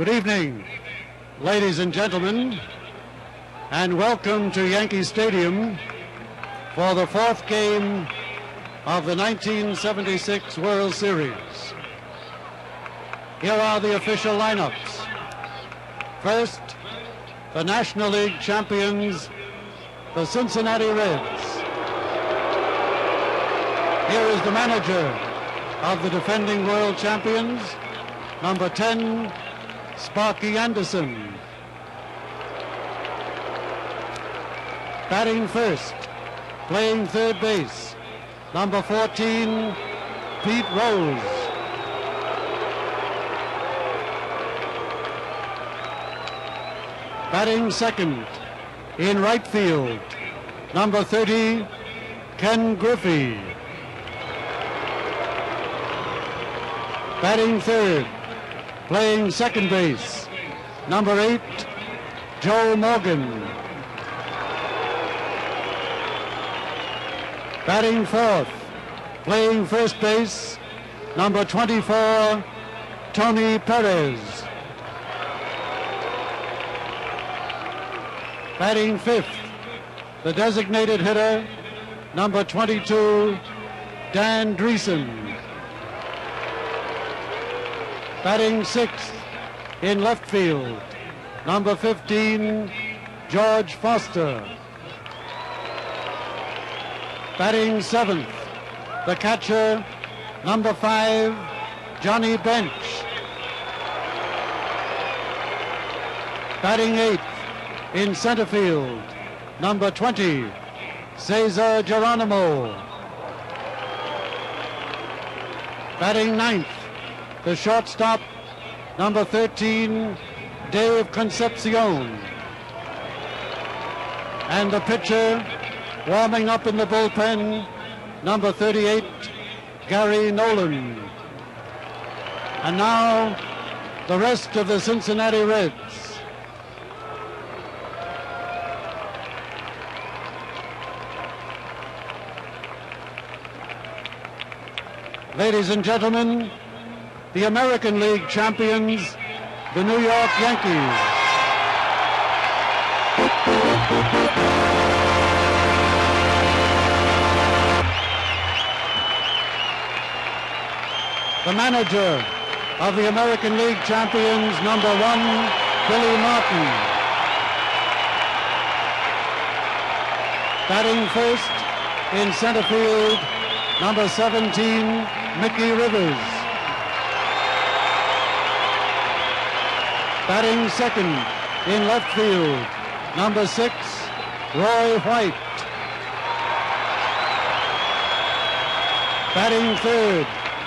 Good evening, ladies and gentlemen, and welcome to Yankee Stadium for the fourth game of the 1976 World Series. Here are the official lineups. First, the National League champions, the Cincinnati Reds. Here is the manager of the defending world champions, number 10, Sparky Anderson. Batting first, playing third base, number 14, Pete Rose. Batting second, in right field, number 30, Ken Griffey. Batting third, playing second base, number 8, Joe Morgan. Batting fourth, playing first base, number 24, Tony Perez. Batting fifth, the designated hitter, number 22, Dan Dreesen. Batting sixth, in left field, number 15, George Foster. Batting seventh, the catcher, number 5, Johnny Bench. Batting eighth, in center field, number 20, Cesar Geronimo. Batting ninth, the shortstop, number 13, Dave Concepcion. And the pitcher, warming up in the bullpen, number 38, Gary Nolan. And now, the rest of the Cincinnati Reds. Ladies and gentlemen, the American League champions, the New York Yankees. The manager of the American League champions, number 1, Billy Martin. Batting first, in center field, number 17, Mickey Rivers. Batting second, in left field, number 6, Roy White. Batting third,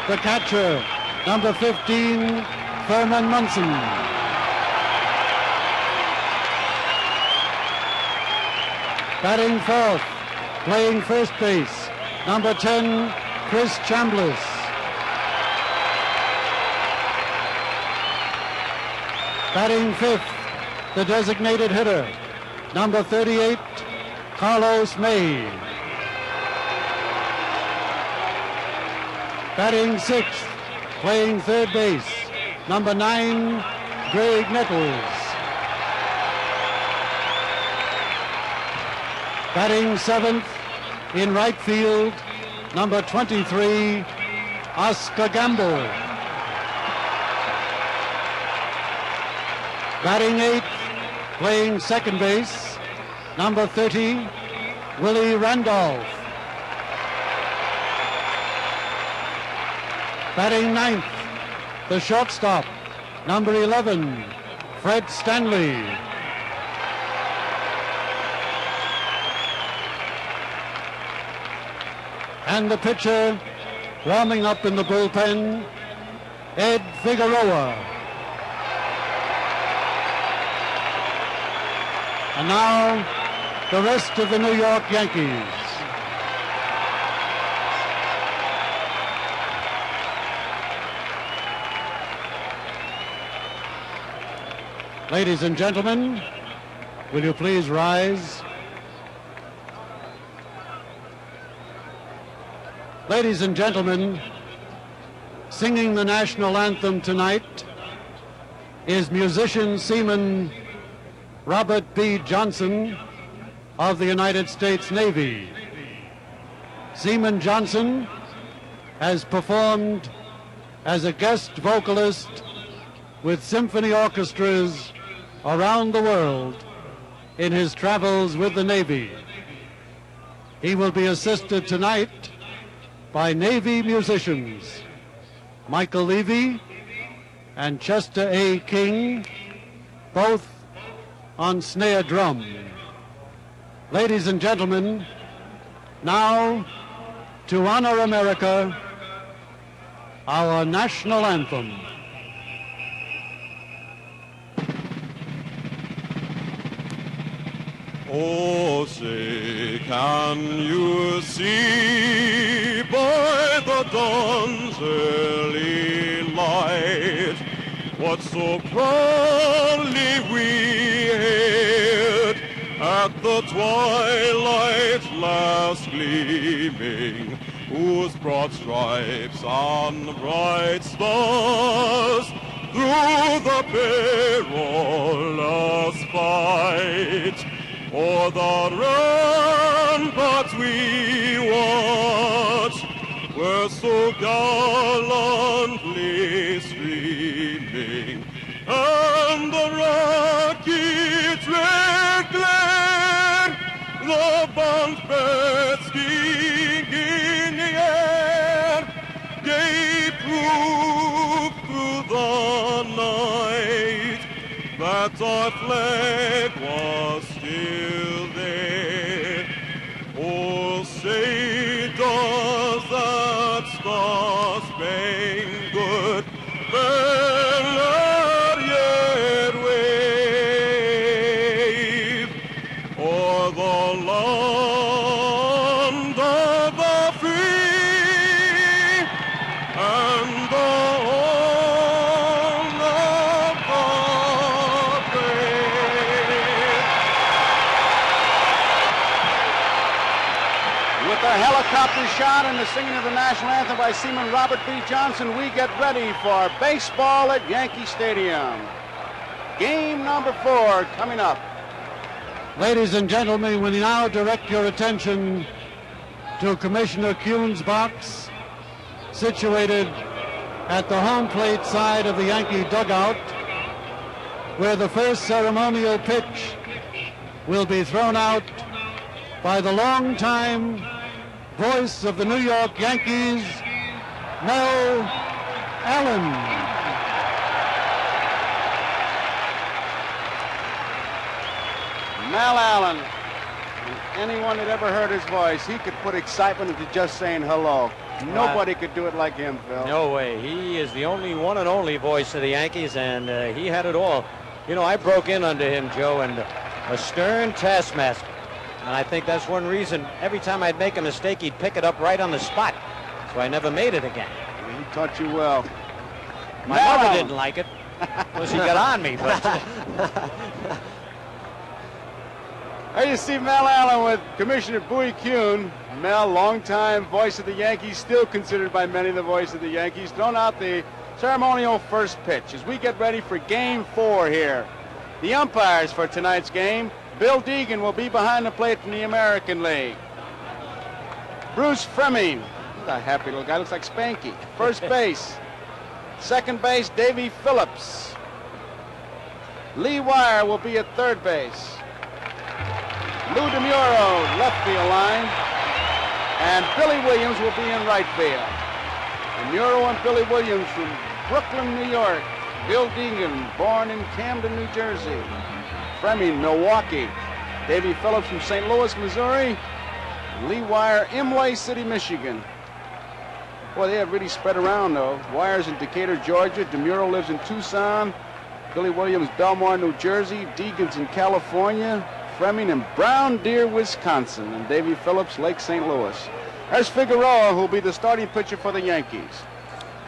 the catcher, number 15, Thurman Munson. Batting fourth, playing first base, number 10, Chris Chambliss. Batting fifth, the designated hitter, number 38, Carlos May. Batting sixth, playing third base, number 9, Greg Nichols. Batting seventh, in right field, number 23, Oscar Gamble. Batting eighth, playing second base, number 30, Willie Randolph. Batting ninth, the shortstop, number 11, Fred Stanley. And the pitcher, warming up in the bullpen, Ed Figueroa. And now, the rest of the New York Yankees. Ladies and gentlemen, will you please rise? Ladies and gentlemen, singing the national anthem tonight is musician seaman Robert B. Johnson of the United States Navy. Seaman Johnson has performed as a guest vocalist with symphony orchestras around the world in his travels with the Navy. He will be assisted tonight by Navy musicians Michael Levy and Chester A. King, both on snare drum. Ladies and gentlemen, now to honor America, our national anthem. Oh, say, can you see by the dawn's early light what so proudly we hailed at the twilight's last gleaming, whose broad stripes and bright stars through the perilous fight o'er the ramparts we watched were so gallantly streaming, and the rocket's red glare, the bombs bursting in the air, gave proof through the night that our flag was still there. Oh, say does that star-spangled banner yet wave o'er the land of the free and the home of the brave? With the helicopter shot and the singing of the national anthem by Seaman Robert B. Johnson, we get ready for baseball at Yankee Stadium. Game number 4 coming up. Ladies and gentlemen, we now direct your attention to Commissioner Kuhn's box, situated at the home plate side of the Yankee dugout, where the first ceremonial pitch will be thrown out by the longtime voice of the New York Yankees, Mel Allen. Mel Allen. And anyone that ever heard his voice, he could put excitement into just saying hello. Nobody could do it like him, Phil. No way. He is the only one and only voice of the Yankees, and he had it all. You know, I broke in under him, Joe, and a stern taskmaster. And I think that's one reason every time I'd make a mistake, he'd pick it up right on the spot. So I never made it again. He taught you well. My mother didn't like it. Well, she got on me, but... There you see Mel Allen with Commissioner Bowie Kuhn. Mel, longtime voice of the Yankees, still considered by many the voice of the Yankees, thrown out the ceremonial first pitch as we get ready for Game 4 here. The umpires for tonight's game: Bill Deegan will be behind the plate from the American League. Bruce Fleming, he's a happy little guy, looks like Spanky. First base. Second base, Davy Phillips. Lee Wire will be at third base. Lou DeMuro, left field line. And Billy Williams will be in right field. DeMuro and Billy Williams from Brooklyn, New York. Bill Deegan, born in Camden, New Jersey. Fleming, Milwaukee. Davy Phillips from St. Louis, Missouri. Lee Wire, Imlay City, Michigan. Boy, they have really spread around, though. Wire's in Decatur, Georgia. DeMuro lives in Tucson. Billy Williams, Belmar, New Jersey. Deegan's in California. Fleming in Brown Deer, Wisconsin. And Davy Phillips, Lake St. Louis. There's Figueroa, who will be the starting pitcher for the Yankees.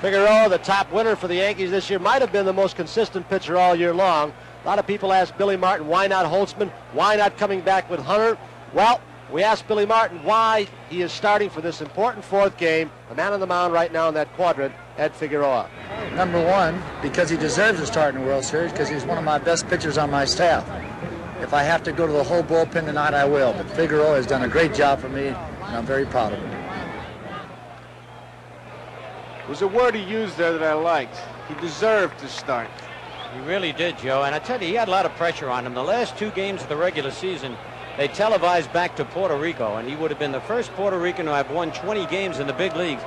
Figueroa, the top winner for the Yankees this year, might have been the most consistent pitcher all year long. A lot of people ask Billy Martin, why not Holtzman? Why not coming back with Hunter? Well, We asked Billy Martin why he is starting for this important fourth game. The man on the mound right now in that quadrant, Ed Figueroa. Number one, because he deserves to start in the World Series, because he's one of my best pitchers on my staff. If I have to go to the whole bullpen tonight, I will. But Figueroa has done a great job for me, and I'm very proud of him. It was a word he used there that I liked. He deserved to start. He really did, Joe. And I tell you, he had a lot of pressure on him. The last 2 games of the regular season, they televised back to Puerto Rico, and he would have been the first Puerto Rican to have won 20 games in the big leagues.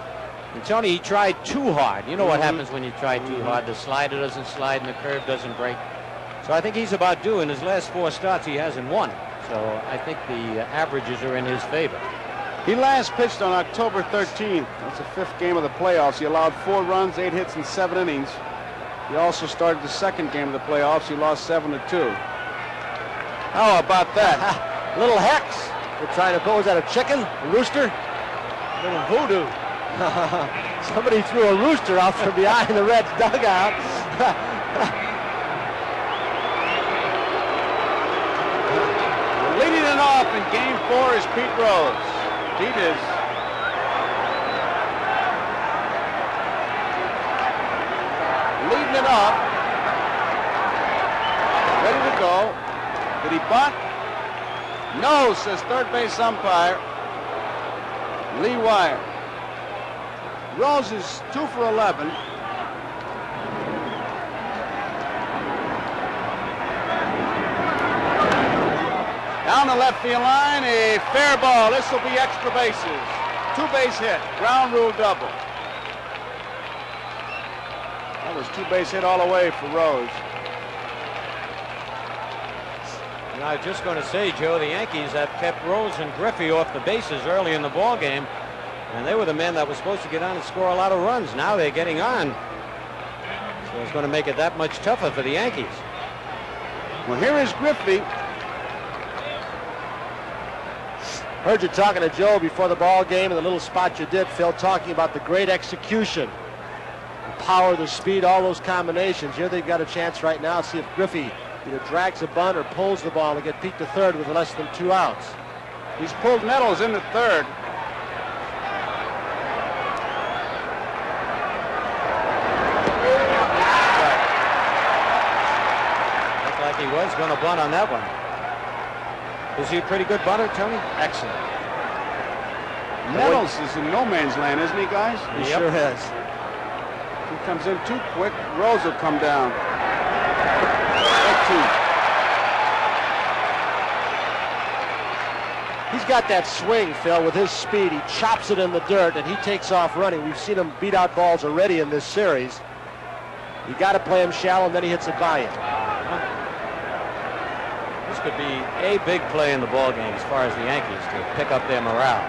And Tony, he tried too hard. You know what happens when you try too hard. The slider doesn't slide and the curve doesn't break. So I think he's about due. In his last 4 starts, he hasn't won. So I think the averages are in his favor. He last pitched on October 13th. That's the 5th game of the playoffs. He allowed 4 runs, 8 hits, and 7 innings. He also started the 2nd game of the playoffs. He lost 7-2. How about that? Little hex. They're trying to go. Is that a chicken? A rooster? Little voodoo. Somebody threw a rooster out from behind the Reds dugout. Leading it off in Game 4 is Pete Rose. Pete is leading it off. Ready to go. Did he bunt? No, says third base umpire Lee Wire. Rose is 2 for 11. Down the left field line, a fair ball. This will be extra bases. 2-base hit, ground rule double. That was 2-base hit all the way for Rose. And I was just going to say, Joe, the Yankees have kept Rose and Griffey off the bases early in the ball game, and they were the men that were supposed to get on and score a lot of runs. Now they're getting on, so it's going to make it that much tougher for the Yankees. Well, here is Griffey. Heard you talking to Joe before the ball game, and the little spot you did, Phil, talking about the great execution, the power, the speed, all those combinations. Here they've got a chance right now to see if Griffey either drags a bunt or pulls the ball and get Pete to third with less than 2 outs. He's pulled Nettles into third. Looked like he was going to bunt on that one. Is he a pretty good bunter, Tony? Excellent. Nettles is in no man's land, isn't he, guys? He sure is. If he comes in too quick, Rose will come down. He's got that swing, Phil, with his speed. He chops it in the dirt, and he takes off running. We've seen him beat out balls already in this series. You got to play him shallow, and then he hits it by you. This could be a big play in the ball game as far as the Yankees to pick up their morale.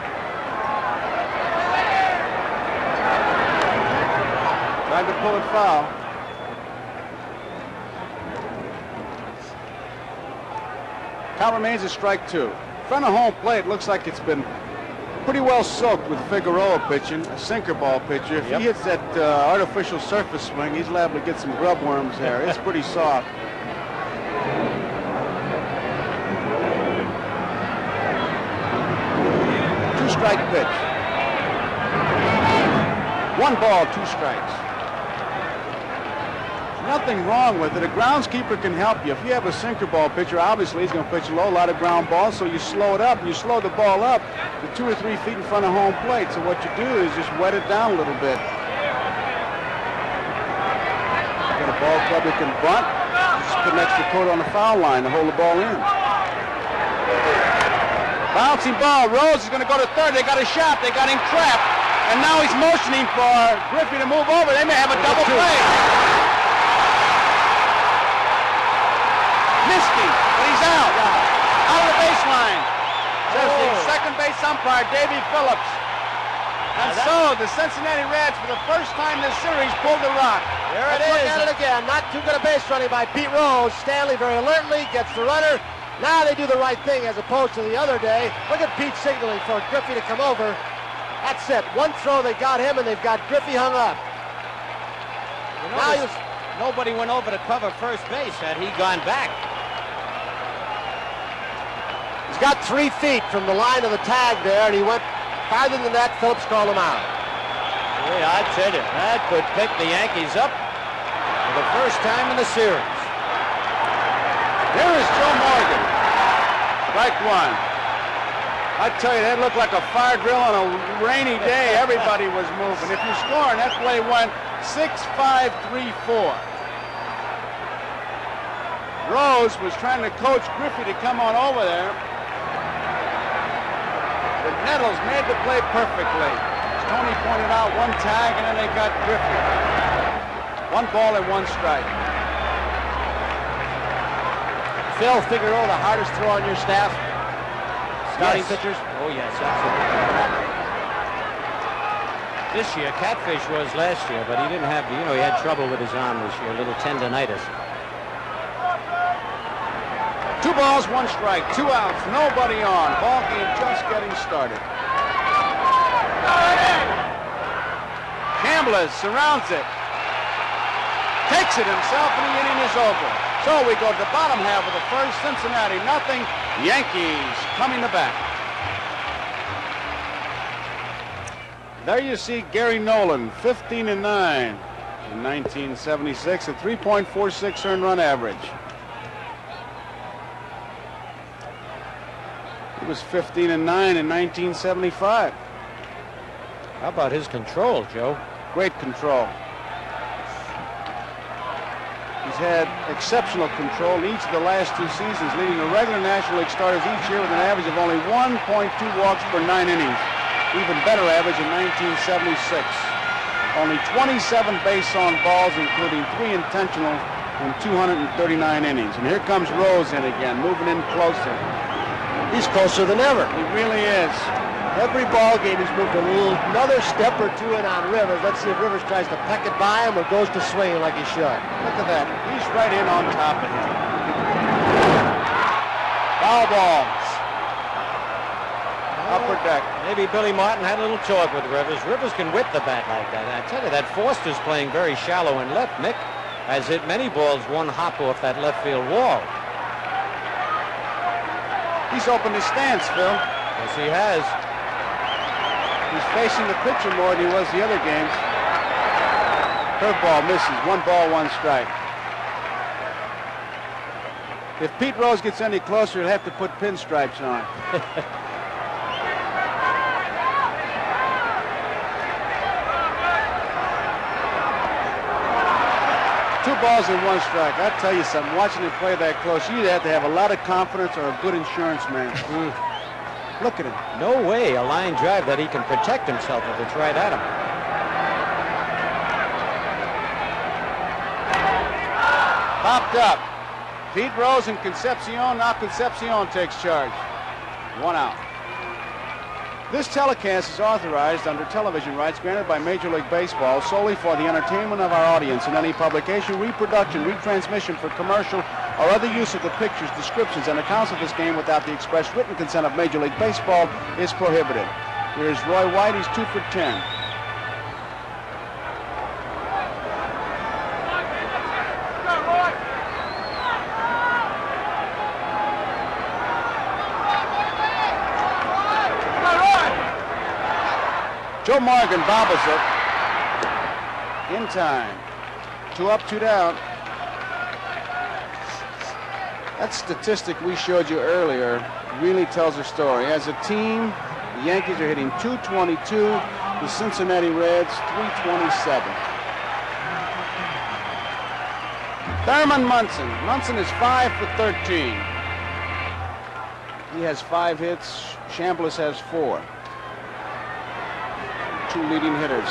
Tried to pull it foul. Count remains a strike 2. Front of home plate looks like it's been pretty well soaked with Figueroa pitching, a sinker ball pitcher. If he hits that artificial surface swing, he's liable to get some grub worms there. It's pretty soft. Two-strike pitch. 1 ball, 2 strikes. Nothing wrong with it. A groundskeeper can help you. If you have a sinker ball pitcher, obviously he's going to pitch low, a lot of ground balls, so you slow it up, and you slow the ball up to 2 or 3 feet in front of home plate. So what you do is just wet it down a little bit. Got a ball club that can bunt. Just put an extra coat on the foul line to hold the ball in. Bouncing ball. Rose is going to go to third. They got a shot. They got him trapped. And now he's motioning for Griffey to move over. They may have a double play. Missed him, but he's out. Out of the baseline. Says the second base umpire, Davey Phillips. And so the Cincinnati Reds, for the first time this series, pulled the rock. There it is. Look at it again. Not too good a base running by Pete Rose. Stanley very alertly gets the runner. Now they do the right thing as opposed to the other day. Look at Pete signaling for Griffey to come over. That's it. One throw, they got him, and they've got Griffey hung up. You know, nobody went over to cover first base had he gone back. He's got 3 feet from the line of the tag there, and he went farther than that. Phillips called him out. Yeah, I tell you, that could pick the Yankees up for the first time in the series. Here is Joe Morgan. Strike one. I tell you, that looked like a fire drill on a rainy day. Everybody was moving. If you're scoring, that play went 6-5-3-4. Rose was trying to coach Griffey to come on over there. The Nettles made the play perfectly. As Tony pointed out, 1 tag, and then they got Griffey. 1 ball and 1 strike. Phil Figueroa, the hardest throw on your staff? Starting pitchers? Oh, yes, absolutely. This year, Catfish was last year, but he didn't have, he had trouble with his arm this year, a little tendonitis. 2 balls, 1 strike, 2 outs, nobody on. Ball game just getting started. Chambliss surrounds it. Takes it himself, and the inning is over. So we go to the bottom half of the first. Cincinnati, nothing. Yankees coming to bat. There you see Gary Nolan, 15-9 in 1976, a 3.46 earned run average. He was 15-9 in 1975. How about his control, Joe? Great control. He's had exceptional control in each of the last 2 seasons, leading the regular National League starters each year with an average of only 1.2 walks per 9 innings. Even better average in 1976. Only 27 base on balls, including 3 intentional in 239 innings. And here comes Rose in again, moving in closer. He's closer than ever. He really is. Every ball game he's moved another step or 2 in on Rivers. Let's see if Rivers tries to peck it by him or goes to swinging like he should. Look at that. He's right in on top of him. Foul balls. Upper deck. Maybe Billy Martin had a little talk with Rivers. Rivers can whip the bat like that. And I tell you, that Foster's playing very shallow in left. Mick has hit many balls 1 hop off that left field wall. He's opened his stance, Phil. Yes, he has. He's facing the pitcher more than he was the other games. Curveball misses. 1 ball, 1 strike. If Pete Rose gets any closer, he'll have to put pinstripes on. 2 balls and 1 strike. I'll tell you something. Watching him play that close, you either have to have a lot of confidence or a good insurance man. Look at him. No way a line drive that he can protect himself if it's right at him. Popped up. Pete Rose and Concepcion. Now Concepcion takes charge. 1 out. This telecast is authorized under television rights granted by Major League Baseball solely for the entertainment of our audience, and any publication, reproduction, retransmission for commercial or other use of the pictures, descriptions, and accounts of this game without the express written consent of Major League Baseball is prohibited. Here's Roy White. He's 2 for 10. Joe Morgan bobbles it in time. 2 up, 2 down. That statistic we showed you earlier really tells a story. As a team, the Yankees are hitting .222, the Cincinnati Reds .327. Thurman Munson. Munson is 5 for 13. He has 5 hits. Chambliss has 4. 2 leading hitters.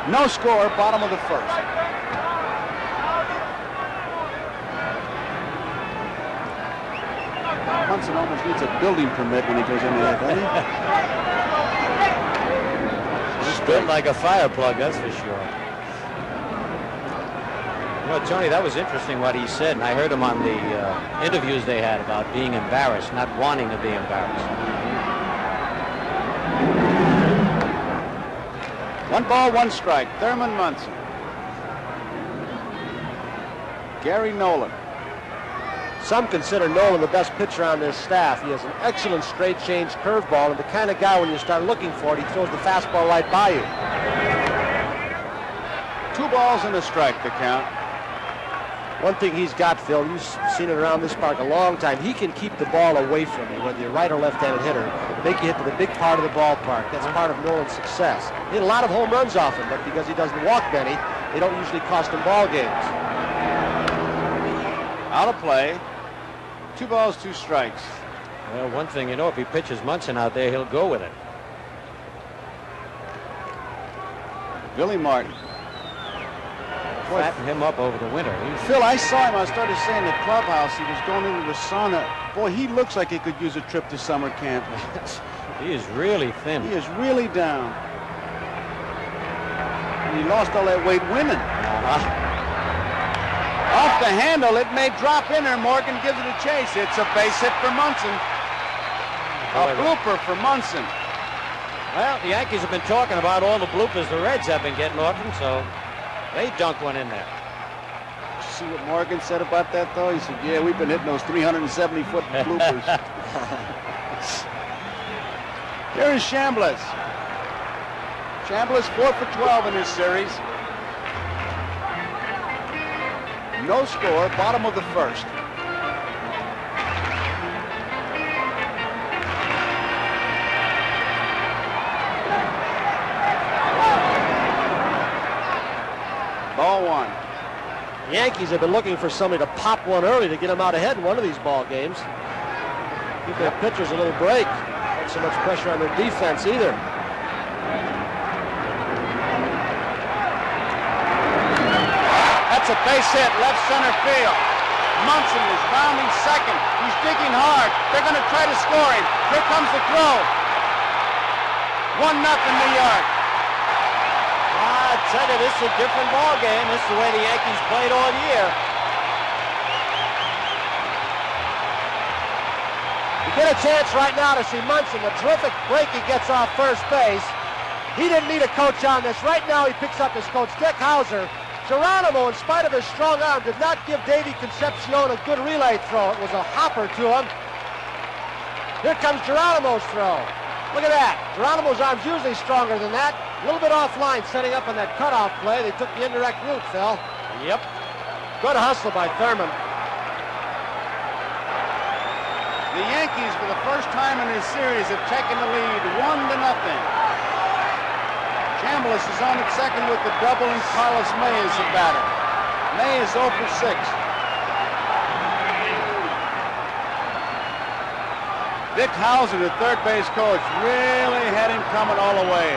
No score, bottom of the first. Munson almost needs a building permit when he goes in there, doesn't he? He's built like a fire plug, that's for sure. You know, Tony, that was interesting what he said, and I heard him on the interviews they had about being embarrassed, not wanting to be embarrassed. 1 ball, 1 strike. Thurman Munson. Gary Nolan. Some consider Nolan the best pitcher on this staff. He has an excellent straight change curveball, and the kind of guy when you start looking for it, he throws the fastball right by you. 2 balls and a strike, the count. One thing he's got, Phil, you've seen it around this park a long time, he can keep the ball away from you, whether you're right or left-handed hitter, make you hit to the big part of the ballpark. That's part of Nolan's success. He had a lot of home runs off him, but because he doesn't walk many, they don't usually cost him ball games. Out of play. 2 balls, 2 strikes. Well, one thing you know, if he pitches Munson out there, he'll go with it. Billy Martin. Fatten him up over the winter. Phil, I saw him. I started saying in the clubhouse, he was going into the sauna. Boy, he looks like he could use a trip to summer camp. He is really thin. He is really down. And he lost all that weight winning. Off the handle, it may drop in there. Morgan gives it a chase. It's a base hit for Munson. A blooper for Munson. Well, the Yankees have been talking about all the bloopers the Reds have been getting off them, so they dunked one in there. Did you see what Morgan said about that, though? He said, yeah, we've been hitting those 370-foot bloopers. Here is Chambliss. Chambliss 4 for 12 in this series. No score, bottom of the first. Ball 1. The Yankees have been looking for somebody to pop one early to get them out ahead in one of these ball games. Give their pitchers a little break. Not so much pressure on their defense either. That's a base hit, left center field. Munson is rounding second. He's digging hard. They're going to try to score him. Here comes the throw. 1-0 New York. I tell you, this is a different ball game. This is the way the Yankees played all year. You get a chance right now to see Munson. A terrific break he gets off first base. He didn't need a coach on this. Right now he picks up his coach, Dick Hauser. Geronimo, in spite of his strong arm, did not give Davey Concepcion a good relay throw. It was a hopper to him. Here comes Geronimo's throw. Look at that. Geronimo's arm's usually stronger than that. A little bit offline, setting up on that cutoff play. They took the indirect route, Phil. Yep. Good hustle by Thurman. The Yankees, for the first time in this series, have taken the lead 1-0. Chambliss is on at second with the double, and Carlos May is the batter. May is 0 for 6. Dick Hauser, the third base coach, really had him coming all the way.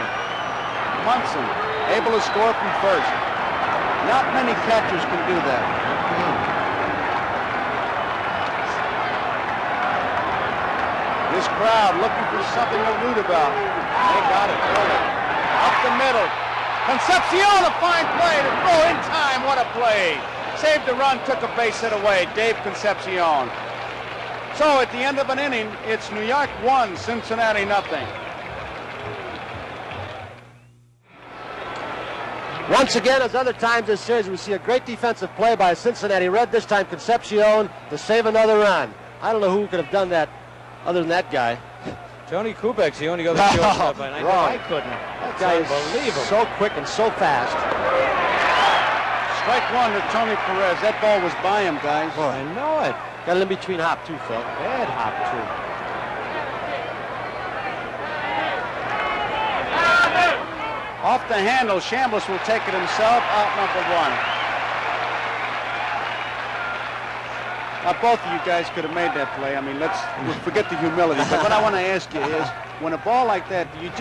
Munson able to score from first. Not many catchers can do that. This crowd looking for something to root about. They got it early. Up the middle. Concepcion, a fine play to throw in time. What a play. Saved the run, took a base hit away. Dave Concepcion. So at the end of an inning, it's New York 1, Cincinnati 0. Once again, as other times this series, we see a great defensive play by a Cincinnati Red. This time Concepcion to save another run. I don't know who could have done that other than that guy. Tony Kubek's the only guy that showed up, and I couldn't. That guy is unbelievable. so quick and so fast. Strike 1 to Tony Perez. That ball was by him, guys. I know it. Got an in-between hop, too, Phil. Bad hop, too. Off the handle, Chambliss will take it himself. Out number 1. Both of you guys could have made that play. I mean, we'll forget the humility. But what I want to ask you is, when a ball like that, you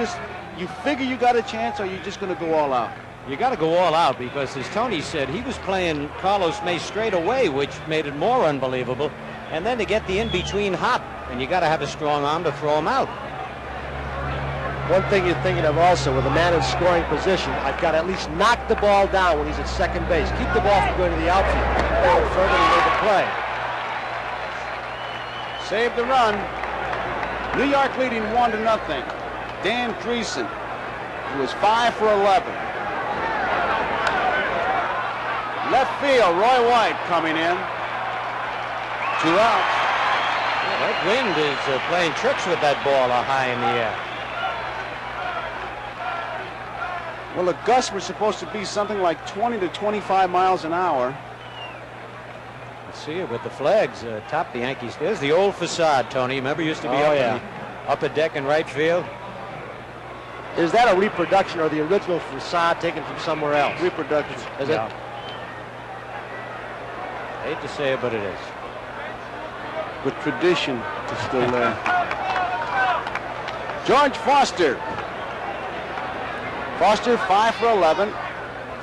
figure you got a chance, or you just going to go all out? You got to go all out because, as Tony said, he was playing Carlos May straight away, which made it more unbelievable. And then to get the in-between hop, and you got to have a strong arm to throw him out. One thing you're thinking of also, with a man in scoring position, I've got to at least knock the ball down when he's at second base. Keep the ball from going to the outfield. Down further to make the play. Save the run. New York leading 1-0. Dan Dreesen, who was 5 for 11. Left field, Roy White coming in. 2 outs. That wind is playing tricks with that ball high in the air. Well, the gusts were supposed to be something like 20 to 25 miles an hour. Let's see it with the flags atop the Yankees. There's the old facade, Tony. Remember, used to be up in the upper deck in right field. Is that a reproduction or the original facade taken from somewhere else? Reproduction. Is it? Hate to say it, but it is. With tradition is still there. George Foster. Foster 5 for 11.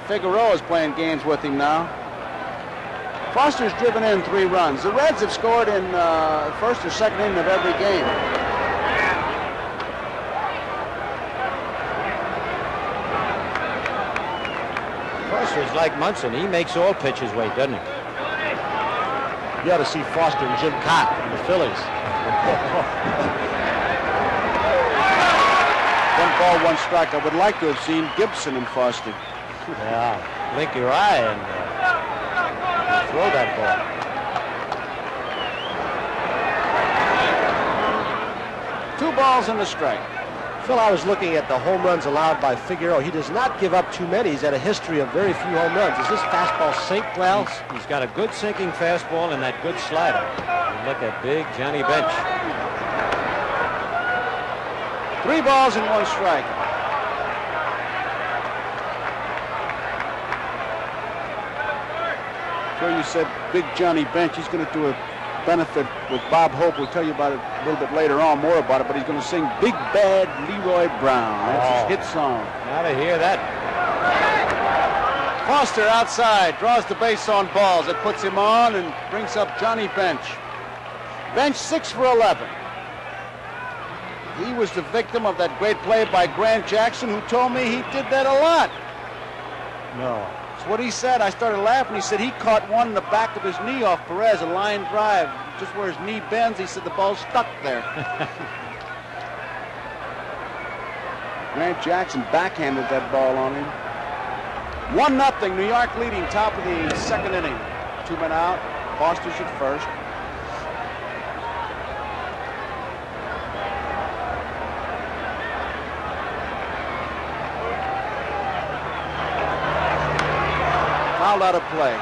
Figueroa is playing games with him now. Foster's driven in 3 runs. The Reds have scored in first or second inning of every game. Foster's like Munson. He makes all pitches wait, doesn't he? You ought to see Foster and Jim Cott in the Phillies. 1 ball, 1 strike. I would like to have seen Gibson and Foster. Yeah, blink your eye and throw that ball. Two balls and a strike. Phil, I was looking at the home runs allowed by Figueroa. He does not give up too many. He's had a history of very few home runs. Is this fastball sink well? He's got a good sinking fastball and that good slider. And look at big Johnny Bench. 3 balls and 1 strike. Sure, you said big Johnny Bench. He's going to do a benefit with Bob Hope. We'll tell you about it a little bit later on, more about it, but he's going to sing Big Bad Leroy Brown. That's his hit song. Gotta hear that. Foster outside, draws the base on balls. It puts him on and brings up Johnny Bench. Bench 6 for 11. He was the victim of that great play by Grant Jackson, who told me he did that a lot. No. That's what he said. I started laughing. He said he caught one in the back of his knee off Perez, a line drive, just where his knee bends. He said the ball stuck there. Grant Jackson backhanded that ball on him. 1-0, New York leading, top of the second inning. 2 men out. Foster's at first. Fouled out of play.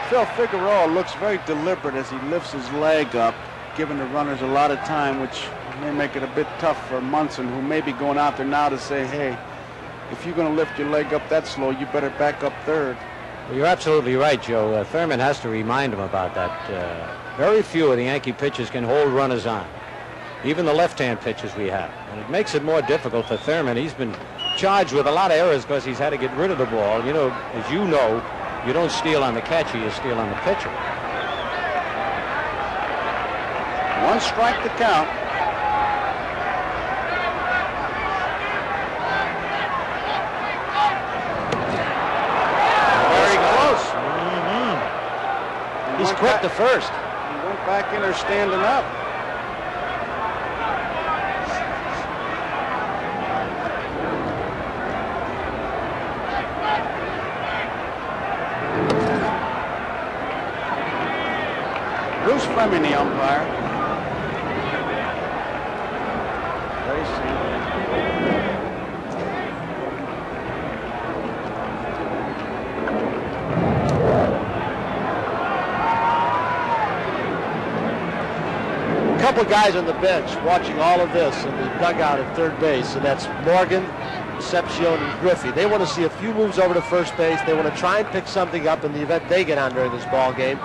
Phil Figueroa looks very deliberate as he lifts his leg up, giving the runners a lot of time, which may make it a bit tough for Munson, who may be going out there now to say, hey, if you're going to lift your leg up that slow, you better back up third. Well, you're absolutely right, Joe. Thurman has to remind him about that. Very few of the Yankee pitchers can hold runners on, even the left-hand pitchers we have. And it makes it more difficult for Thurman. He's been charged with a lot of errors because he's had to get rid of the ball. You know, as you know, you don't steal on the catcher, you steal on the pitcher. 1 strike to count. Very close. He's quick to first. He went back in there standing up. Bruce Fleming, the umpire. Very simple. A couple guys on the bench watching all of this in the dugout at third base, and that's Morgan, Concepcion, and Griffey. They want to see a few moves over to first base. They want to try and pick something up in the event they get on during this ball game.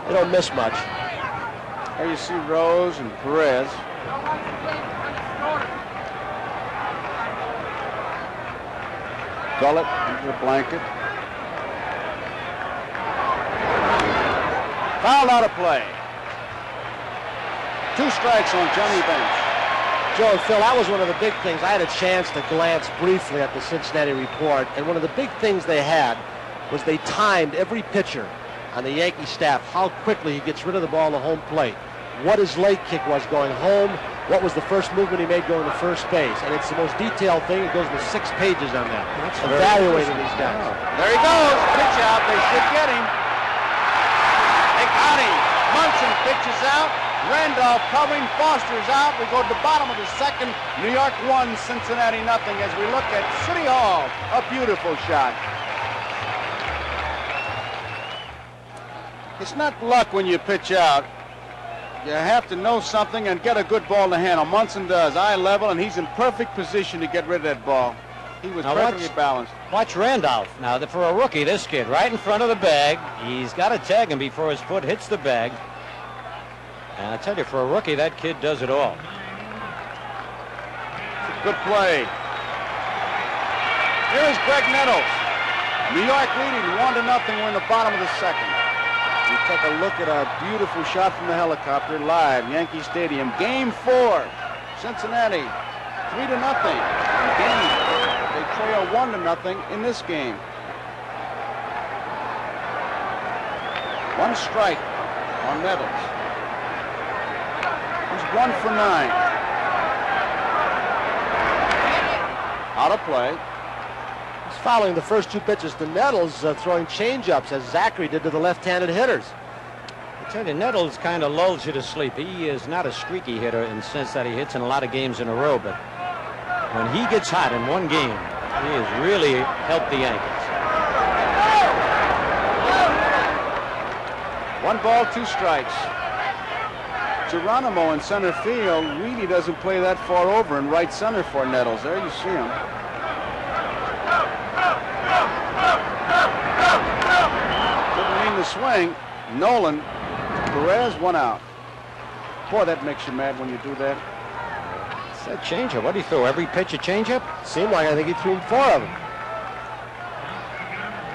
They don't miss much. There you see Rose and Perez. Gullett into the blanket. Fouled out of play. 2 strikes on Johnny Bench. Joe and Phil, that was one of the big things. I had a chance to glance briefly at the Cincinnati report, and one of the big things they had was they timed every pitcher on the Yankee staff, how quickly he gets rid of the ball on the home plate, what his leg kick was going home, what was the first movement he made going to first base. And it's the most detailed thing. It goes with 6 pages on that. That's evaluating these guys. There he goes. Pitch out. They should get him. They got him. Munson, big pitch is out. Randolph covering, Foster's out. We go to the bottom of the second. New York 1, Cincinnati nothing as we look at City Hall. A beautiful shot. It's not luck when you pitch out. You have to know something and get a good ball to handle. Munson does, eye level, and he's in perfect position to get rid of that ball. He was perfectly balanced. Watch Randolph. Now, for a rookie, this kid, right in front of the bag. He's got to tag him before his foot hits the bag. And I tell you, for a rookie, that kid does it all. It's a good play. Here's Greg Nettles. New York leading 1-0. We're in the bottom of the second. We take a look at a beautiful shot from the helicopter live, Yankee Stadium. Game 4, Cincinnati, 3-0. They trail 1-0 in this game. One strike on Nettles. He's 1 for 9. Out of play. He's following the first 2 pitches to Nettles, throwing changeups as Zachary did to the left-handed hitters. I tell you, Nettles kind of lulls you to sleep. He is not a streaky hitter in the sense that he hits in a lot of games in a row, but when he gets hot in one game, he has really helped the Yankees. 1 ball, 2 strikes. Geronimo in center field really doesn't play that far over in right center for Nettles. There you see him. Didn't mean to swing. Nolan, Perez, 1 out. Boy, that makes you mad when you do that. It's that changeup. What do you throw? Every pitch a changeup? Seemed like I think he threw 4 of them.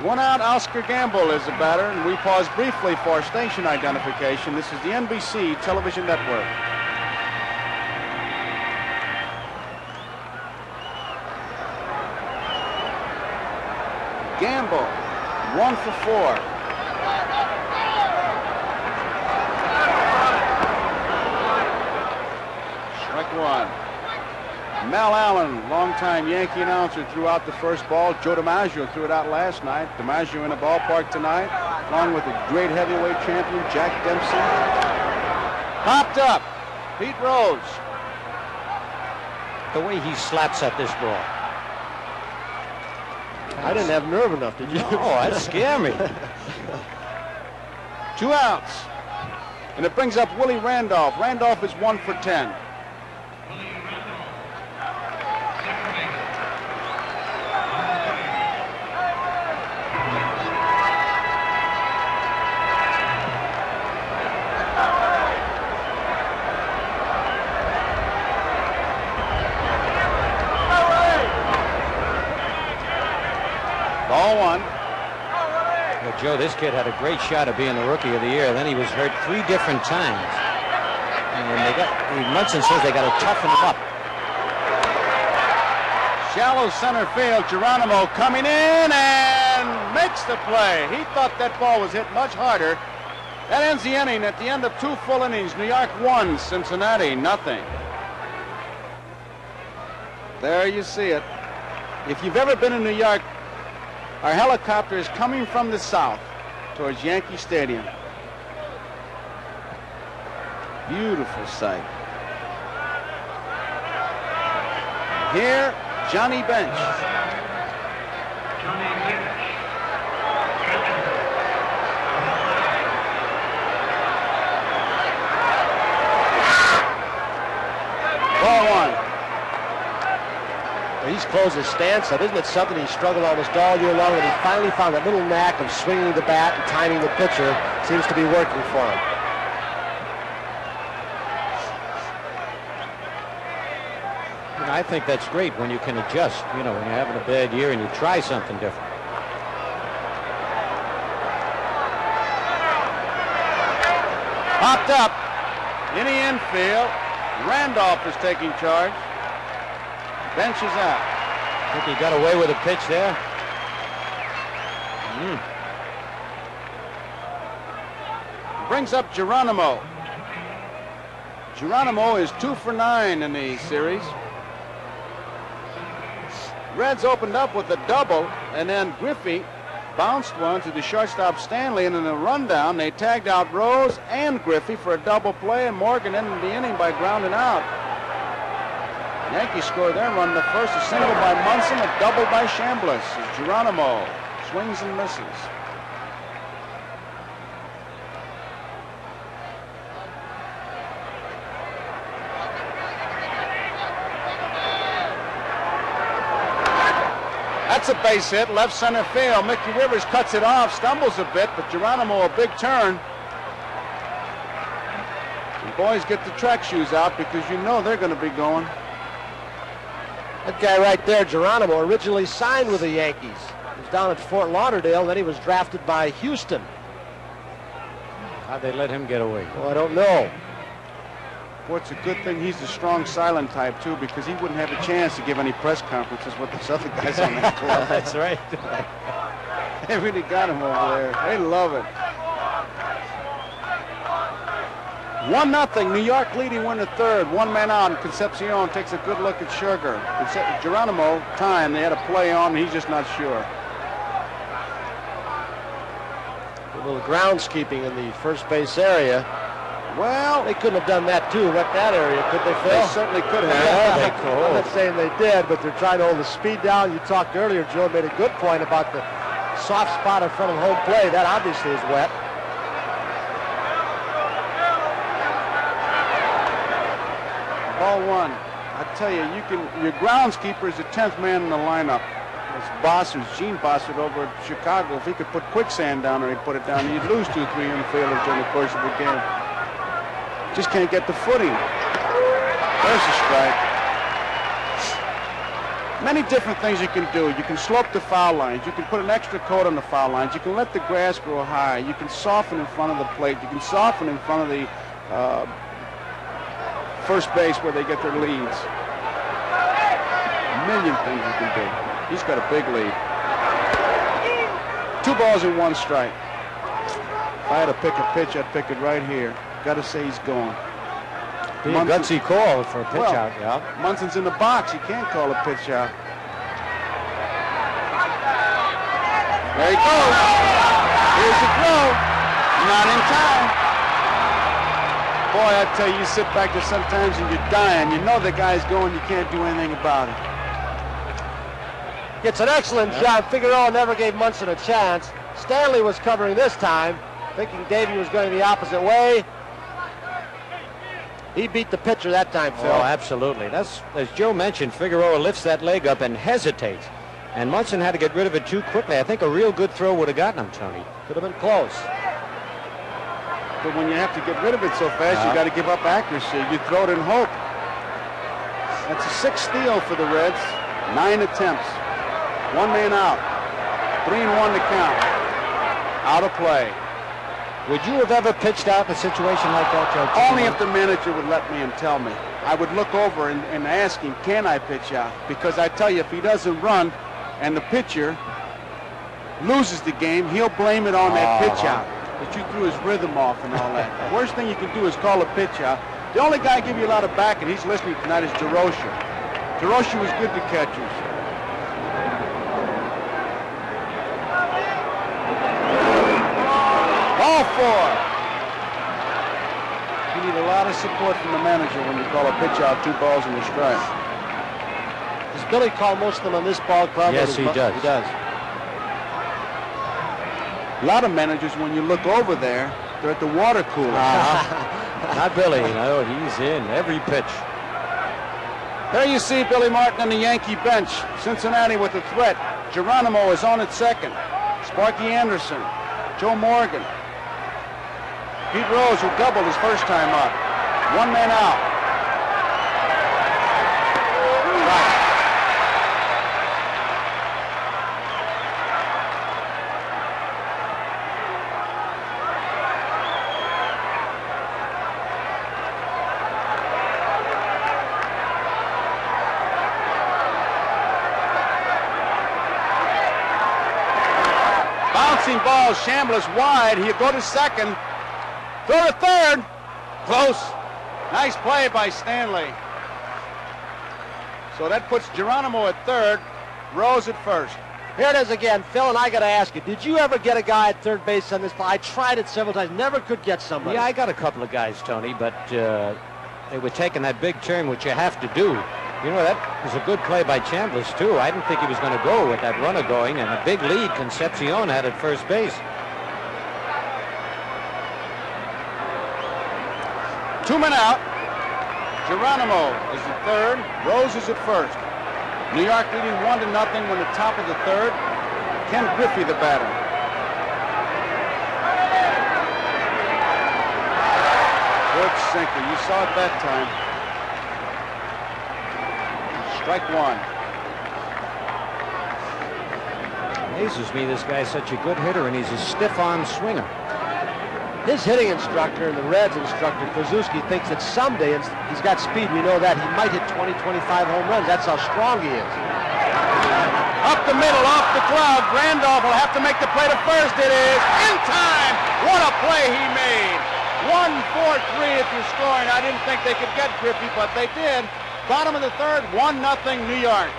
1 out, Oscar Gamble is the batter, and we pause briefly for station identification. This is the NBC television network. Gamble, 1 for 4. Strike 1. Mel Allen, longtime Yankee announcer, threw out the first ball. Joe DiMaggio threw it out last night. DiMaggio in the ballpark tonight, along with the great heavyweight champion, Jack Dempsey. Popped up. Pete Rose. The way he slaps at this ball. I didn't have nerve enough, did you? Oh, that scared me. 2 outs. And it brings up Willie Randolph. Randolph is 1 for 10. Ball 1. Well, Joe, this kid had a great shot of being the Rookie of the Year. Then he was hurt 3 different times. And Munson says they got to toughen him up. Shallow center field. Geronimo coming in and makes the play. He thought that ball was hit much harder. That ends the inning. At the end of 2 full innings, New York 1, Cincinnati nothing. There you see it. If you've ever been in New York, our helicopter is coming from the south towards Yankee Stadium. Beautiful sight. Here, Johnny Bench. Ball 1. He's closed his stance up. Isn't it something he struggled almost all year long, and he finally found that little knack of swinging the bat and timing the pitcher. Seems to be working for him. You know, I think that's great when you can adjust, when you're having a bad year and you try something different. Popped up in the infield. Randolph is taking charge. Bench is out. I think he got away with a pitch there. Brings up Geronimo. Geronimo is 2 for 9 in the series. Reds opened up with a double, and then Griffey bounced one to the shortstop Stanley, and in a rundown, they tagged out Rose and Griffey for a double play, and Morgan ended the inning by grounding out. Yankees scored their run in the first, a single by Munson, a double by Chambliss, as Geronimo swings and misses. That's a base hit, left center field. Mickey Rivers cuts it off, stumbles a bit, but Geronimo a big turn. And boys, get the track shoes out because you know they're going to be going. That guy right there, Geronimo, originally signed with the Yankees. He was down at Fort Lauderdale, then he was drafted by Houston. How'd they let him get away? Well, I don't know. Boy, it's a good thing he's the strong silent type too, because he wouldn't have a chance to give any press conferences with the other guys on that club. That's right. They really got him over there. They love it. 1-0, New York leading 1/3. One man out, and Concepcion takes a good look at Sugar. Geronimo, time, they had a play on, and he's just not sure. A little groundskeeping in the first base area. Well, They couldn't have done that too, but that area, could they, Phil? they certainly could have. Yeah, they could. I'm not saying they did, but they're trying to hold the speed down. You talked earlier, Joe made a good point about the soft spot in front of home plate. That obviously is wet. Ball one. I tell you, your groundskeeper is the 10th man in the lineup. It's Bossers, Gene Bossert over at Chicago. If he could put quicksand down there, he'd put it down. You'd lose 2 or 3 infielders during the course of the game. Just can't get the footing. There's a strike. Many different things you can do. You can slope the foul lines. You can put an extra coat on the foul lines. You can let the grass grow high. You can soften in front of the plate. You can soften in front of the first base where they get their leads. A million things you can do. He's got a big lead. 2 balls and 1 strike. If I had to pick a pitch, I'd pick it right here. Got to say he's going. Be a gutsy call for a pitch out, yeah. Munson's in the box. You can't call a pitch out. There he goes. Here's the throw. Not in time. Boy, I tell you, you sit back there sometimes and you're dying. You know the guy's going. You can't do anything about it. It's an excellent job. Figueroa never gave Munson a chance. Stanley was covering this time, thinking Davey was going the opposite way. He beat the pitcher that time, Phil. Oh, absolutely. That's, as Joe mentioned, Figueroa lifts that leg up and hesitates. And Munson had to get rid of it too quickly. I think a real good throw would have gotten him, Tony. Could have been close. But when you have to get rid of it so fast, you got to give up accuracy. You throw it in hope. That's a 6th steal for the Reds. 9 attempts. 1 man out. 3-1 to count. Out of play. Would you have ever pitched out in a situation like that, Joe? Only if the manager would let me and tell me. I would look over and ask him, can I pitch out? Because I tell you, if he doesn't run and the pitcher loses the game, he'll blame it on that pitch out. That you threw his rhythm off and all that. The worst thing you can do is call a pitch out. The only guy give you a lot of back, and he's listening tonight, is DeRocher. DeRocher was good to catchers. Ball 4. You need a lot of support from the manager when you call a pitch out 2 balls and a strike. Does Billy call most of them on this ball club? Yes, he does. He does. A lot of managers, when you look over there, they're at the water cooler. Not Billy. No, he's in every pitch. There you see Billy Martin on the Yankee bench. Cincinnati with a threat. Geronimo is on at second. Sparky Anderson. Joe Morgan. Pete Rose, who doubled his first time up. 1 man out. Right. Bouncing ball, Chambliss wide. He'll go to second. Throw to third. Close. Nice play by Stanley. So that puts Geronimo at third, Rose at first. Here it is again, Phil, and I got to ask you, did you ever get a guy at third base on this play? I tried it several times, never could get somebody. Yeah, I got a couple of guys, Tony, but they were taking that big turn, which you have to do. You know, that was a good play by Chambliss, too. I didn't think he was going to go with that runner going, and a big lead Concepcion had at first base. 2 men out. Geronimo is at third. Rose is at first. New York leading 1-0 when the top of the third. Ken Griffey, the batter. Good sinker. You saw it that time. Strike one. Amazes me, this guy's such a good hitter, and he's a stiff-arm swinger. His hitting instructor and the Reds instructor, Krasuski, thinks that someday, and he's got speed, we know that, he might hit 20, 25 home runs. That's how strong he is. Up the middle, off the glove. Randolph will have to make the play to first. It is in time. What a play he made. 1-4-3 if you're scoring. I didn't think they could get Griffey, but they did. Bottom of the third, 1-0 New York.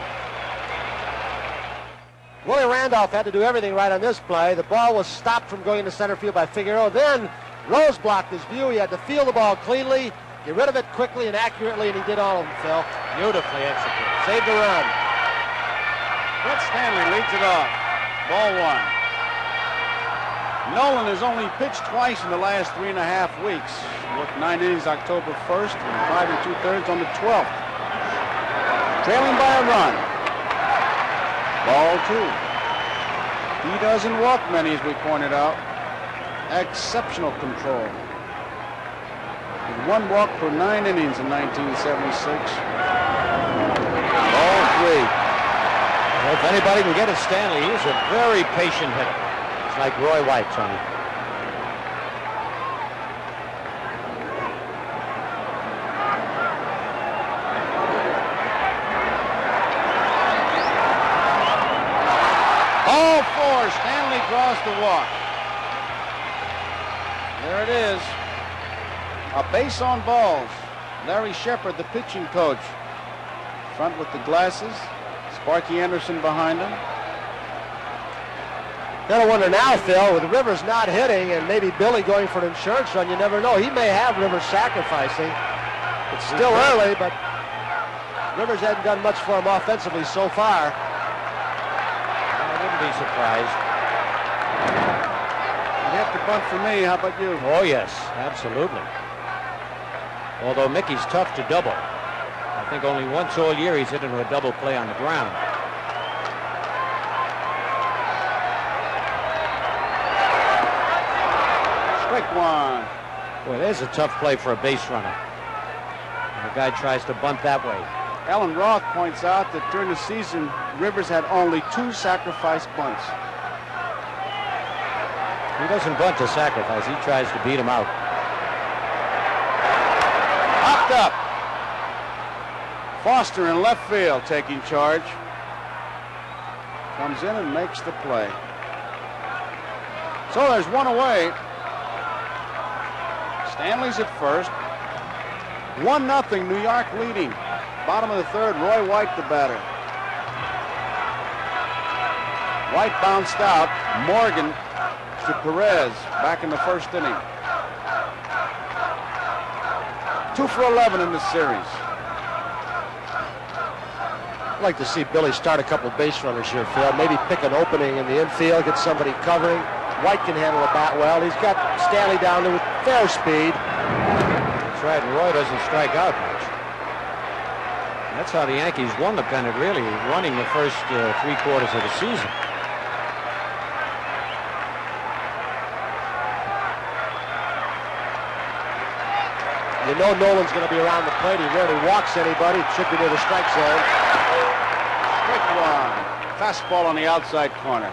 Willie Randolph had to do everything right on this play. The ball was stopped from going into center field by Figueroa. Then Rose blocked his view. He had to field the ball cleanly, get rid of it quickly and accurately, and he did all of them, Phil. Beautifully executed. Saved a run. Brett Stanley leads it off. Ball one. Nolan has only pitched twice in the last 3.5 weeks. Worked 9 innings October 1st and 5 2/3 on the 12th. Trailing by a run. Ball two. He doesn't walk many, as we pointed out. Exceptional control. One walk per 9 innings in 1976. Ball three. Well, if anybody can get at Stanley, he's a very patient hitter. It's like Roy White, Tony. Ball four. Stanley draws the walk. There it is. A base on balls. Larry Shepard, the pitching coach. Front with the glasses. Sparky Anderson behind him. Gotta wonder now, Phil, with Rivers not hitting and maybe Billy going for an insurance run, you never know. He may have Rivers sacrificing. It's still early, but Rivers hasn't done much for him offensively so far. I wouldn't be surprised. You'd have to bunt for me. How about you? Oh, yes, absolutely. Although Mickey's tough to double. I think only once all year he's hit into a double play on the ground. Strike one. Boy, there's a tough play for a base runner. The guy tries to bunt that way. Alan Roth points out that during the season, Rivers had only 2 sacrifice bunts. He doesn't bunt to sacrifice. He tries to beat him out. Popped up. Foster in left field taking charge. Comes in and makes the play. So there's one away. Stanley's at first. 1-0 New York leading. Bottom of the third, Roy White the batter. White bounced out. Morgan to Perez back in the first inning. 2 for 11 in the series. I'd like to see Billy start a couple of base runners here, Phil. Maybe pick an opening in the infield, get somebody covering. White can handle the bat well. He's got Stanley down there with fair speed. That's right, and Roy doesn't strike out much. That's how the Yankees won the pennant, really, running the first 3 quarters of the season. You know Nolan's going to be around the plate. He rarely walks anybody. It should be near the strike zone. Strike one. Fastball on the outside corner.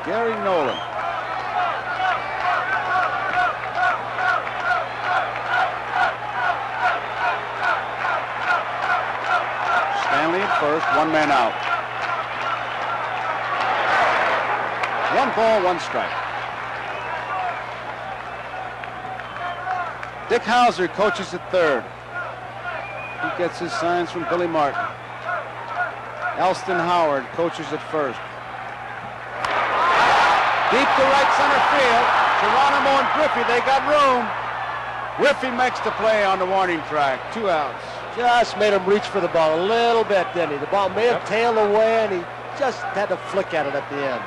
Gary Nolan. Stanley at first, 1 man out. 1 ball, 1 strike. Dick Hauser coaches at third. He gets his signs from Billy Martin. Elston Howard coaches at first. Deep to right center field. Geronimo and Griffey, they got room. Griffey makes the play on the warning track. 2 outs. Just made him reach for the ball a little bit, didn't he? The ball may have tailed away, and he just had to flick at it at the end.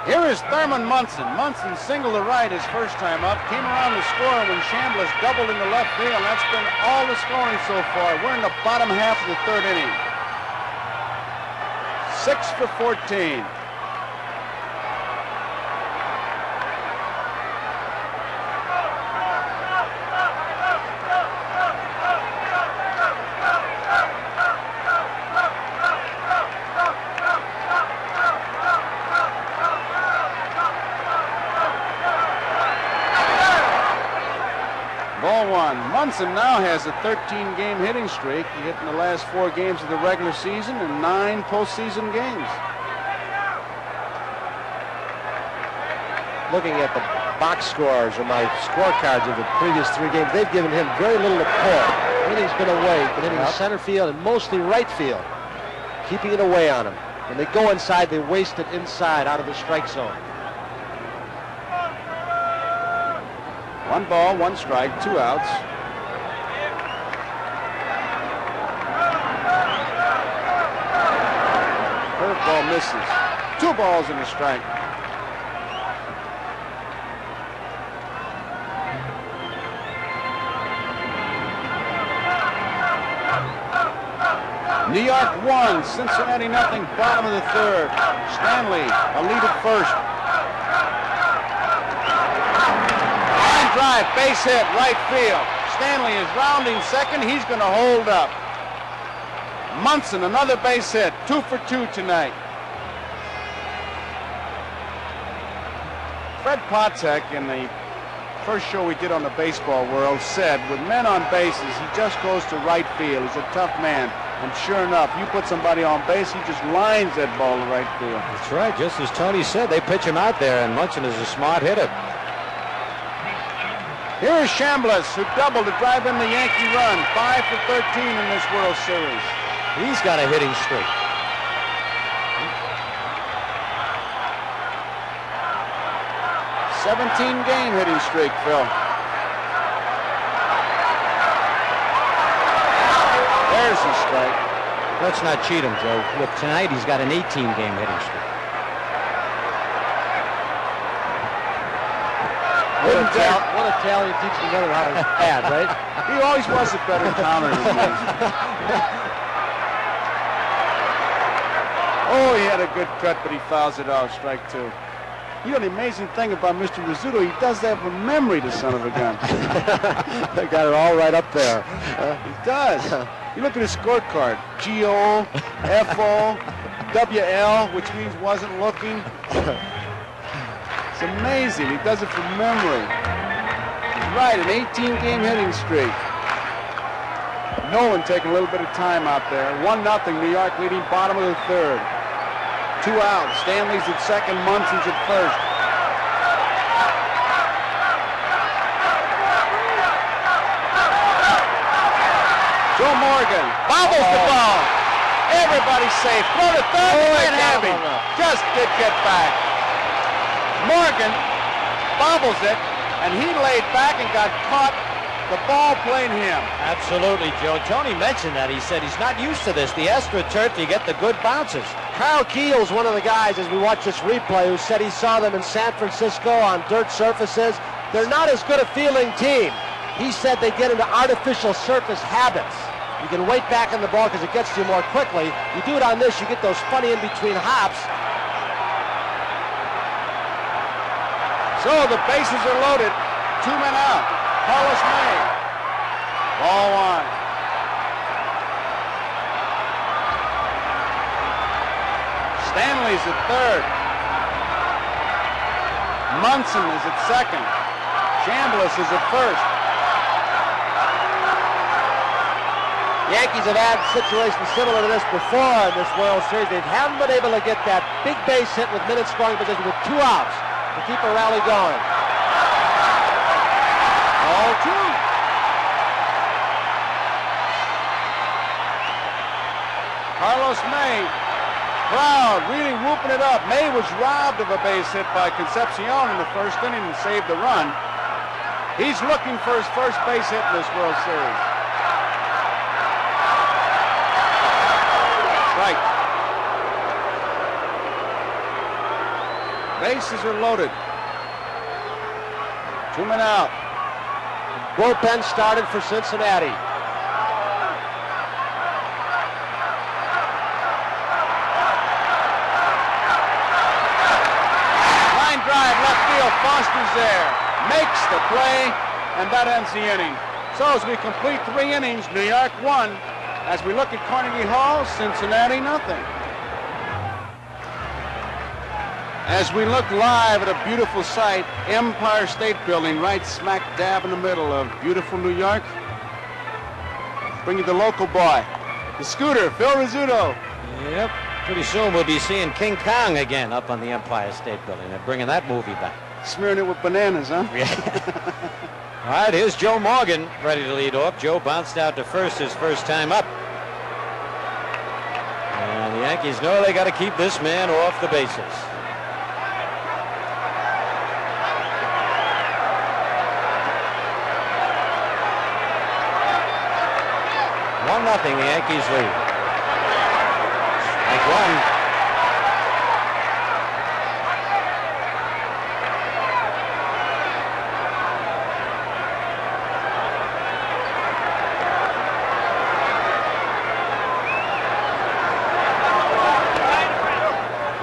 Here is Thurman Munson. Munson singled to right his first time up. Came around to score when Chambliss doubled into left field. That's been all the scoring so far. We're in the bottom half of the 3rd inning. 6 for 14. Ball 1. Munson now has a 13-game hitting streak. He hit in the last 4 games of the regular season and 9 postseason games. Looking at the box scores or my scorecards of the previous 3 games, they've given him very little to pull. Everything's been away, been hitting center field and mostly right field, keeping it away on him. When they go inside, they waste it inside out of the strike zone. 1 ball, 1 strike, 2 outs. Curveball misses. 2 balls and a strike. New York 1, Cincinnati nothing, bottom of the 3rd. Stanley, a lead at first. Line drive, base hit, right field. Stanley is rounding second. He's going to hold up. Munson, another base hit. 2 for 2 tonight. Fred Patek, in the first show we did on the baseball world, said with men on bases, he just goes to right field. He's a tough man. And sure enough, you put somebody on base, he just lines that ball to right field. That's right. Just as Tony said, they pitch him out there, and Munson is a smart hitter. Here is Chambliss, who doubled to drive in the Yankee run. 5 for 13 in this World Series. He's got a hitting streak. A 17-game hitting streak, Phil. There's a strike. Let's not cheat him, Joe. Look, tonight he's got an 18-game hitting streak. What Italian teaches another how to add, right? He always was a better counter than me. Oh, he had a good cut, but he fouls it off. Strike 2. You know the amazing thing about Mr. Rizzuto, he does that from memory, the son of a gun. They got it all right up there. He does. You look at his scorecard. G-O, F-O, W-L, which means wasn't looking. It's amazing. He does it from memory. He's right, an 18-game hitting streak. Nolan taking a little bit of time out there. 1-0, New York leading bottom of the 3rd. 2 outs. Stanley's at second, Munson's at first. Joe Morgan bobbles the ball. Everybody's safe. Throw to third. Can't have him. Just did get back. Morgan bobbles it, and he laid back and got caught. The ball playing him. Absolutely, Joe. Tony mentioned that. He said he's not used to this. The AstroTurf, you get the good bounces. Kyle Keel's one of the guys, as we watch this replay, who said he saw them in San Francisco on dirt surfaces. They're not as good a feeling team. He said they get into artificial surface habits. You can wait back on the ball because it gets to you more quickly. You do it on this, you get those funny in-between hops. So the bases are loaded. 2 men out. Carlos May. Ball 1. Stanley's at third. Munson is at second. Chambliss is at first. Yankees have had situations similar to this before in this World Series. They haven't been able to get that big base hit with minute scoring position with 2 outs to keep a rally going. Ball 2. Carlos May. Crowd really whooping it up. May was robbed of a base hit by Concepcion in the first inning and saved the run. He's looking for his first base hit in this World Series. Right. Bases are loaded. 2 men out. Bullpen started for Cincinnati. Line drive, left field. Foster's there. Makes the play, and that ends the inning. So as we complete 3 innings, New York 1. As we look at Carnegie Hall, Cincinnati nothing. As we look live at a beautiful sight, Empire State Building, right smack dab in the middle of beautiful New York. Bring you the local boy, the scooter, Phil Rizzuto. Yep. Pretty soon we'll be seeing King Kong again up on the Empire State Building. They're bringing that movie back. Smearing it with bananas, huh? Yeah. All right, here's Joe Morgan ready to lead off. Joe bounced out to first his first time up. And the Yankees know they got to keep this man off the bases. 1-0, the Yankees lead. Strike one.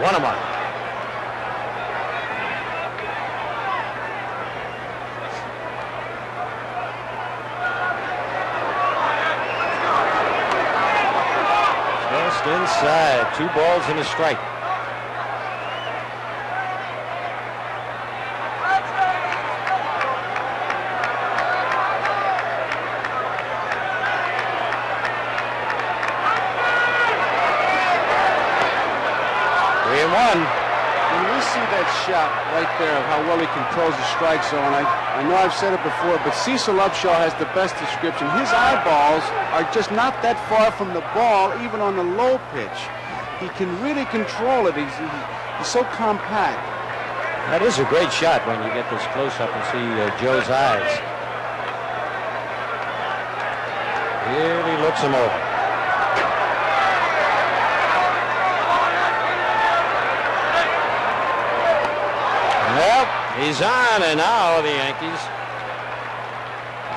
One. Inside, 2 balls and a strike. Three and one. When we see that shot right there of how well he controls the strike zone, I know I've said it before, but Cecil Upshaw has the best description. His eyeballs are just not that far from the ball, even on the low pitch. He can really control it. He's so compact. That is a great shot when you get this close up and see Joe's eyes. Really looks him over. Well, he's on, and now the Yankees.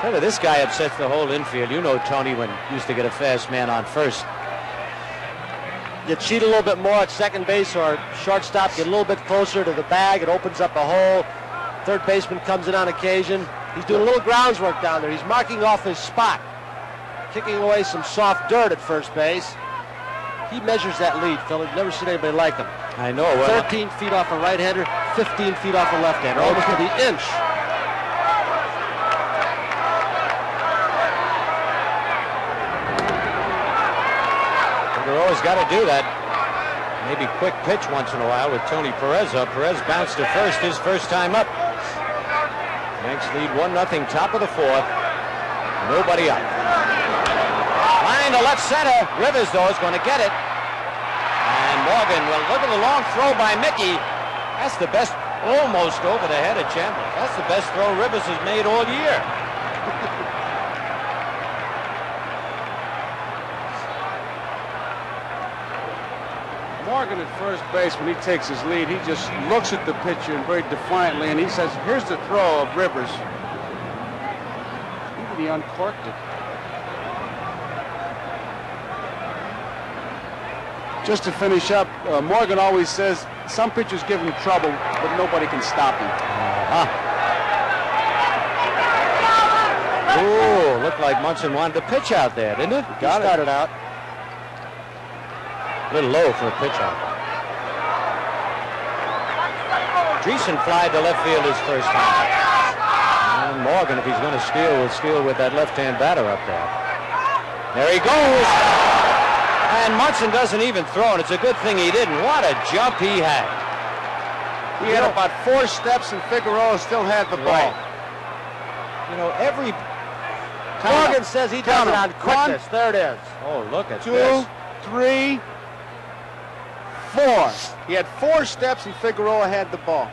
Tell you, this guy upsets the whole infield. You know, Tony, when used to get a fast man on first. You cheat a little bit more at second base or shortstop, get a little bit closer to the bag, it opens up a hole. Third baseman comes in on occasion. He's doing a little grounds work down there. He's marking off his spot, kicking away some soft dirt at first base. He measures that lead, Phil. I've never seen anybody like him. I know. Well, 13 feet off a right-hander, 15 feet off a left-hander, almost to the inch. You're always got to do that. Maybe quick pitch once in a while with Tony Perez up. Perez bounced to first his first time up. Yanks lead 1-0, top of the 4th. Nobody up. Line to left center. Rivers, though, is going to get it. And Morgan will look at the long throw by Mickey. That's the best, almost over the head of Chandler. That's the best throw Rivers has made all year. Morgan at first base, when he takes his lead, he just looks at the pitcher and very defiantly, and he says, here's the throw of Rivers. Even he uncorked it. Just to finish up, Morgan always says some pitchers give him trouble, but nobody can stop him. Oh, looked like Munson wanted to pitch out there, didn't it? Got it. Started out. A little low for a pitch out. Dreesen flied to left field his first time. And Morgan, if he's going to steal, will steal with that left-hand batter up there. There he goes. And Munson doesn't even throw, and it's a good thing he didn't. What a jump he had. He had about 4 steps, and Figueroa still had the ball. You know, every... Morgan says he does it on quickness. There it is. Oh, look at 2, this. 3, 4. He had 4 steps and Figueroa had the ball.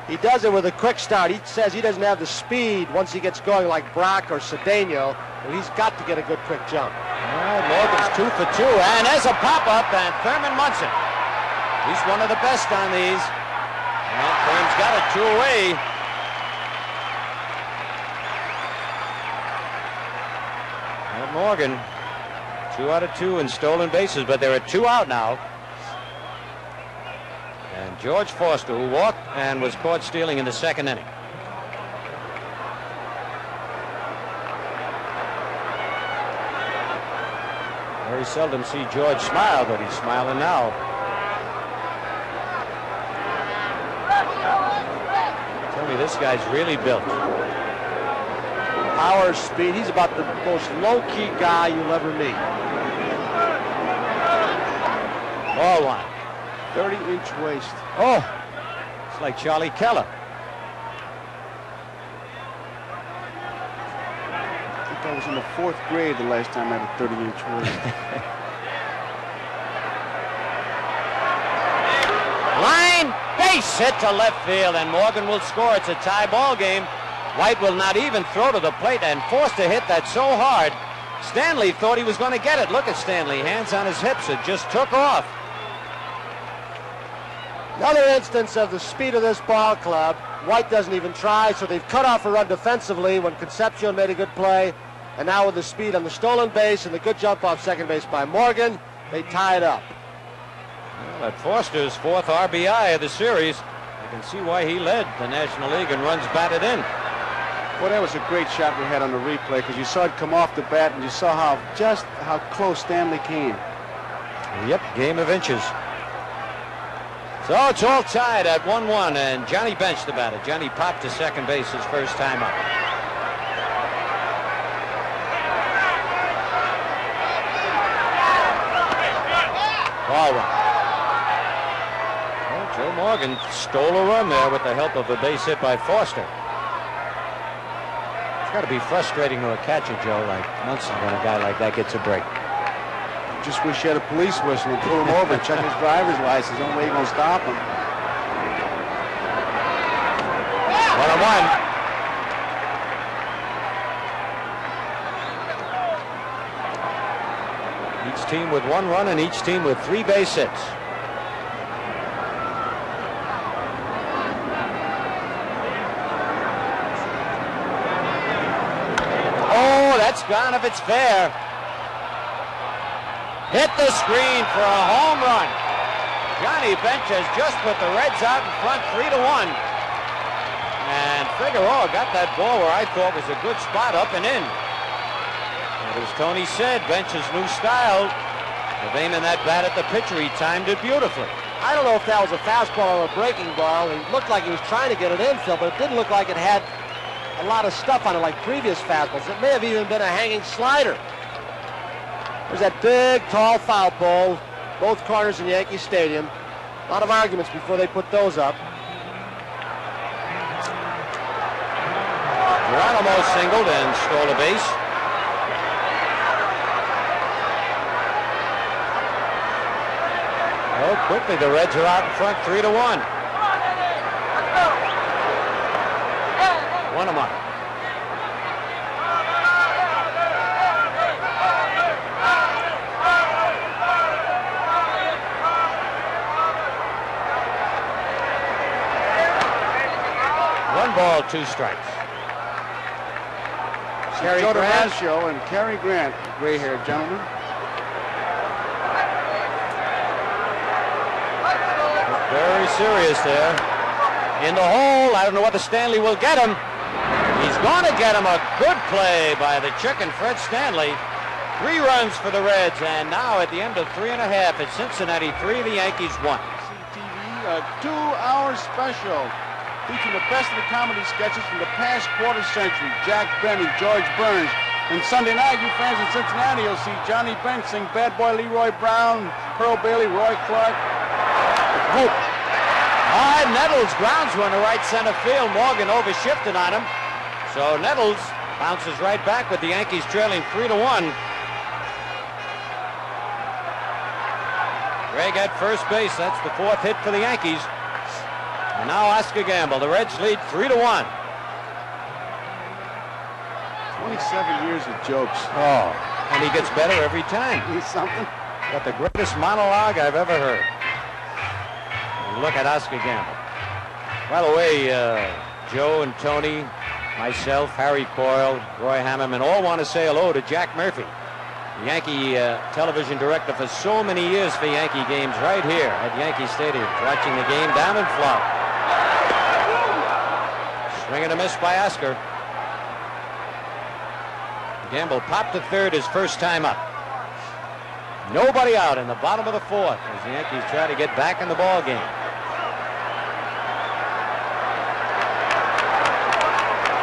He does it with a quick start. He says he doesn't have the speed once he gets going like Brock or Cedeno, but he's got to get a good quick jump. Well, Morgan's 2 for 2, and there's a pop-up, and Thurman Munson. He's one of the best on these. And Thurman's got it 2 away. And Morgan, 2 out of 2 in stolen bases, but there are 2 out now. And George Foster, who walked and was caught stealing in the 2nd inning. Very seldom see George smile, but he's smiling now. Tell me, this guy's really built. Power, speed. He's about the most low-key guy you'll ever meet. Ball 1. 30-inch waist. Oh, it's like Charlie Keller. I think I was in the 4th grade the last time I had a 30-inch waist. Line, base hit to left field, and Morgan will score. It's a tie ball game. White will not even throw to the plate, and Foster hit that so hard. Stanley thought he was going to get it. Look at Stanley, hands on his hips. It just took off. Another instance of the speed of this ball club. White doesn't even try, so they've cut off a run defensively when Concepcion made a good play. And now with the speed on the stolen base and the good jump off second base by Morgan, they tie it up. Well, at Foster's 4th RBI of the series, I can see why he led the National League in runs batted in. Well, that was a great shot we had on the replay because you saw it come off the bat and you saw how close Stanley came. Yep, game of inches. So it's all tied at 1-1, and Johnny Bench the batter. Johnny popped to second base his first time up. Ball 1. Well, Joe Morgan stole a run there with the help of a base hit by Foster. It's got to be frustrating to a catcher, Joe, like Munson, when a guy like that gets a break. Just wish you had a police whistle and pull him over and check his driver's license. The only way you're going to stop him. 1-1. Each team with 1 run and each team with 3 base hits. Oh, that's gone if it's fair. Hit the screen for a home run. Johnny Bench has just put the Reds out in front 3-1. And Figueroa got that ball where I thought was a good spot, up and in. And as Tony said, Bench's new style of aiming that bat at the pitcher, he timed it beautifully. I don't know if that was a fastball or a breaking ball. It looked like he was trying to get it in, Phil, but it didn't look like it had a lot of stuff on it like previous fastballs. It may have even been a hanging slider. There's that big, tall foul pole, both corners in Yankee Stadium. A lot of arguments before they put those up. Geronimo singled and stole a base. Oh, quickly the Reds are out in front 3-1. 1-1. Ball, 2 strikes. Joe DeRocio and Cary Grant, gray-haired gentlemen. Very serious there. In the hole, I don't know whether Stanley will get him. He's going to get him. A good play by the chicken, Fred Stanley. 3 runs for the Reds, and now at the end of 3 1/2, it's Cincinnati 3, the Yankees 1. CTV, a 2-hour special featuring the best of the comedy sketches from the past quarter century. Jack Benny, George Burns. And Sunday night, you fans in Cincinnati will see Johnny Bench sing Bad Boy Leroy Brown, Pearl Bailey, Roy Clark. Whoop. Nettles grounds one to right center field. Morgan overshifted on him. So Nettles bounces right back with the Yankees trailing 3-1. Greg at first base. That's the 4th hit for the Yankees. And now Oscar Gamble. The Reds lead 3-1. 27 years of jokes. Oh, and he gets better every time. He's something. Got the greatest monologue I've ever heard. Look at Oscar Gamble. By the way, Joe and Tony, myself, Harry Coyle, Roy Hammerman all want to say hello to Jack Murphy, the Yankee television director for so many years for Yankee games right here at Yankee Stadium, watching the game down in Florida. Swing and a miss by Oscar. Gamble popped to third his first time up. Nobody out in the bottom of the 4th as the Yankees try to get back in the ball game.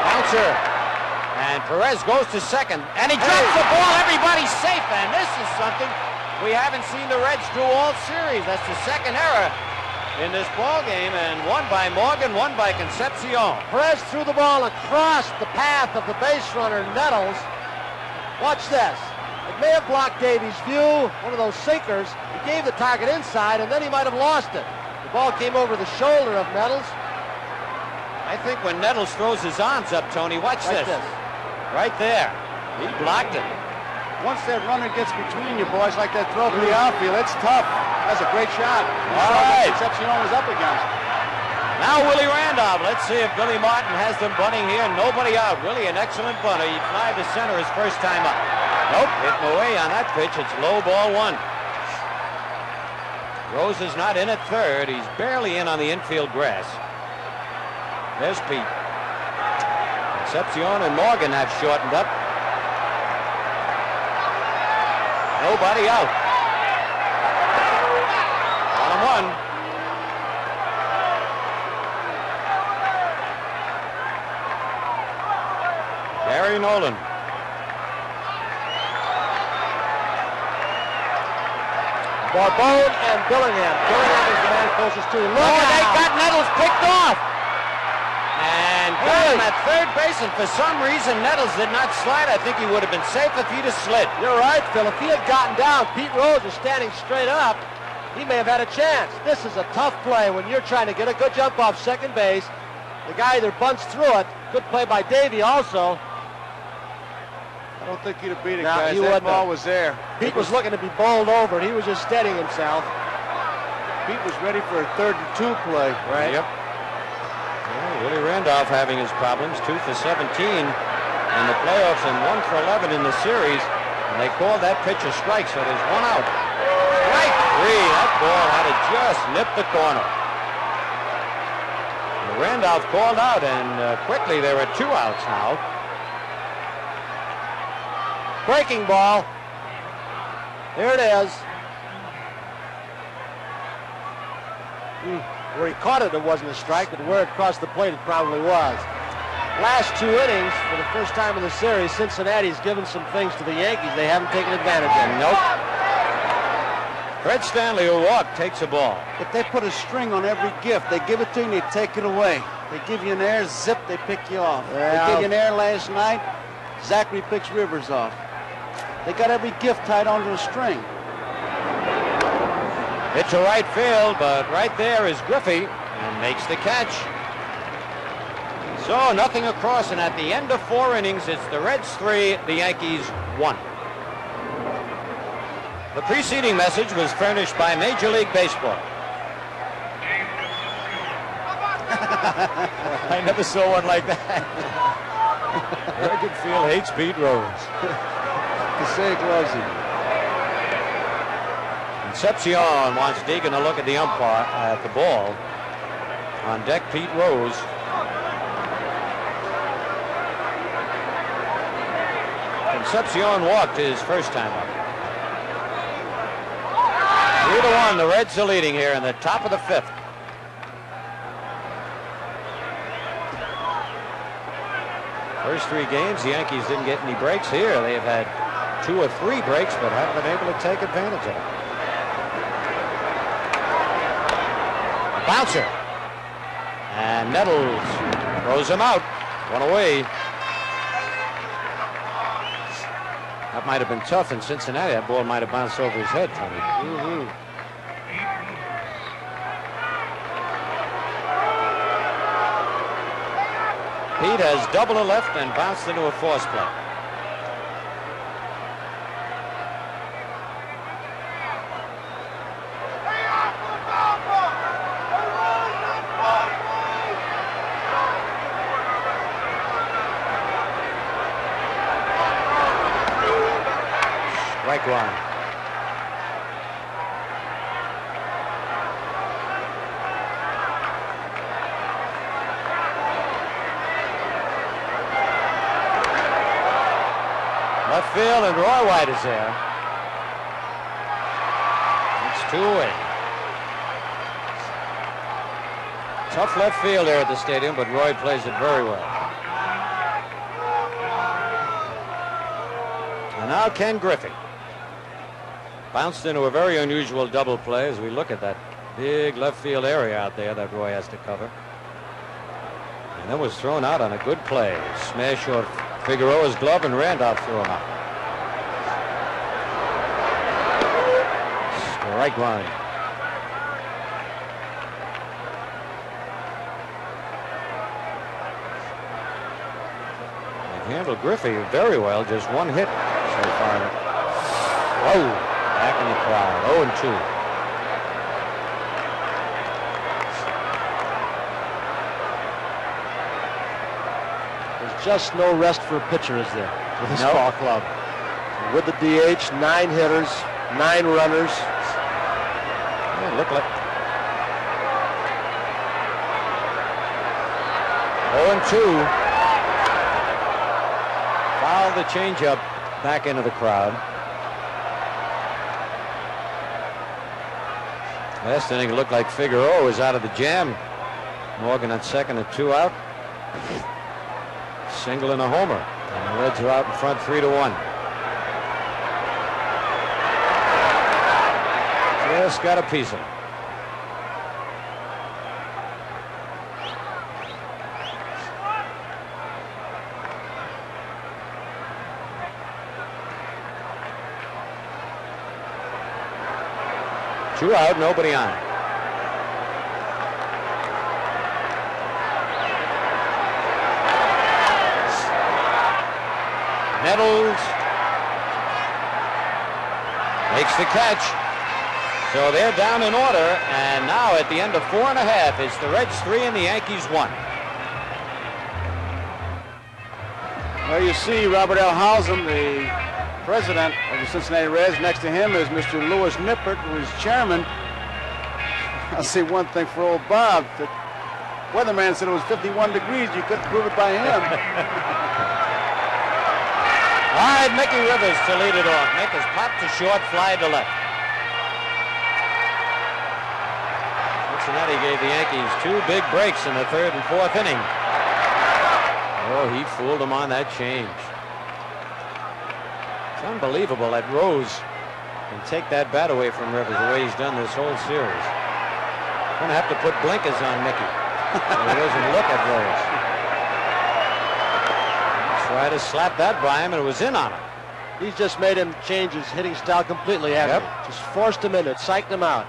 Bouncer. And Perez goes to second. And he drops the ball. Everybody's safe. And this is something we haven't seen the Reds do all series. That's the second error in this ball game. And one by Morgan, one by Concepcion. Perez threw the ball across the path of the base runner, Nettles. Watch this. It may have blocked Davies' view, one of those sinkers. He gave the target inside, and then he might have lost it. The ball came over the shoulder of Nettles. I think when Nettles throws his arms up, Tony, watch Like this. Right there. He blocked it. Once that runner gets between you boys like that throw from the outfield, it's tough. That's a great shot. All right. Concepcion was up against. Now Willie Randolph. Let's see if Billy Martin has them bunting here. Nobody out. Willie, an excellent bunter. He fly to center his first time up. Nope, hitting away on that pitch. It's low ball 1. Rose is not in at third. He's barely in on the infield grass. There's Pete. Concepcion and Morgan have shortened up. Nobody out. 1-1. Gary Nolan. Barbone and Billingham. Billingham is the man closest to him. Look Oh, they out. got Nettles picked off. And got him at third base, and for some reason Nettles did not slide. I think he would have been safe if he'd have slid. You're right, Phil. If he had gotten down, Pete Rose is standing straight up. He may have had a chance. This is a tough play when you're trying to get a good jump off second base. The guy either bunts through it. Good play by Davey also. I don't think he'd have beat it, No, guys. he That wouldn't ball have. was there. Pete was looking to be bowled over, and he was just steadying himself. Pete was ready for a 3rd and 2 play. Right. Yep. Well, Willie Randolph having his problems. 2 for 17 in the playoffs and 1 for 11 in the series. And they called that pitch a strike, so there's 1 out. Strike 3. That ball had to just nip the corner. And Randolph called out, and quickly there are 2 outs now. Breaking ball. Here it is. Where he caught it, it wasn't a strike, but where it crossed the plate, it probably was. Last 2 innings, for the first time in the series, Cincinnati's given some things to the Yankees they haven't taken advantage of. Nope. Fred Stanley, who walked, takes a ball. If they put a string on every gift, they give it to you and they take it away. They give you an air, zip, they pick you off. Yeah. They gave you an air last night, Zachary picks Rivers off. They got every gift tied onto a string. It's a right field, but right there is Griffey and makes the catch. So nothing across, and at the end of 4 innings, it's the Reds 3, the Yankees 1. The preceding message was furnished by Major League Baseball. I never saw one like that. Field hates Pete Rose. Passaic loves him. Concepcion wants Deegan to look at the umpire at the ball. On deck, Pete Rose. Concepcion walked his first time up. 3-1, the Reds are leading here in the top of the 5th. First 3 games, the Yankees didn't get any breaks here. They've had 2 or 3 breaks, but haven't been able to take advantage of it. Bouncer. And Nettles throws him out. 1 away. That might have been tough in Cincinnati. That ball might have bounced over his head, Tony. Pete has doubled a left and bounced into a force play. Strike one. Left field, and Roy White is there. It's 2 away. Tough left field there at the stadium, but Roy plays it very well. And now Ken Griffey. Bounced into a very unusual double play as we look at that big left field area out there that Roy has to cover. And then was thrown out on a good play. Smash off Figueroa's glove, and Randolph threw him out. Strike one. They handled Griffey very well. Just one hit so far. Whoa! Back in the crowd. 0-2. Just no rest for a pitcher, is there, with this ball club? With the DH, 9 hitters, 9 runners. Yeah, look like 0-2. Fouled the changeup back into the crowd. Last inning looked like Figueroa was out of the jam. Morgan at second and 2 out. Single and a homer, and the Reds are out in front 3-1. Just got a piece of it. Two out, nobody on. Nettles makes the catch. So they're down in order, and now at the end of 4.5, it's the Reds 3 and the Yankees 1. There you see Robert L. Hausum, the president of the Cincinnati Reds. Next to him is Mr. Lewis Nippert, who is chairman. I'll say one thing for old Bob. The weatherman said it was 51 degrees. You couldn't prove it by him. All right, Mickey Rivers to lead it off. Mick has popped to short, fly to left. Cincinnati gave the Yankees 2 big breaks in the 3rd and 4th inning. Oh, he fooled them on that change. It's unbelievable that Rose can take that bat away from Rivers the way he's done this whole series. Gonna have to put blinkers on Mickey so he doesn't look at Rose. Tried to slap that by him, and it was in on him. He's just made him change his hitting style completely, hasn't he? Just forced him into it, psyched him out.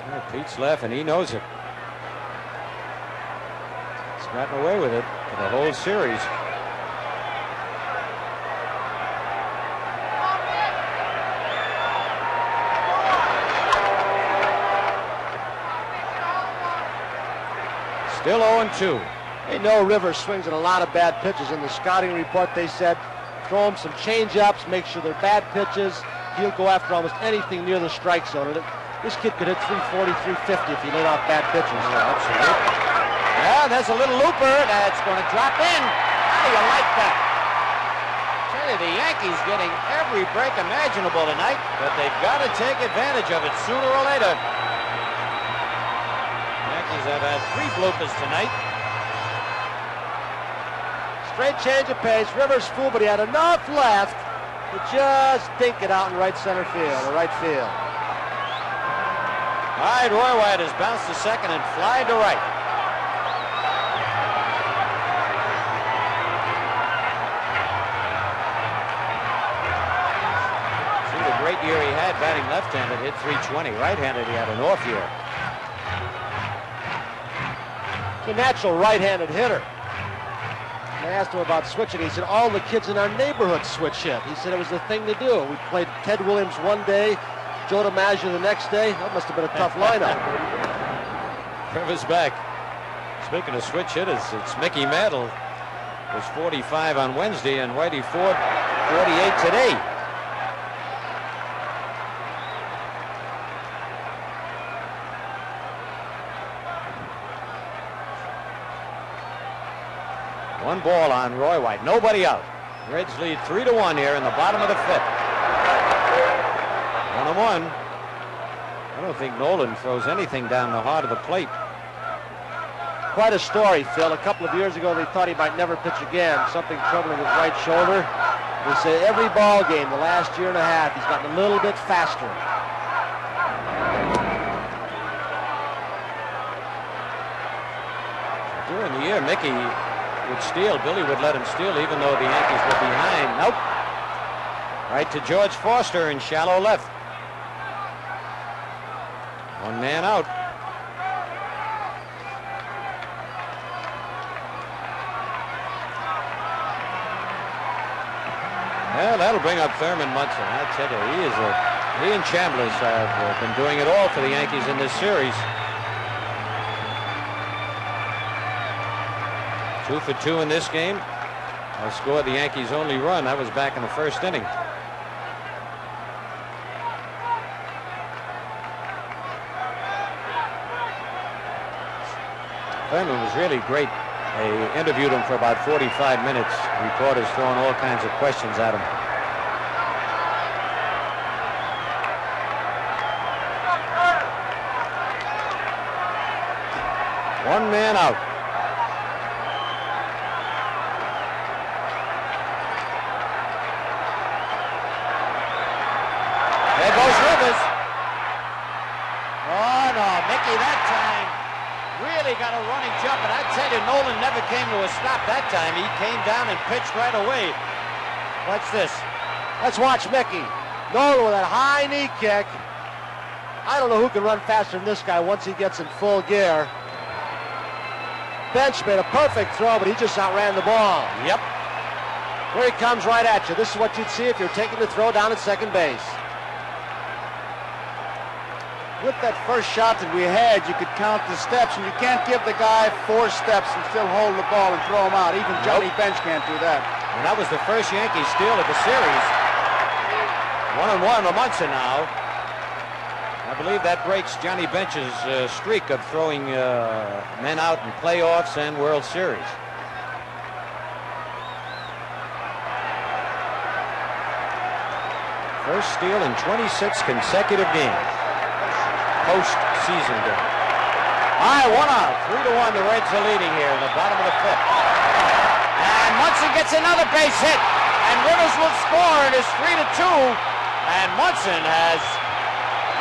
Well, Pete's laughing. He knows it. He's gotten away with it for the whole series. Still 0-2. They know Rivers swings at a lot of bad pitches. In the scouting report, they said throw him some change-ups, make sure they're bad pitches. He'll go after almost anything near the strike zone. And this kid could hit 340, 350 if he laid off bad pitches. Yeah, absolutely. Yeah, there's a little looper that's going to drop in. How do you like that? Tell you, the Yankees getting every break imaginable tonight, but they've got to take advantage of it sooner or later. Yankees have had 3 bloopers tonight. Straight change of pace. Rivers fooled, but he had enough left to just dink it out in right center field, or right field. All right, Roy White has bounced to second and fly to right. See the great year he had batting left-handed, hit 320. Right-handed, he had an off year. He's a natural right-handed hitter. I asked him about switching. He said all the kids in our neighborhood switch hit. He said it was the thing to do. We played Ted Williams one day, Joe DiMaggio the next day. That must have been a tough lineup. Rivers back. Speaking of switch hitters, it's Mickey Mantle. Was 45 on Wednesday, and Whitey Ford 48 today. One ball on Roy White. Nobody out. Reds lead 3-1 here in the bottom of the fifth. 1-1. I don't think Nolan throws anything down the heart of the plate. Quite a story, Phil. A couple of years ago, they thought he might never pitch again. Something troubling his right shoulder. They say every ball game the last year and a half, he's gotten a little bit faster. During the year, Mickey would steal. Billy would let him steal even though the Yankees were behind. Nope. Right to George Foster in shallow left. One man out. Well, that'll bring up Thurman Munson. I tell you, he and Chambliss have been doing it all for the Yankees in this series. 2 for 2 in this game. I scored the Yankees' only run. That was back in the first inning. Thurman was really great. They interviewed him for about 45 minutes. Reporters throwing all kinds of questions at him. One man out. There goes Rivers. Oh no, Mickey that time really got a running jump, and I tell you, Nolan never came to a stop that time. He came down and pitched right away. Watch this. Let's watch Mickey. Nolan with that high knee kick. I don't know who can run faster than this guy once he gets in full gear. Bench made a perfect throw, but he just outran the ball. Yep. Here he comes right at you. This is what you'd see if you're taking the throw down at second base. With that first shot that we had, you could count the steps, and you can't give the guy 4 steps and still hold the ball and throw him out. Even Johnny Bench can't do that. And that was the first Yankee steal of the series. 1-1 to Munson now. I believe that breaks Johnny Bench's streak of throwing men out in playoffs and World Series. First steal in 26 consecutive games. Post-season game. All right, 1 out. 3-1. The Reds are leading here in the bottom of the fifth. And Munson gets another base hit. And Rivers will score. It is 3-2. And Munson has,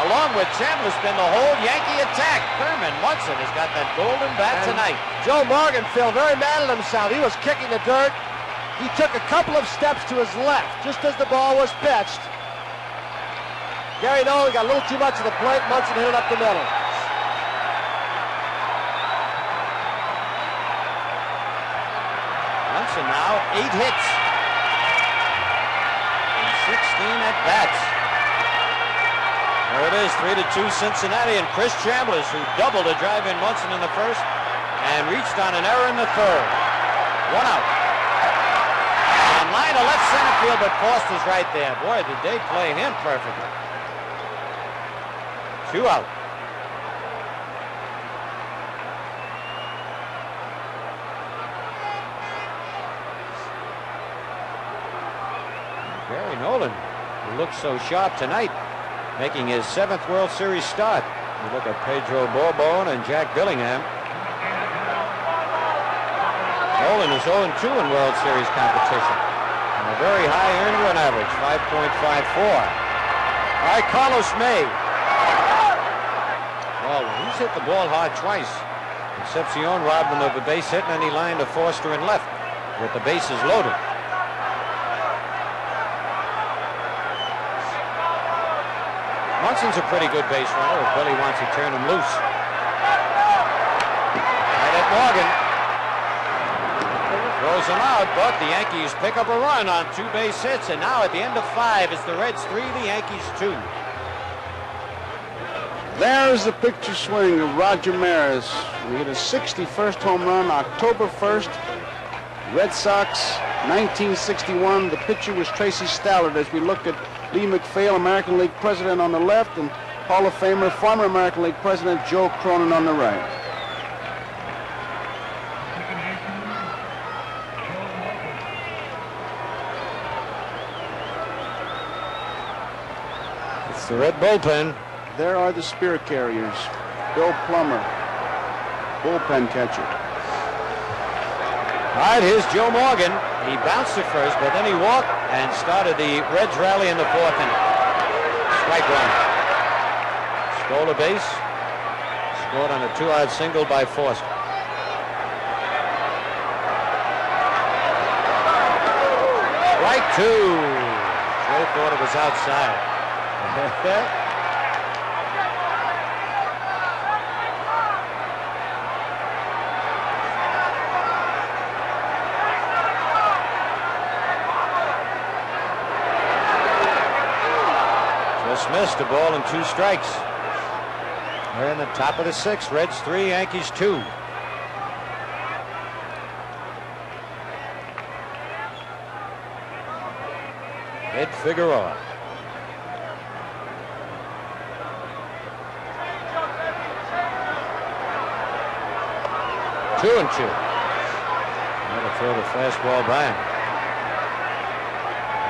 along with Chambliss, been the whole Yankee attack. Thurman Munson has got that golden bat tonight. Joe Morgan, Phil, very mad at himself. He was kicking the dirt. He took a couple of steps to his left just as the ball was pitched. Gary Nolan got a little too much of the plate. Munson hit it up the middle. Munson now 8 hits and 16 at bats. There it is, 3-2 Cincinnati, and Chris Chambliss, who doubled a drive in Munson in the first and reached on an error in the third. 1 out. On line to left center field, but Foster's right there. Boy, did they play him perfectly. 2 out. Gary Nolan, who looks so sharp tonight, making his 7th World Series start. You look at Pedro Bourbon and Jack Billingham. Nolan is 0-2 in World Series competition. And a very high earned run average, 5.54. All right, Carlos May. Well, he's hit the ball hard twice. Concepcion robbed him of a base hit, and then he lined to Foster in left with the bases loaded. Munson's a pretty good base runner if Billy wants to turn him loose. Right at Morgan. Throws him out, but the Yankees pick up a run on 2 base hits, and now at the end of 5, it's the Reds 3, the Yankees 2. There's the picture swing of Roger Maris. We hit his 61st home run October 1st. Red Sox, 1961. The pitcher was Tracy Stallard as we looked at Lee MacPhail, American League president, on the left, and Hall of Famer, former American League president Joe Cronin on the right. It's the Red bullpen. There are the Spirit Carriers. Bill Plummer, bullpen catcher. All right, here's Joe Morgan. He bounced to first, but then he walked and started the Reds rally in the 4th inning. Strike 1. Stole a base. Scored on a 2-out single by Foster. Strike 2. Joe thought it was outside. Just missed a ball and 2 strikes. We're in the top of the 6th. Reds 3, Yankees 2. Ed Figueroa. Two and 2. That'll throw the fastball by him.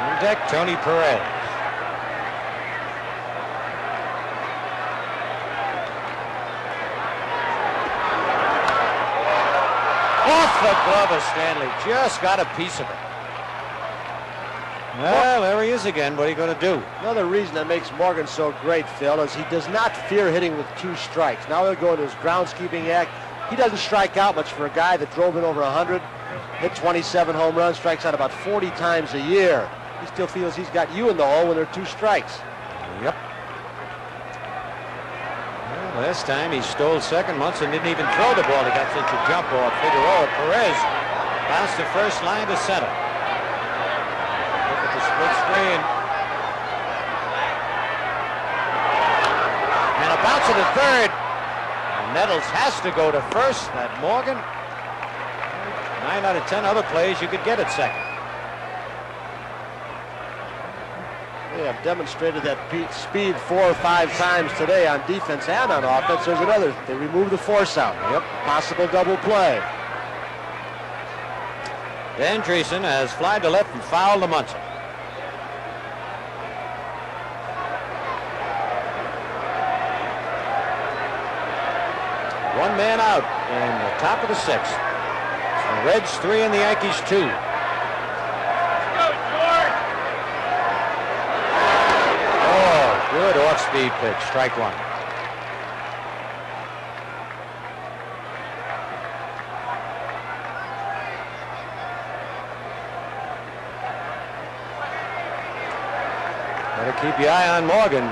On deck, Tony Perez. Off the glove of Stanley. Just got a piece of it. Well, there he is again. What are you going to do? Another reason that makes Morgan so great, Phil, is he does not fear hitting with 2 strikes. Now he'll go into his groundskeeping act. He doesn't strike out much for a guy that drove in over 100, hit 27 home runs, strikes out about 40 times a year. He still feels he's got you in the hole when there are 2 strikes. Yep. Well, last time he stole second. Munson didn't even throw the ball. He got such a jump off. Figueroa. Perez bounced the first line to center. Look at the split screen. And a bounce to the third. Nettles has to go to first. That Morgan. 9 out of 10 other plays you could get at second. They have demonstrated that speed 4 or 5 times today on defense and on offense. There's another. They remove the force out. Yep. Possible double play. Andreessen has flied to left and fouled to Munson. One man out in the top of the 6th. It's the Reds 3 and the Yankees 2. Oh, good off-speed pitch. Strike 1. Better keep your eye on Morgan.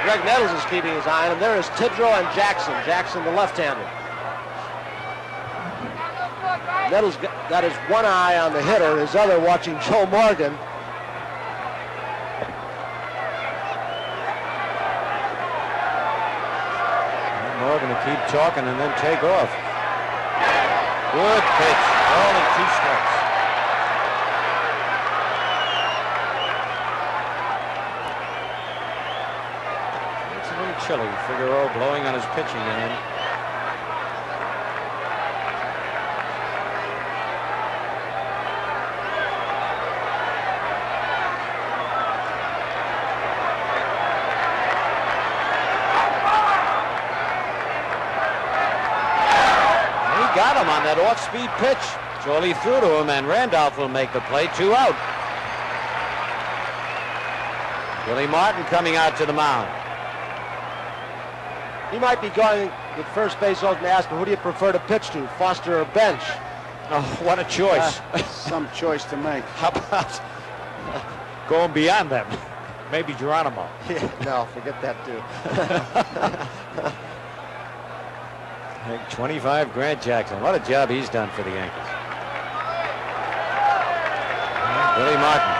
Greg Nettles is keeping his eye on him. There is Tidrow and Jackson. Jackson, the left-hander. Nettles got his one eye on the hitter, his other watching Joe Morgan. Morgan to keep talking and then take off. Good pitch. All in 2 strikes. Chilly. Figueroa blowing on his pitching hand. And he got him on that off-speed pitch. Jolie threw to him, and Randolph will make the play. 2 out. Willie Martin coming out to the mound. He might be going with first base open to ask him, who do you prefer to pitch to, Foster or Bench? Oh, what a choice. Some choice to make. How about going beyond them? maybe Geronimo. Yeah, no, forget that too. 25 Grant Jackson. What a job he's done for the Yankees. Billy Martin.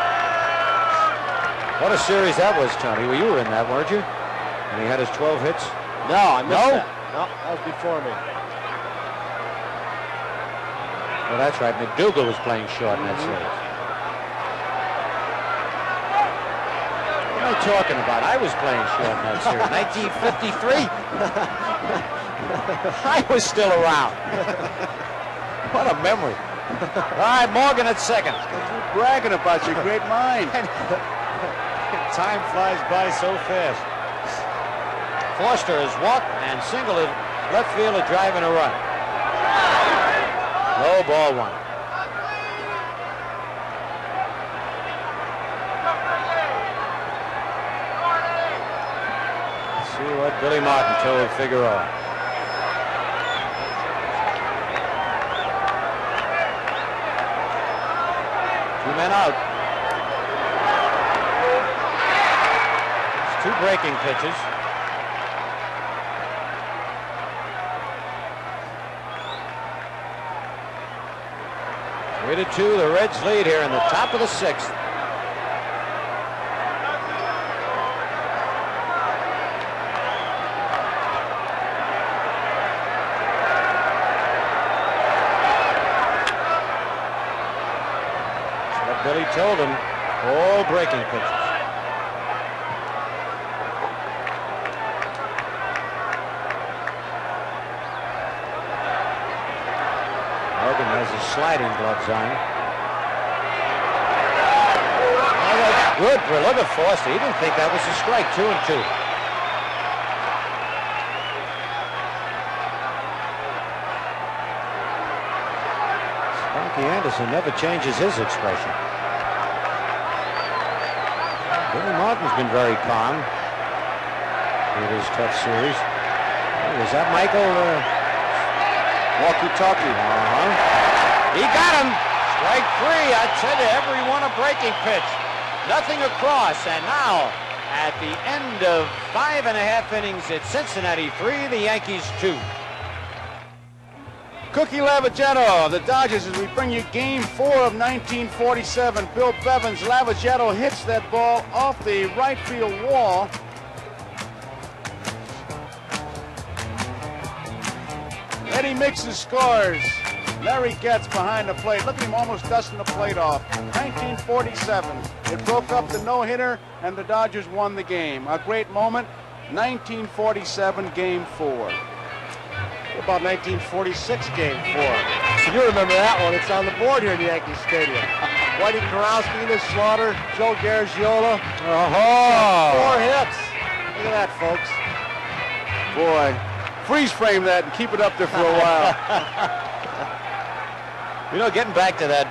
What a series that was, Tony. Well, you were in that, weren't you? And he had his 12 hits. No, I missed that. No, that was before me. Well, that's right. McDougal was playing short in that series. What am I talking about? I was playing short in that series. 1953. I was still around. What a memory. All right, Morgan at second. You're bragging about your great mind. Time flies by so fast. Foster has walked and singled it left field, a drive and a run. Low ball one. Let's see what Billy Martin told Figueroa. 2 men out. It's 2 breaking pitches. Three to 2, the Reds lead here in the top of the 6th. That's what Billy told him. All breaking pitches. Morgan has his sliding gloves on. Oh, that's good. Look at Foster. He didn't think that was a strike. 2 and 2. Sparky Anderson never changes his expression. Billy Martin's been very calm in this tough series. Oh, was that Michael? Walkie-talkie. He got him. Strike 3. I tell you, every one a breaking pitch. Nothing across. And now, at the end of 5.5 innings, it's Cincinnati 3, the Yankees 2. Cookie Lavagetto of the Dodgers as we bring you Game 4 of 1947. Bill Bevins. Lavagetto hits that ball off the right field wall. Eddie Mixon scores. Larry Getz behind the plate. Look at him almost dusting the plate off. 1947. It broke up the no-hitter, and the Dodgers won the game. A great moment. 1947, Game 4. What about 1946, Game 4? You remember that one. It's on the board here in Yankee Stadium. Whitey Karowski, Enos Slaughter, Joe Garagiola. 4 hits. Look at that, folks. Boy. Freeze frame that and keep it up there for a while. You know, getting back to that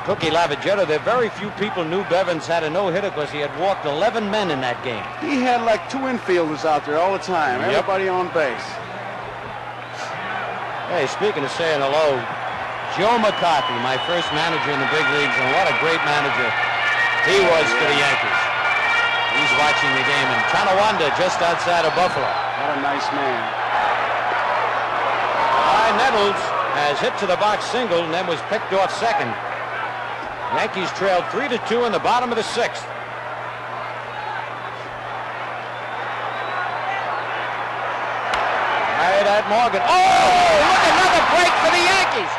Cookie Lavagetto, there very few people knew Bevins had a no-hitter because he had walked 11 men in that game. He had like 2 infielders out there all the time. Yep. Everybody on base. Hey, speaking of saying hello, Joe McCarthy, my first manager in the big leagues, and what a great manager he was to the Yankees. He's watching the game in Tonawanda, just outside of Buffalo. What a nice man. Nettles has hit to the box single and then was picked off second. Yankees trailed 3 to 2 in the bottom of the 6th. Right at Morgan. Oh, look, another break for the Yankees.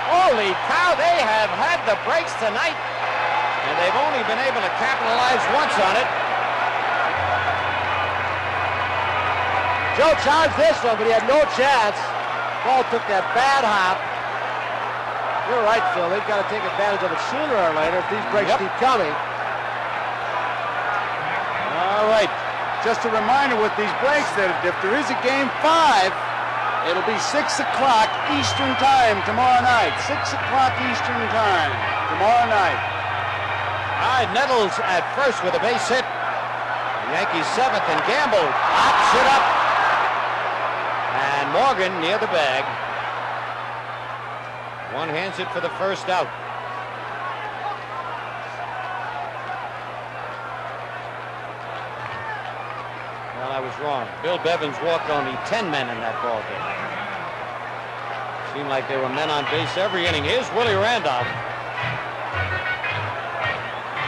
Holy cow, they have had the breaks tonight, and they've only been able to capitalize once on it. Joe charged this one, but he had no chance. Ball took that bad hop. You're right, Phil. They've got to take advantage of it sooner or later if these breaks keep coming. All right. Just a reminder with these breaks that if there is a Game 5, it'll be 6 o'clock Eastern Time tomorrow night. 6 o'clock Eastern Time tomorrow night. All right, Nettles at first with a base hit. The Yankees 7th, and Gamble hops it up. And Morgan near the bag. One hands it for the first out. was wrong. Bill Bevins walked only 10 men in that ball game. Seemed like there were men on base every inning. Here's Willie Randolph.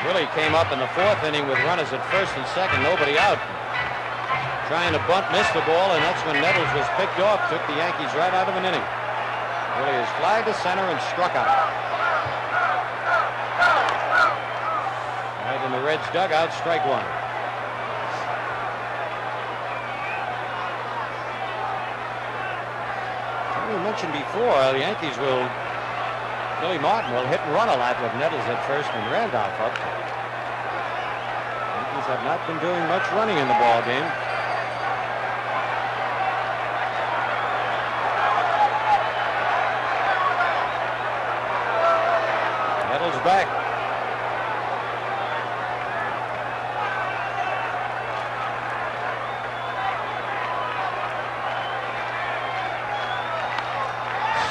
Willie came up in the 4th inning with runners at first and second, nobody out. Trying to bunt, missed the ball, and that's when Nettles was picked off. Took the Yankees right out of an inning. Willie is fly to center and struck out. Right in the Reds' dugout, strike one. As we mentioned before, the Yankees will, Billy Martin will hit and run a lot with Nettles at first and Randolph up. Yankees have not been doing much running in the ball game. Nettles back.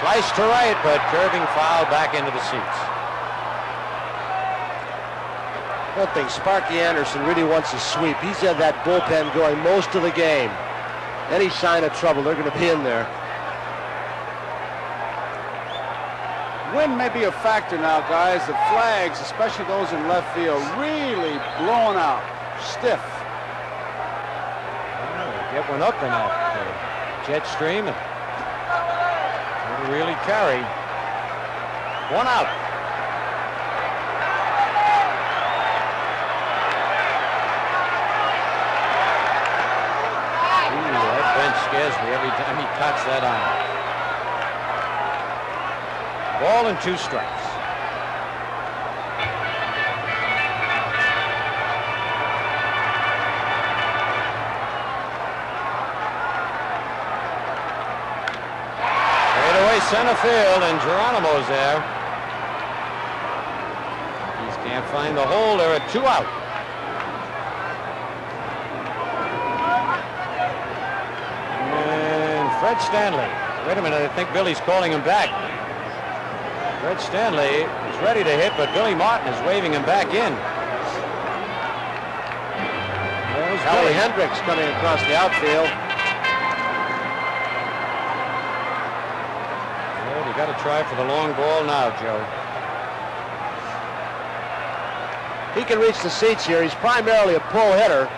Slice to right, but curving foul back into the seats. One thing, Sparky Anderson really wants a sweep. He's had that bullpen going most of the game. Any sign of trouble, they're going to be in there. Wind may be a factor now, guys. The flags, especially those in left field, really blowing out, stiff. Get one up in that jet stream and it'll really carry. One out. Ooh, that bench scares me every time he cocks that on. Ball and 2 strikes. Straight away center field, and Geronimo's there. He can't find the hole. There are 2 out. And Fred Stanley. Wait a minute, I think Billy's calling him back. Fred Stanley is ready to hit, but Billy Martin is waving him back in. Howie Hendricks coming across the outfield. Well, you got to try for the long ball now, Joe. He can reach the seats here. He's primarily a pull hitter.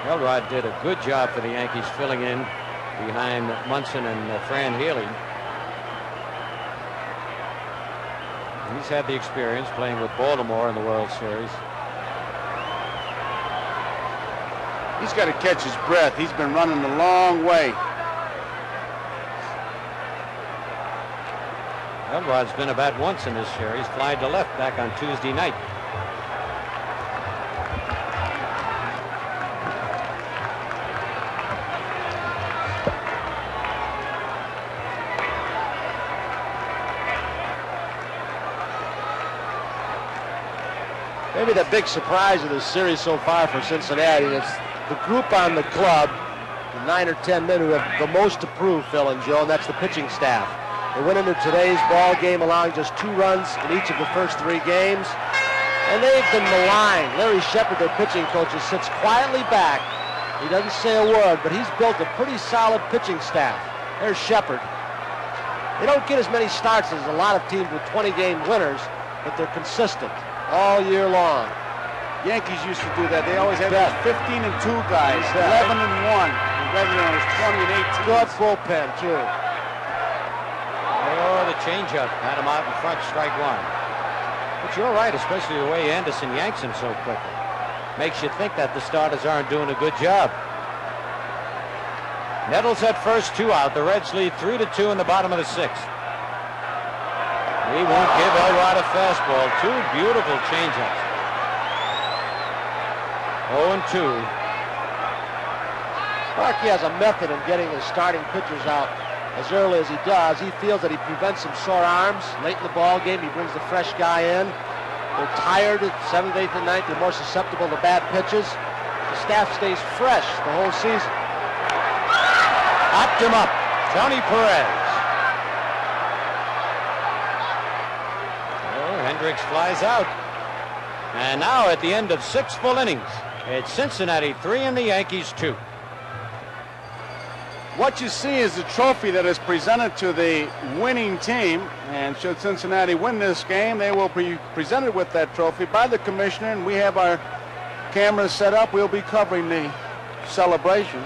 Elrod did a good job for the Yankees filling in behind Munson and Fran Healy. He's had the experience playing with Baltimore in the World Series. He's got to catch his breath. He's been running a long way. Elrod's been about once in this series. Flied to left back on Tuesday night. Maybe the big surprise of this series so far for Cincinnati is the group on the club, the 9 or 10 men who have the most to prove, Phil and Joe, and that's the pitching staff. They went into today's ball game allowing just 2 runs in each of the first 3 games, and they've been maligned. Larry Shepard, their pitching coach, sits quietly back. He doesn't say a word, but he's built a pretty solid pitching staff. There's Shepard. They don't get as many starts as a lot of teams with 20-game winners, but they're consistent all year long. Yankees used to do that. They always had those 15-2 guys, 11-1. The regular was 20-18. Good bullpen, too. Oh, the changeup had him out in front, strike one. But you're right, especially the way Anderson yanks him so quickly. Makes you think that the starters aren't doing a good job. Nettles at first, 2 out. The Reds lead 3-2 in the bottom of the 6th. He won't give Elrod a fastball. 2 beautiful changeups. 0-2. Sparky has a method in getting his starting pitchers out as early as he does. He feels that he prevents some sore arms. Late in the ball game, he brings the fresh guy in. They're tired at 7th, 8th, and 9th. They're more susceptible to bad pitches. The staff stays fresh the whole season. Hopped him up. Tony Perez. Hendricks flies out. And now at the end of 6 full innings, it's Cincinnati 3 and the Yankees 2. What you see is the trophy that is presented to the winning team, and should Cincinnati win this game, they will be presented with that trophy by the commissioner, and we have our cameras set up. We'll be covering the celebration.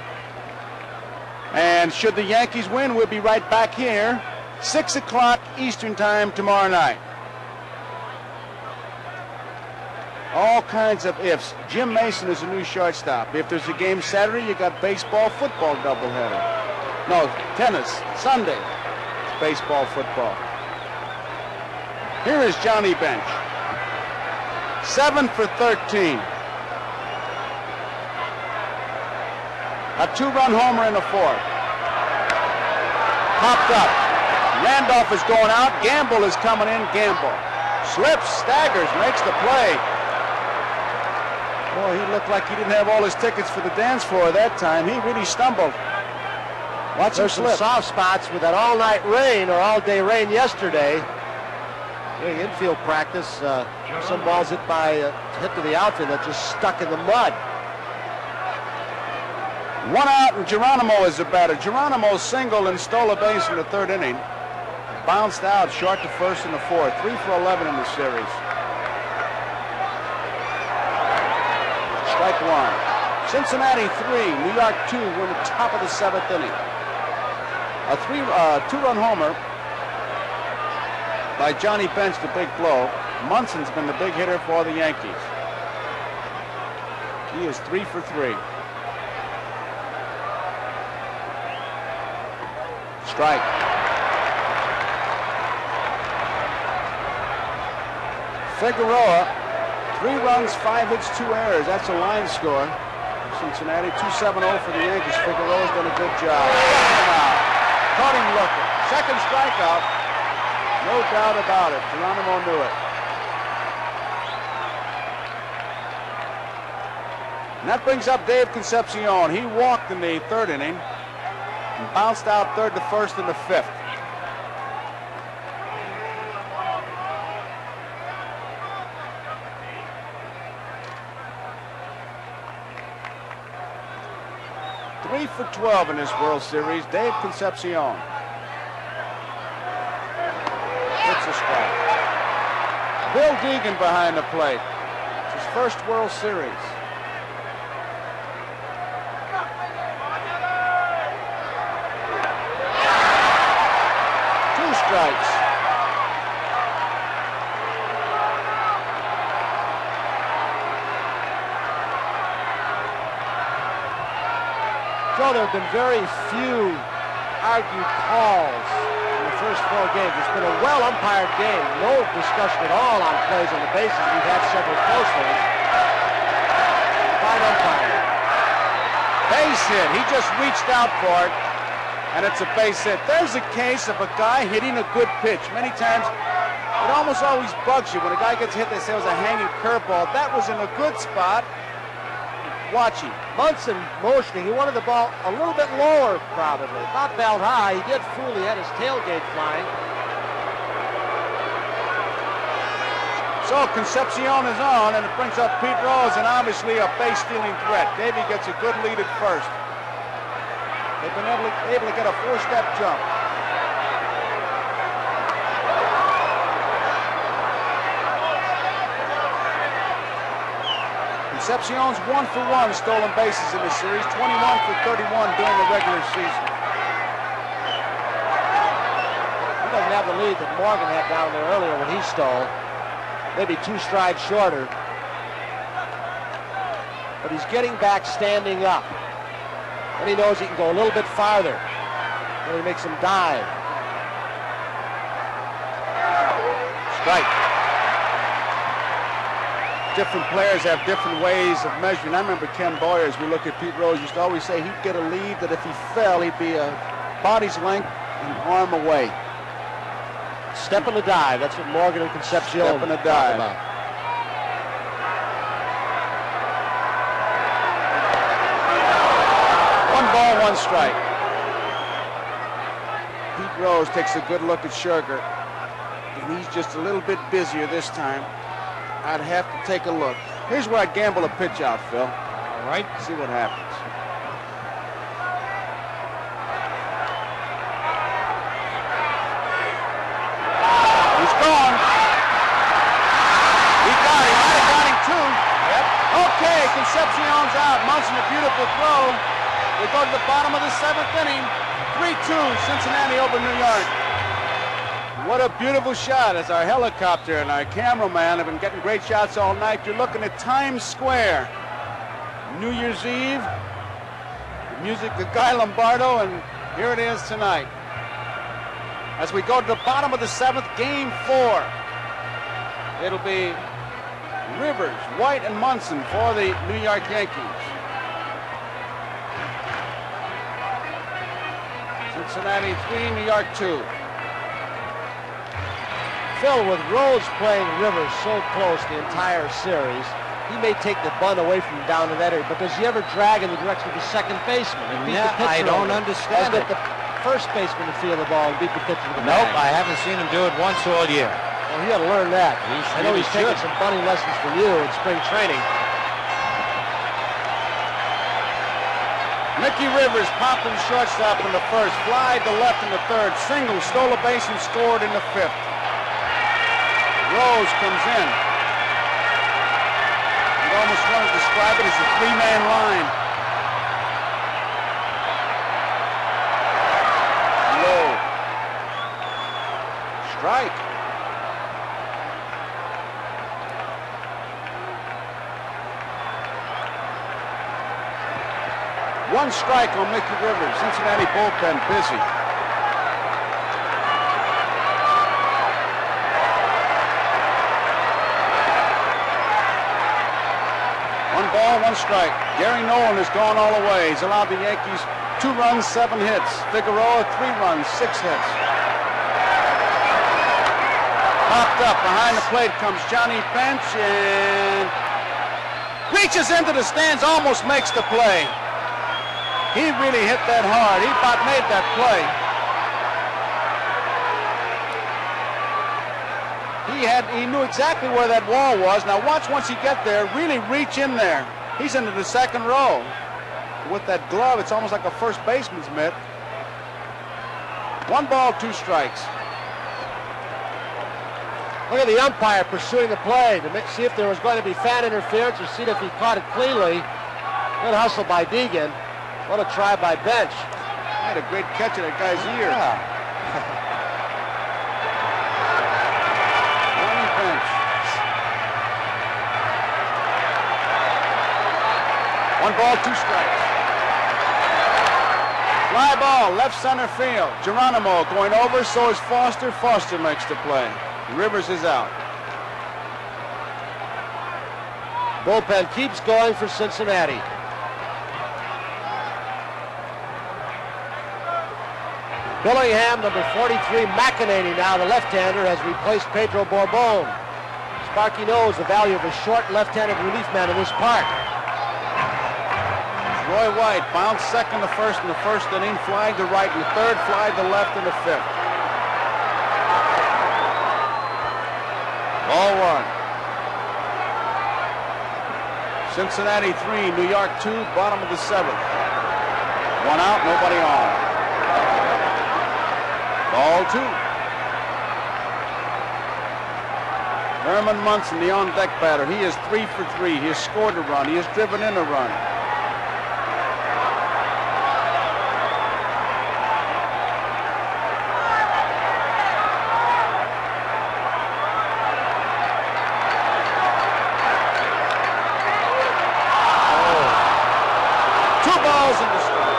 And should the Yankees win, we'll be right back here, 6 o'clock Eastern time tomorrow night. All kinds of ifs. Jim Mason is a new shortstop. If there's a game Saturday, you got baseball, football doubleheader. No, tennis, Sunday, it's baseball, football. Here is Johnny Bench. 7 for 13. A 2-run homer in the 4th. Popped up. Randolph is going out. Gamble is coming in. Gamble slips, staggers, makes the play. Boy, he looked like he didn't have all his tickets for the dance floor that time. He really stumbled. Watch him slip. There's some soft spots with that all-night rain or all-day rain yesterday. During infield practice, some balls hit to the outfield that just stuck in the mud. 1 out, and Geronimo is the batter. Geronimo singled and stole a base in the 3rd inning. Bounced out short to first in the 4th. 3 for 11 in the series. Strike 1. Cincinnati 3, New York 2. We're in the top of the 7th inning. A 2-run homer by Johnny Bench, the big blow. Munson's been the big hitter for the Yankees. He is 3 for 3. Strike. Figueroa, 3 runs, 5 hits, 2 errors. That's a line score. Cincinnati 2-7-0 for the Yankees. Figueroa's done a good job. Caught him looking. Second strikeout. No doubt about it. Geronimo knew it. And that brings up Dave Concepcion. He walked in the 3rd inning and bounced out 3rd to 1st in the 5th. Three for 12 in this World Series. Dave Concepcion. It's a strike. Bill Deegan behind the plate. It's his first World Series. Strikes. Joe, there have been very few argued calls in the first 4 games. It's been a well-umpired game. No discussion at all on plays on the bases. We've had several close ones. Fine umpiring. Base hit. He just reached out for it, and it's a base hit. There's a case of a guy hitting a good pitch. Many times, it almost always bugs you. When a guy gets hit, they say it was a hanging curveball. That was in a good spot. Watching. Munson motioning. He wanted the ball a little bit lower, probably. Not belt high. He did fool. He had his tailgate flying. So Concepcion is on, and it brings up Pete Rose, and obviously a base-stealing threat. Davey gets a good lead at first. They've been able to get a 4-step jump. Concepcion's 1 for 1 stolen bases in this series, 21 for 31 during the regular season. He doesn't have the lead that Morgan had down there earlier when he stole. Maybe 2 strides shorter. But he's getting back standing up. And he knows he can go a little bit farther. Then he makes him dive. Strike. Different players have different ways of measuring. I remember Ken Boyer, as we look at Pete Rose, used to always say he'd get a lead that if he fell, he'd be a body's length and arm away. Step in the dive. That's what Morgan and Concepcion Step in the dive. About. 1 ball, 1 strike. Pete Rose takes a good look at Sugar. And he's just a little bit busier this time. I'd have to take a look. Here's where I gamble a pitch out, Phil. All right. See what happens. He's gone. He got him. Might have got him too. Yep. Okay, Concepcion's out. Munson, a beautiful throw. We go to the bottom of the 7th inning. 3-2, Cincinnati over New York. What a beautiful shot as our helicopter and our cameraman have been getting great shots all night. You're looking at Times Square. New Year's Eve. The music of Guy Lombardo, and here it is tonight. As we go to the bottom of the 7th, game 4. It'll be Rivers, White, and Munson for the New York Yankees. Cincinnati 3, New York 2. Phil, with Rose playing Rivers so close the entire series, he may take the bunt away from down to that area, but does he ever drag in the direction of the second baseman? And beat Yeah, the pitcher I don't over? understand Or it. get the first baseman to feel the ball and beat the pitcher with the Nope, bag? I haven't seen him do it once all year. Well, he ought to learn that. I know really he's taking should. some bunting lessons from you in spring training. Mickey Rivers popped in shortstop in the first, fly to left in the third, single, stole a base and scored in the 5th. Rose comes in. You'd almost want to describe it as a 3-man line. Low. Strike. One strike on Mickey Rivers. Cincinnati bullpen busy. One ball, one strike. Gary Nolan has gone all the way. He's allowed the Yankees 2 runs, 7 hits. Figueroa 3 runs, 6 hits. Popped up behind the plate comes Johnny Bench and reaches into the stands, almost makes the play. He really hit that hard. He about made that play. He knew exactly where that wall was. Now watch once he get there, really reach in there. He's into the 2nd row. With that glove, it's almost like a first baseman's mitt. 1 ball, 2 strikes. Look at the umpire pursuing the play to see if there was going to be fan interference or see if he caught it cleanly. Good hustle by Deegan. What a try by Bench. Had a great catch of that guy's ear. Yeah. Bench. 1 ball, 2 strikes. Fly ball, left center field. Geronimo going over, so is Foster. Foster makes the play. Rivers is out. Bullpen keeps going for Cincinnati. Billingham, number 43, McEnany now, the left-hander, has replaced Pedro Bourbon. Sparky knows the value of a short left-handed relief man in this park. Roy White bounced second to first in the 1st inning, flied to right in the 3rd, flied to left in the 5th. Ball 1. Cincinnati 3, New York 2, bottom of the 7th. 1 out, nobody on. Ball 2. Herman Munson, the on-deck batter. He is 3 for 3. He has scored a run. He has driven in a run. Oh. 2 balls in the strike.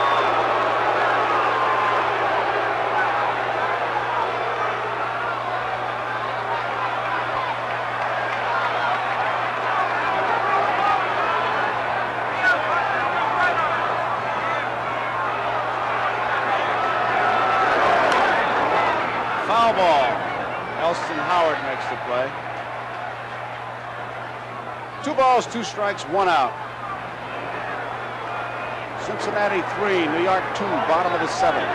Foul ball. Elston Howard makes the play. 2 balls, 2 strikes, 1 out. Cincinnati 3, New York 2, bottom of the 7th.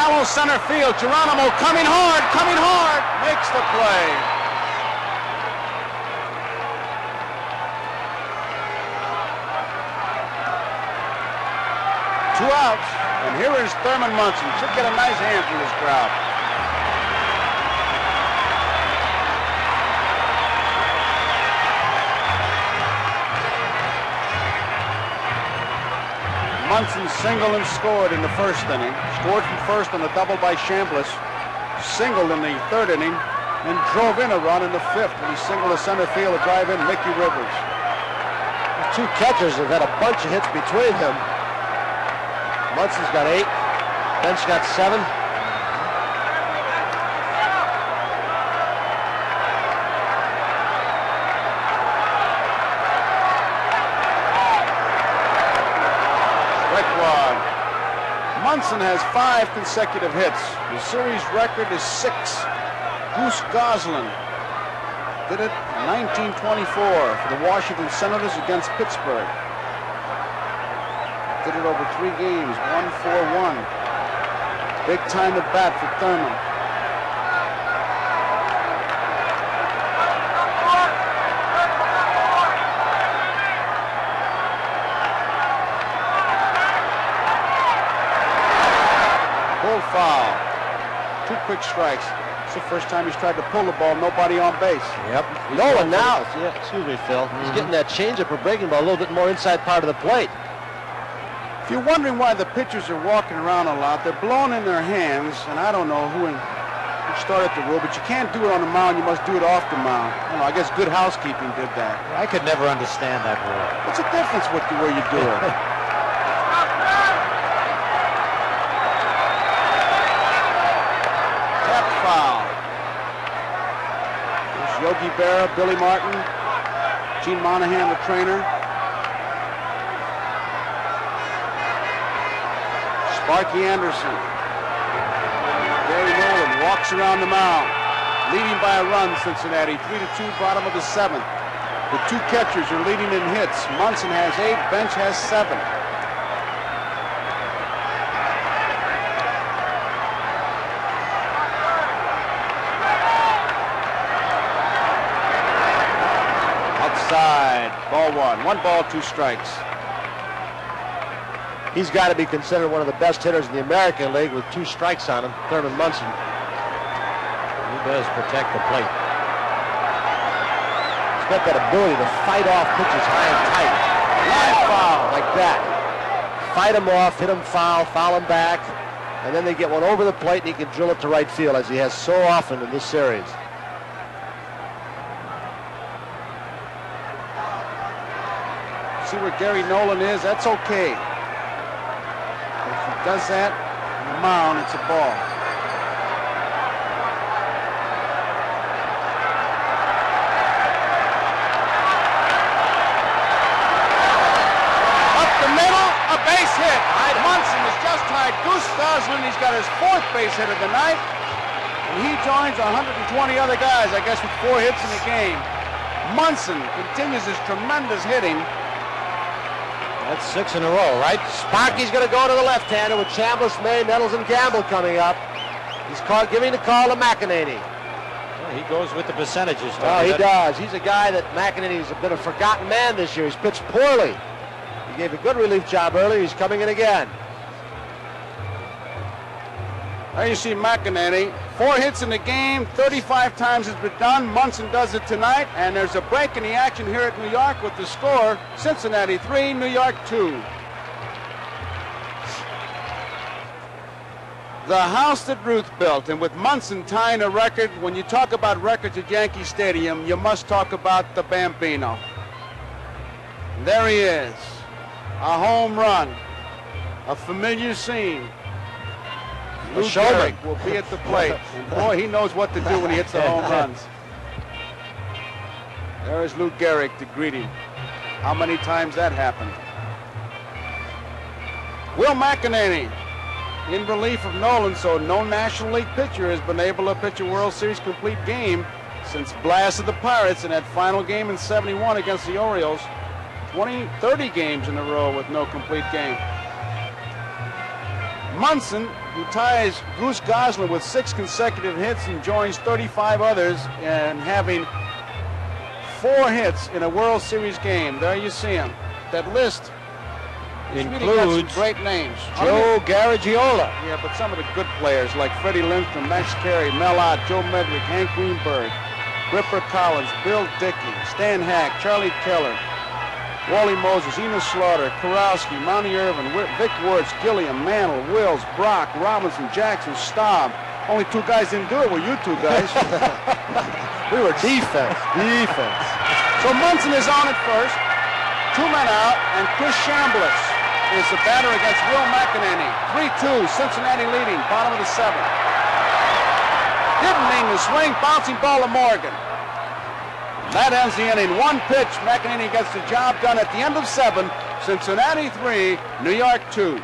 shallow center field. Geronimo coming hard, makes the play. Two outs, and here is Thurman Munson. Should get a nice hand from this crowd. Munson singled and scored in the first inning. Scored from first on a double by Chambliss. Singled in the third inning and drove in a run in the fifth when he singled to center field to drive in Mickey Rivers. The two catchers have had a bunch of hits between them. Munson's got 8. Bench got 7. Munson has 5 consecutive hits. The series record is 6. Goose Goslin did it in 1924 for the Washington Senators against Pittsburgh. Did it over 3 games, 1-4-1. Big time at bat for Thurman. Foul. 2 quick strikes. It's the first time he's tried to pull the ball, nobody on base. Yep. Nolan now, excuse me, Phil, he's getting that changeup or breaking ball a little bit more inside part of the plate. If you're wondering why the pitchers are walking around a lot, they're blowing in their hands, and I don't know who started the rule, but you can't do it on the mound, you must do it off the mound. I guess Good Housekeeping did that. I could never understand that rule. What's the difference with the way you do it? Foul. There's Yogi Berra, Billy Martin, Gene Monahan, the trainer. Sparky Anderson. Gary Nolan walks around the mound, leading by a run, Cincinnati. 3-2, bottom of the 7th. The 2 catchers are leading in hits. Munson has 8, Bench has 7. Ball 1. 1 ball, 2 strikes. He's got to be considered one of the best hitters in the American League with 2 strikes on him, Thurman Munson. He does protect the plate. He's got that ability to fight off pitches high and tight. Line foul, like that. Fight him off, hit him foul, foul him back, and then they get one over the plate and he can drill it to right field, as he has so often in this series. See where Gary Nolan is? That's okay. If he does that on the mound, it's a ball. Up the middle, a base hit. Munson has just tied Goose Goslin. He's got his 4th base hit of the night. And he joins 120 other guys, I guess, with 4 hits in the game. Munson continues his tremendous hitting. That's 6 in a row, right? Sparky's going to go to the left-hander with Chambliss, May, Nettles, and Gamble coming up. He's giving the call to McEnany. Well, he goes with the percentages. Oh, he does. He's a guy that McEnany's been a forgotten man this year. He's pitched poorly. He gave a good relief job earlier. He's coming in again. There you see McEnany. 4 hits in the game, 35 times it's been done. Munson does it tonight, and there's a break in the action here at New York with the score, Cincinnati 3, New York 2. The house that Ruth built, and with Munson tying a record, when you talk about records at Yankee Stadium, you must talk about the Bambino. There he is, a home run, a familiar scene. Lou Gehrig will be at the plate. And boy, he knows what to do when he hits the home runs. There is Lou Gehrig to greet him. How many times that happened? Will McEnany in relief of Nolan, so no National League pitcher has been able to pitch a World Series complete game since Blast of the Pirates in that final game in '71 against the Orioles. 30 games in a row with no complete game. Munson who ties Goose Goslin with 6 consecutive hits and joins 35 others in having 4 hits in a World Series game. There you see him. That list Includes great names. Joe Garagiola. Yeah, but some of the good players like Freddie Lindstrom, Max Carey, Mel Ott, Joe Medwick, Hank Greenberg, Ripper Collins, Bill Dickey, Stan Hack, Charlie Keller, Wally Moses, Enos Slaughter, Kurowski, Monty Irvin, Vic Woods, Gilliam, Mantle, Wills, Brock, Robinson, Jackson, Staub. Only 2 guys didn't do it were you 2 guys. We were defense. So Munson is on at first. 2 men out, and Chris Chambliss is the batter against Will McEnany. 3-2, Cincinnati leading, bottom of the 7th. Didn't mean to swing, bouncing ball to Morgan. That ends the inning. 1 pitch, McEnany gets the job done at the end of 7. Cincinnati 3, New York 2.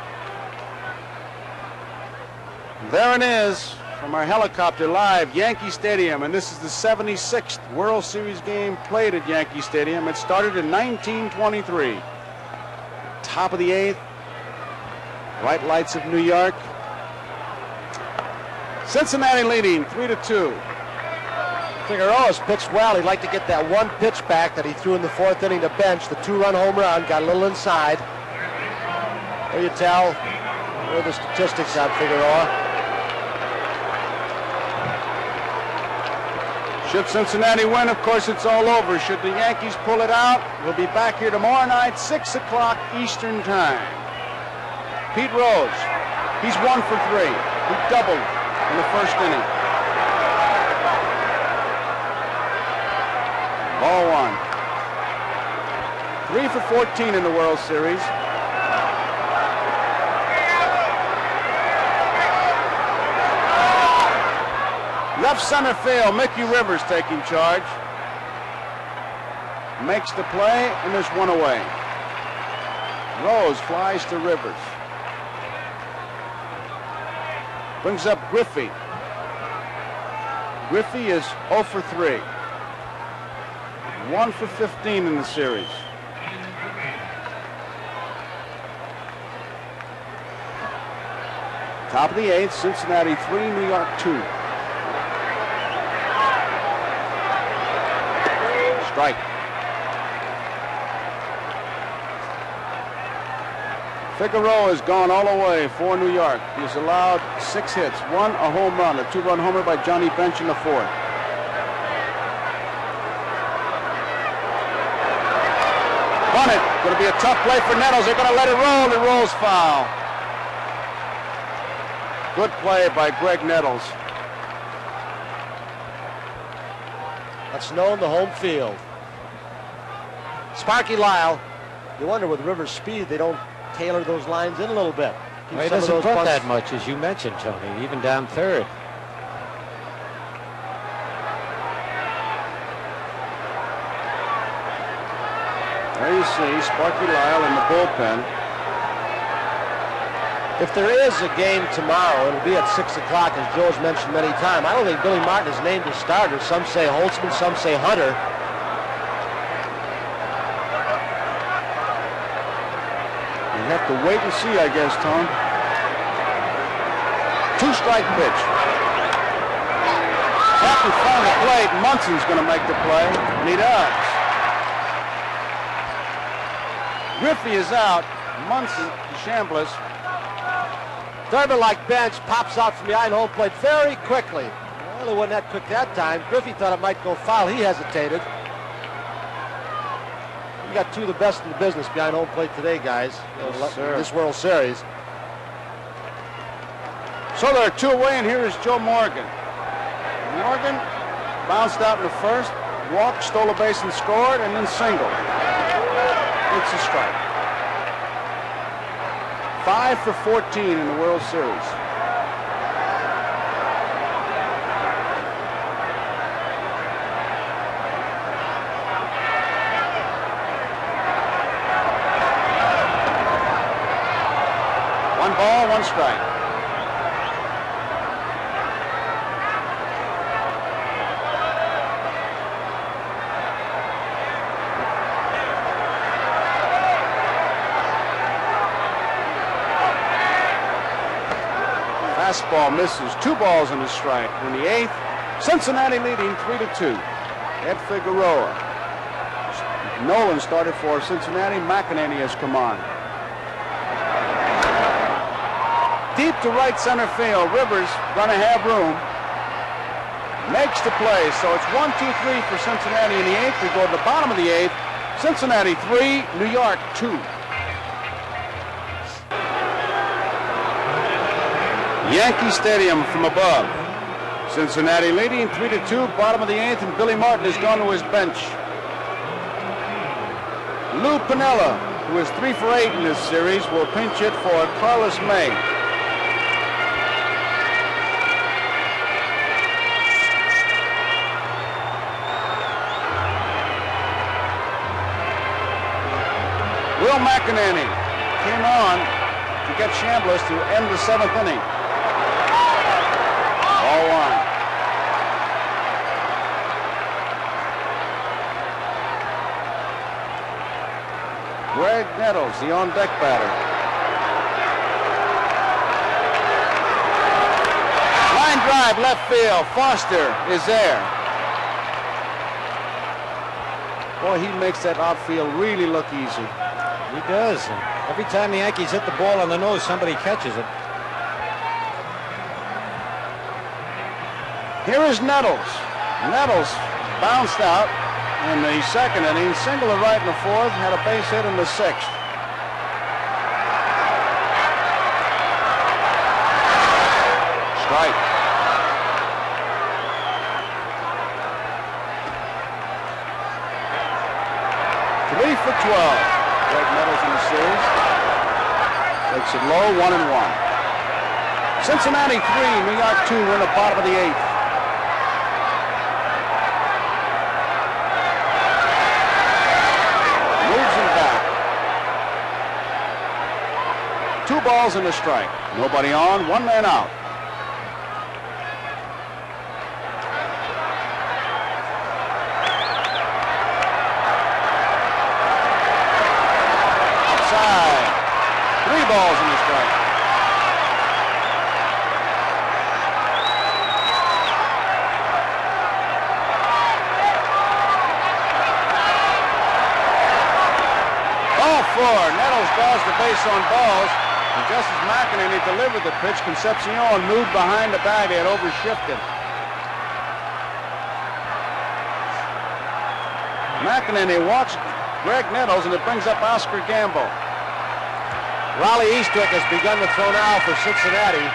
There it is from our helicopter live, Yankee Stadium, and this is the 76th World Series game played at Yankee Stadium. It started in 1923. Top of the 8th, bright lights of New York. Cincinnati leading 3-2. Figueroa's pitched well. He'd like to get that 1 pitch back that he threw in the 4th inning to bench. The 2-run home run got a little inside. There you tell. What are the statistics on Figueroa? Should Cincinnati win, of course, it's all over. Should the Yankees pull it out, we'll be back here tomorrow night, 6 o'clock Eastern Time. Pete Rose, he's 1 for 3. He doubled in the 1st inning. Ball 1. 3 for 14 in the World Series. Left center field, Mickey Rivers taking charge. Makes the play, and there's 1 away. Rose flies to Rivers. Brings up Griffey. Griffey is 0 for 3. 1 for 15 in the series. Top of the 8th, Cincinnati 3, New York 2. Strike. Figueroa has gone all the way for New York. He's allowed 6 hits, 1 a home run, a 2-run homer by Johnny Bench in the 4th. Bunted. Going to be a tough play for Nettles. They're going to let it roll. It rolls foul. Good play by Greg Nettles. That's known the home field. Sparky Lyle. You wonder with Rivers' speed, they don't tailor those lines in a little bit. Well, he doesn't put that much, as you mentioned, Tony, even down 3rd. There you see Sparky Lyle in the bullpen. If there is a game tomorrow, it'll be at 6 o'clock, as Joe's mentioned many times. I don't think Billy Martin is named as starter. Some say Holtzman, some say Hunter. You have to wait and see, I guess, Tom. 2-strike pitch. Up in front of the plate, Munson's going to make the play, and he does. Griffey is out. Munson, Chambliss. Durbin-like Bench pops out from behind home plate very quickly. Well, it wasn't that quick that time. Griffey thought it might go foul. He hesitated. You got 2 of the best in the business behind home plate today, guys. Yes, in this World Series. So there are 2 away, and here is Joe Morgan. Morgan bounced out in the 1st, walked, stole a base and scored, and then singled. It's a strike. 5 for 14 in the World Series. One ball, 1 strike. Fastball misses. 2 balls and a strike. In the 8th, Cincinnati leading 3-2. Ed Figueroa. Nolan started for Cincinnati. McEnany has come on. Deep to right center field. Rivers gonna have room. Makes the play. So it's 1-2-3 for Cincinnati in the 8th. We go to the bottom of the 8th. Cincinnati 3, New York 2. Yankee Stadium from above. Cincinnati leading 3-2, bottom of the 8th, and Billy Martin has gone to his bench. Lou Piniella, who is 3 for 8 in this series, will pinch hit for Carlos May. Will McEnany came on to get Chambliss to end the 7th inning. Ball 1. Greg Nettles, the on-deck batter. Line drive, left field. Foster is there. Boy, he makes that outfield really look easy. He does. Every time the Yankees hit the ball on the nose, somebody catches it. Here is Nettles. Nettles bounced out in the 2nd inning, single to right in the 4th, had a base hit in the 6th. Strike. Three for 12. Greg Nettles in the series. Takes it low, 1-1. Cincinnati 3, New York 2. We're in the bottom of the 8th. Moves him back. 2 balls and a strike. Nobody on, 1 man out. Outside. 3 balls and a strike. Ball 4. Nettles draws the base on balls. And just as McEnany delivered the pitch, Concepcion moved behind the bag. They had overshifted. McEnany walks Greg Nettles, and it brings up Oscar Gamble. Raleigh Eastwick has begun to throw now for Cincinnati.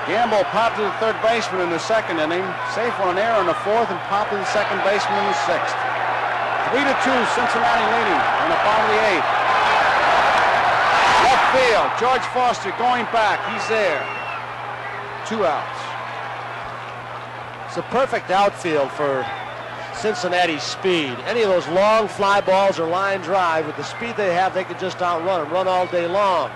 Gamble popped to the 3rd baseman in the 2nd inning, safe on an error in the 4th, and popped to the 2nd baseman in the 6th. 3-2, Cincinnati leading on the bottom of the 8th. Left field, George Foster going back. He's there. 2 outs. It's a perfect outfield for Cincinnati's speed. Any of those long fly balls or line drive, with the speed they have, they can just outrun them, run all day long.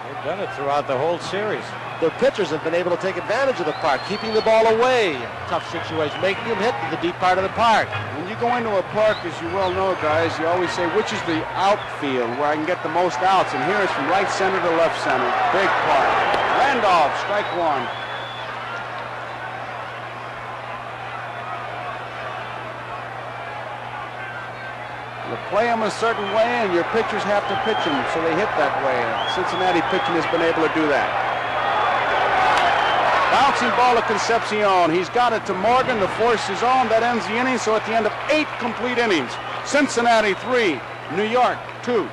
They've done it throughout the whole series. Their pitchers have been able to take advantage of the park, keeping the ball away. Tough situation, making them hit to the deep part of the park. When you go into a park, as you well know, guys, you always say, which is the outfield where I can get the most outs? And here it's from right center to left center. Big park. Randolph, strike 1. You play them a certain way, and your pitchers have to pitch them, so they hit that way. Cincinnati pitching has been able to do that. Bouncing ball to Concepcion. He's got it to Morgan. The force is on. That ends the inning. So at the end of 8 complete innings, Cincinnati 3, New York 2.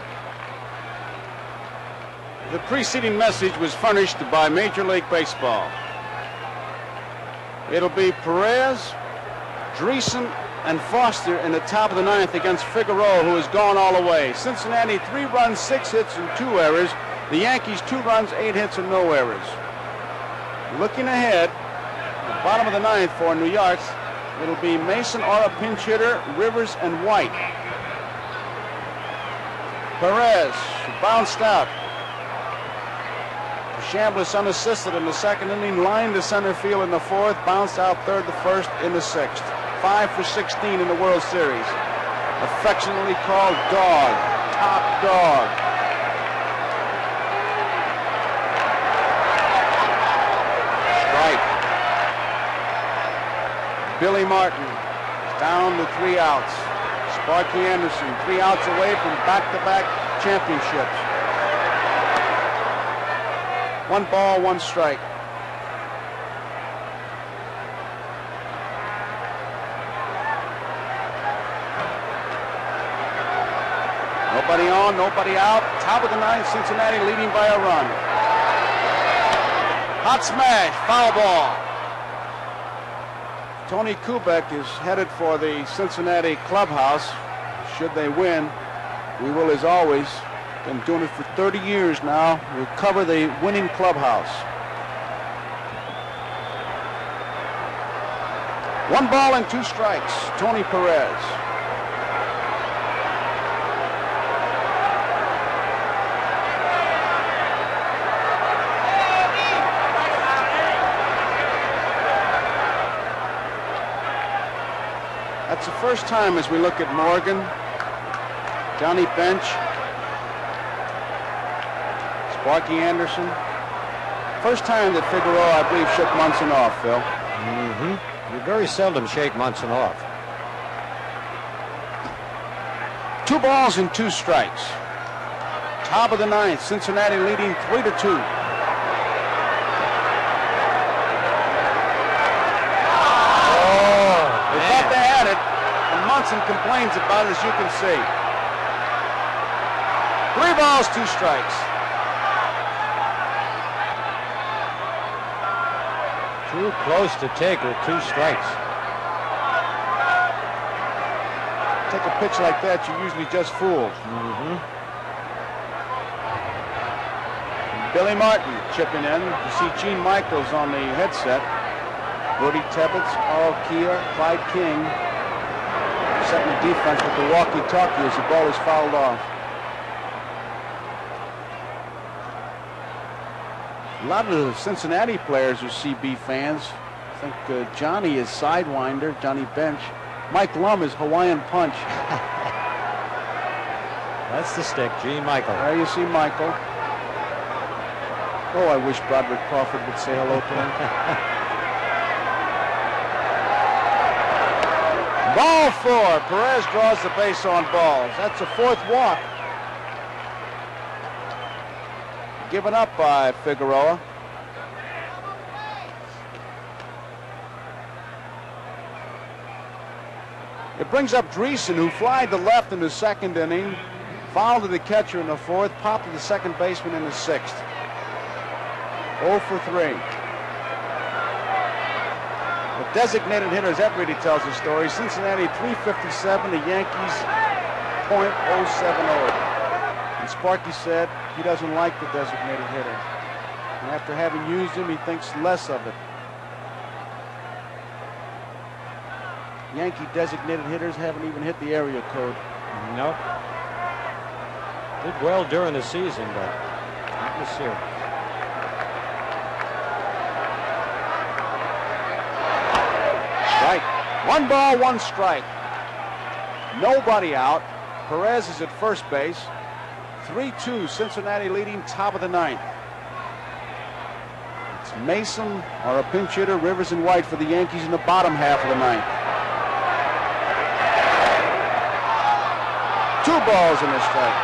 The preceding message was furnished by Major League Baseball. It'll be Perez, Dreesen, and Foster in the top of the 9th against Figueroa, who has gone all the way. Cincinnati 3 runs, 6 hits, and 2 errors. The Yankees 2 runs, 8 hits, and no errors. Looking ahead, the bottom of the 9th for New York, it'll be Mason or a pinch hitter, Rivers and White. Perez bounced out. Chambliss unassisted in the 2nd inning, lined to center field in the 4th, bounced out 3rd to 1st in the 6th. 5 for 16 in the World Series. affectionately called Dog, Top Dog. Strike. Billy Martin down to 3 outs. Sparky Anderson 3 outs away from back-to-back championships. 1 ball, 1 strike. Nobody on, nobody out. Top of the 9th, Cincinnati leading by a run. Hot smash, foul ball. Tony Kubek is headed for the Cincinnati clubhouse. Should they win, we will, as always, been doing it for 30 years now, we'll cover the winning clubhouse. 1 ball and 2 strikes, Tony Perez. That's the first time as we look at Morgan, Johnny Bench, Sparky Anderson. First time that Figueroa, I believe, shook Munson off, Phil. You very seldom shake Munson off. 2 balls and 2 strikes. Top of the 9th, Cincinnati leading 3-2. They thought they had it, and Munson complains about it, as you can see. 3 balls, 2 strikes. Too close to take with 2 strikes. Take a pitch like that, you're usually just fooled. Billy Martin chipping in. You see Gene Michaels on the headset. Rudy Tebbets, Carl Kia, Clyde King setting the defense with the walkie-talkie as the ball is fouled off. A lot of the Cincinnati players are CB fans. I think Johnny is Sidewinder, Johnny Bench. Mike Lum is Hawaiian Punch. That's the stick, Gene Michael. There you see Michael. Oh, I wish Broderick Crawford would say hello to him. Ball 4. Perez draws the base on balls. That's a 4th walk. Given up by Figueroa. It brings up Dreesen, who flied to left in the 2nd inning, fouled to the catcher in the 4th, popped to the 2nd baseman in the 6th. 0 for 3. The designated hitters, that really tells the story. Cincinnati 357, the Yankees .070. And Sparky said he doesn't like the designated hitter. And after having used him, he thinks less of it. Yankee designated hitters haven't even hit the area code. Nope. Did well during the season, but not this year. Strike. 1 ball, 1 strike. Nobody out. Perez is at first base. 3-2, Cincinnati leading, top of the 9th. It's Mason or a pinch hitter, Rivers and White for the Yankees in the bottom half of the 9th. 2 balls and a strike.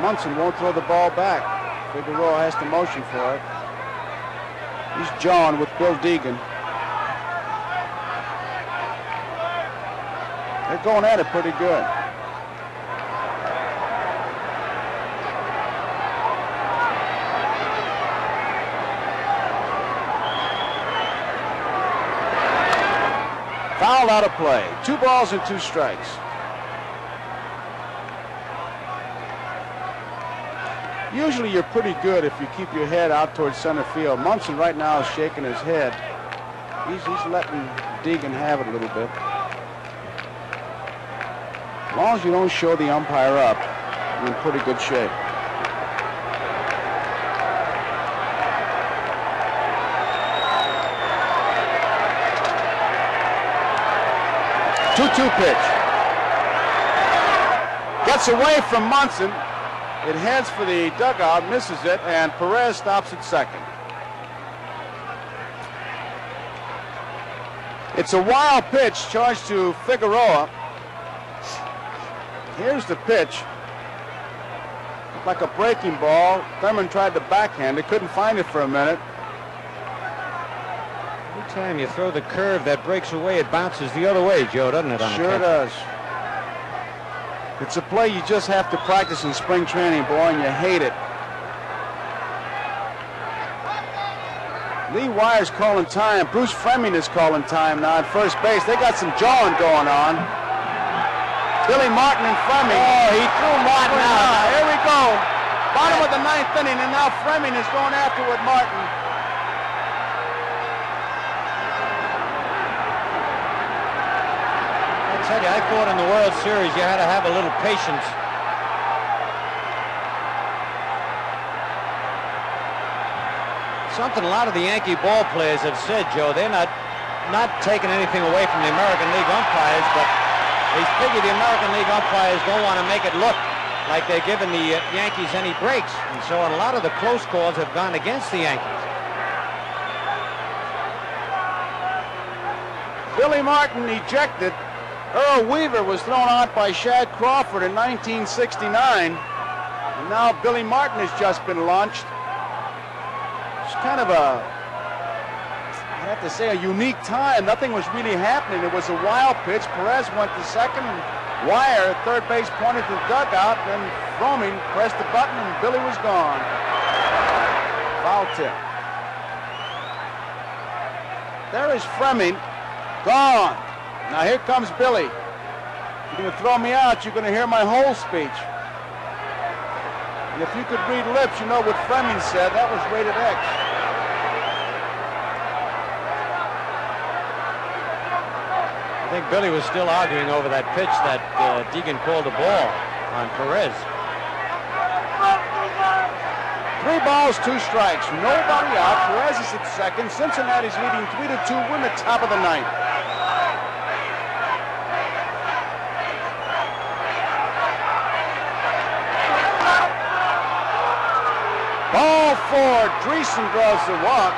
Munson won't throw the ball back. Figueroa has to motion for it. He's John with Bill Deegan. They're going at it pretty good. Foul out of play. 2 balls and 2 strikes. Usually you're pretty good if you keep your head out towards center field. Munson right now is shaking his head. He's letting Deegan have it a little bit. As long as you don't show the umpire up, you're in pretty good shape. 2-2 pitch. Gets away from Munson. It heads for the dugout, misses it, and Perez stops at second. It's a wild pitch charged to Figueroa. Here's the pitch. Looked like a breaking ball. Thurman tried to backhand it, couldn't find it for a minute. Every time you throw the curve that breaks away, it bounces the other way, Joe, doesn't it? Sure does. It's a play you just have to practice in spring training, boy, and you hate it. Lee Wyer's calling time. Bruce Fleming is calling time now at first base. They got some jawing going on. Billy Martin and Fleming. Oh, he threw Martin out. Here we go. Bottom of the ninth inning, and now Fleming is going after with Martin. I tell you, I thought in the World Series you had to have a little patience. Something a lot of the Yankee ball players have said, Joe, they're not taking anything away from the American League umpires, but they figure the American League umpires don't want to make it look like they're giving the Yankees any breaks. And so a lot of the close calls have gone against the Yankees. Billy Martin ejected. Earl Weaver was thrown out by Shad Crawford in 1969. And now Billy Martin has just been launched. It's kind of I have to say, a unique time. Nothing was really happening. It was a wild pitch. Perez went to second. Wire at third base pointed to the dugout. Then Fromming pressed the button and Billy was gone. Foul tip. There is Fleming. Gone. Now here comes Billy. You're going to throw me out, you're going to hear my whole speech. And if you could read lips, you know what Fleming said. That was rated X. I think Billy was still arguing over that pitch that Deegan called the ball on Perez. 3 balls, 2 strikes. Nobody out. Perez is at second. Cincinnati's leading 3-2. We're in the top of the ninth. Ball 4. Dreesen draws the walk.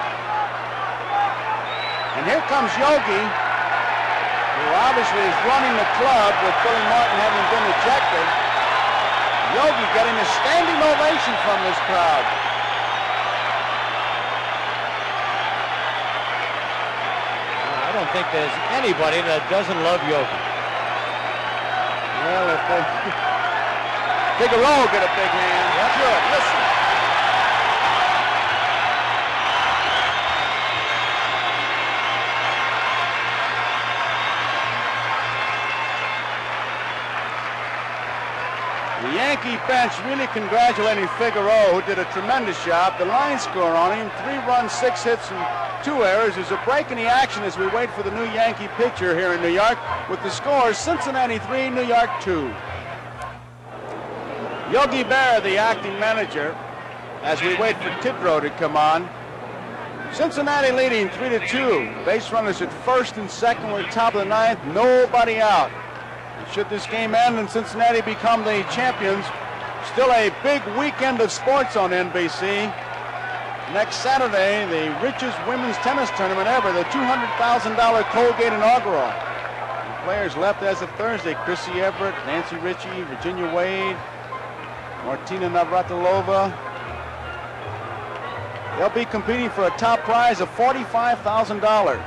And here comes Yogi, who obviously is running the club with Billy Martin having been ejected. Yogi getting a standing ovation from this crowd. I don't think there's anybody that doesn't love Yogi. Well, if Figueroa get a big hand. Yep. Good. Listen. The Yankee bench really congratulating Figueroa, who did a tremendous job. The line score on him, 3 runs, 6 hits, and 2 errors. There's a break in the action as we wait for the new Yankee pitcher here in New York with the scores Cincinnati 3, New York 2. Yogi Berra, the acting manager, as we wait for Tidrow to come on. Cincinnati leading 3-2. Base runners at first and second. We're top of the ninth. Nobody out. Should this game end and Cincinnati become the champions, still a big weekend of sports on NBC. Next Saturday, the richest women's tennis tournament ever, the $200,000 Colgate inaugural. The players left as of Thursday: Chrissy Everett, Nancy Ritchie, Virginia Wade, Martina Navratilova. They'll be competing for a top prize of $45,000.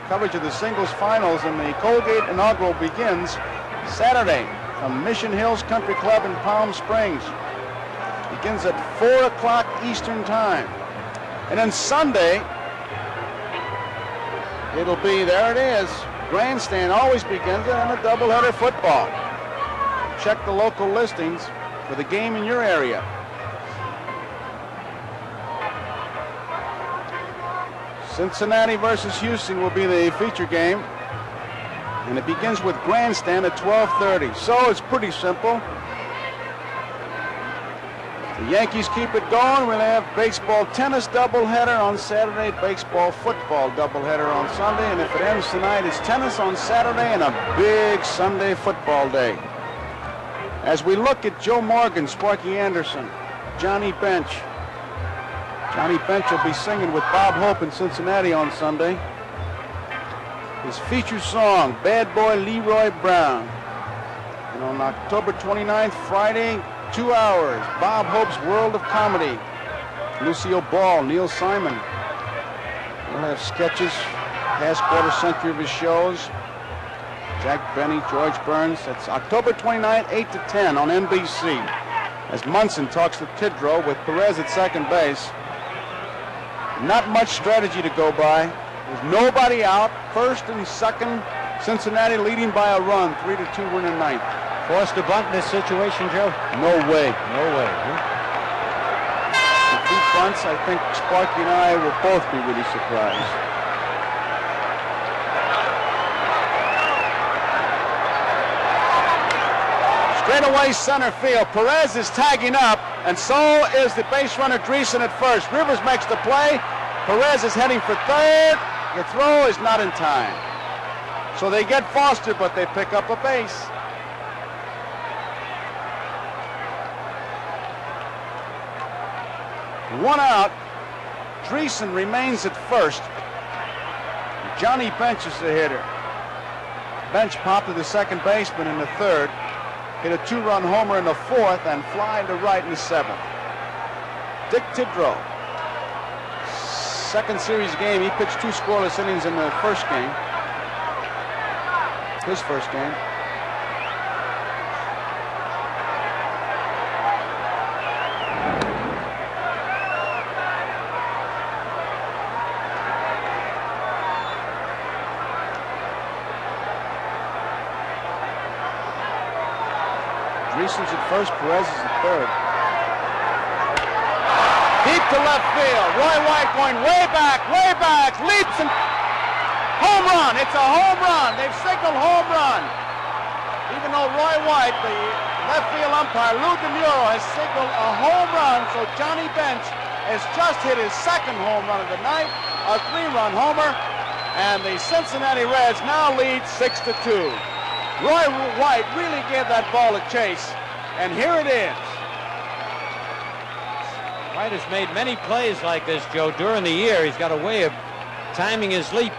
Coverage of the singles finals and the Colgate inaugural begins Saturday from Mission Hills Country Club in Palm Springs. Begins at 4 o'clock Eastern Time. And then Sunday, it'll be, there it is, grandstand always begins and a doubleheader football. Check the local listings for the game in your area. Cincinnati versus Houston will be the feature game. And it begins with grandstand at 12:30. So it's pretty simple. The Yankees keep it going. We'll have baseball tennis doubleheader on Saturday, baseball football doubleheader on Sunday, and if it ends tonight, it's tennis on Saturday and a big Sunday football day. As we look at Joe Morgan, Sparky Anderson, Johnny Bench. Johnny Bench will be singing with Bob Hope in Cincinnati on Sunday. His feature song, Bad Boy Leroy Brown. And on October 29th, Friday, 2 hours, Bob Hope's World of Comedy. Lucille Ball, Neil Simon. We'll have sketches, past quarter century of his shows. Jack Benny, George Burns. That's October 29th, 8 to 10 on NBC. As Munson talks to Tidrow with Perez at second base. Not much strategy to go by. There's nobody out. First and second, Cincinnati leading by a run. 3-2 win in ninth. Forced a bunt in this situation, Joe? No way. No way. Huh? If he bunts, I think Sparky and I will both be really surprised. Straight away center field. Perez is tagging up, and so is the base runner Dreesen at first. Rivers makes the play. Perez is heading for third. The throw is not in time. So they get Foster, but they pick up a base. One out. Dreesen remains at first. Johnny Bench is the hitter. Bench popped to the second baseman in the third. Hit a two-run homer in the fourth and flying to right in the seventh. Dick Tidrow. Second series game. He pitched 2 scoreless innings in the first game. His first game. Dreesen's at first, Perez is at third. Deep to left field. Roy White going way back, leaps and home run. It's a home run. They've signaled home run. Even though Roy White, the left field umpire, Lou DeMuro, has signaled a home run, so Johnny Bench has just hit his second home run of the night, a 3-run homer, and the Cincinnati Reds now lead 6-2. Roy White really gave that ball a chase, and here it is. White has made many plays like this, Joe, during the year. He's got a way of timing his leap.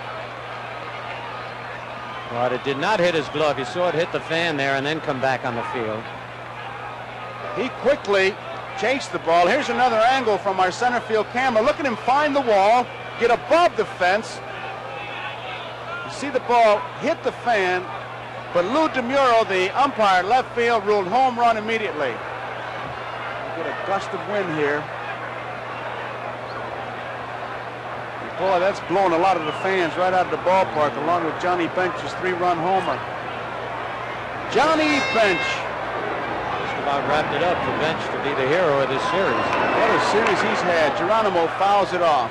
But it did not hit his glove. You saw it hit the fan there and then come back on the field. He quickly chased the ball. Here's another angle from our center field camera. Look at him find the wall, get above the fence. You see the ball hit the fan, but Lou DeMuro, the umpire, left field, ruled home run immediately. We'll get a gust of wind here. Boy, that's blowing a lot of the fans right out of the ballpark, along with Johnny Bench's 3-run homer. Johnny Bench. Just about wrapped it up for Bench to be the hero of this series. What a series he's had. Geronimo fouls it off.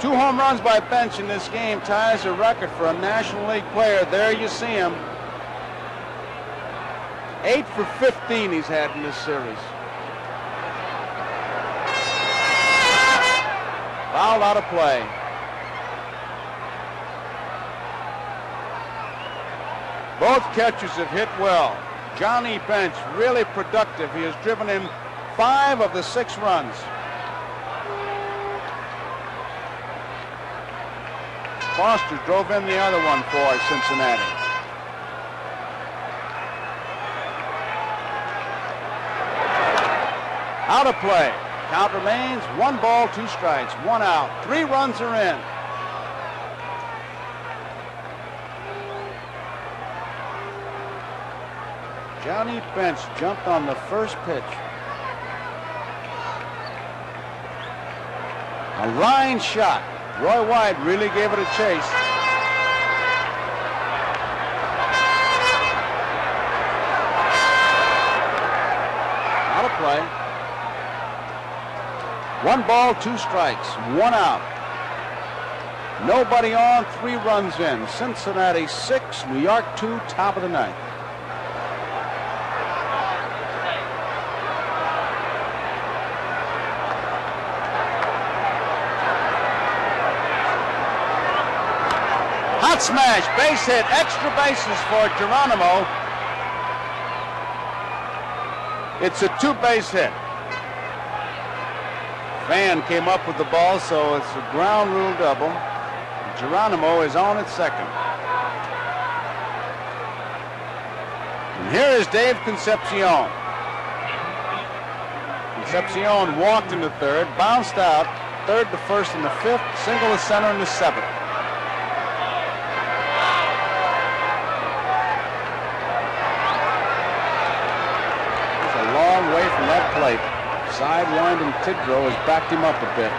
2 home runs by Bench in this game ties a record for a National League player. There you see him. 8 for 15 he's had in this series. Fouled out of play. Both catchers have hit well. Johnny Bench really productive. He has driven in 5 of the 6 runs. Foster drove in the other one for Cincinnati. Out of play. Count remains 1 ball, 2 strikes, 1 out. 3 runs are in. Johnny Bench jumped on the first pitch. A line shot. Roy White really gave it a chase. Out of play. 1 ball, 2 strikes, 1 out. Nobody on, 3 runs in. Cincinnati 6, New York 2, top of the ninth. smash, base hit, extra bases for Geronimo. It's a 2-base hit. Van came up with the ball, so it's a ground rule double. Geronimo is on at second. And here is Dave Concepcion. Concepcion walked into third, bounced out, third to first in the fifth, single to center in the seventh. He's a long way from that plate. Sidewinding Tidrow has backed him up a bit.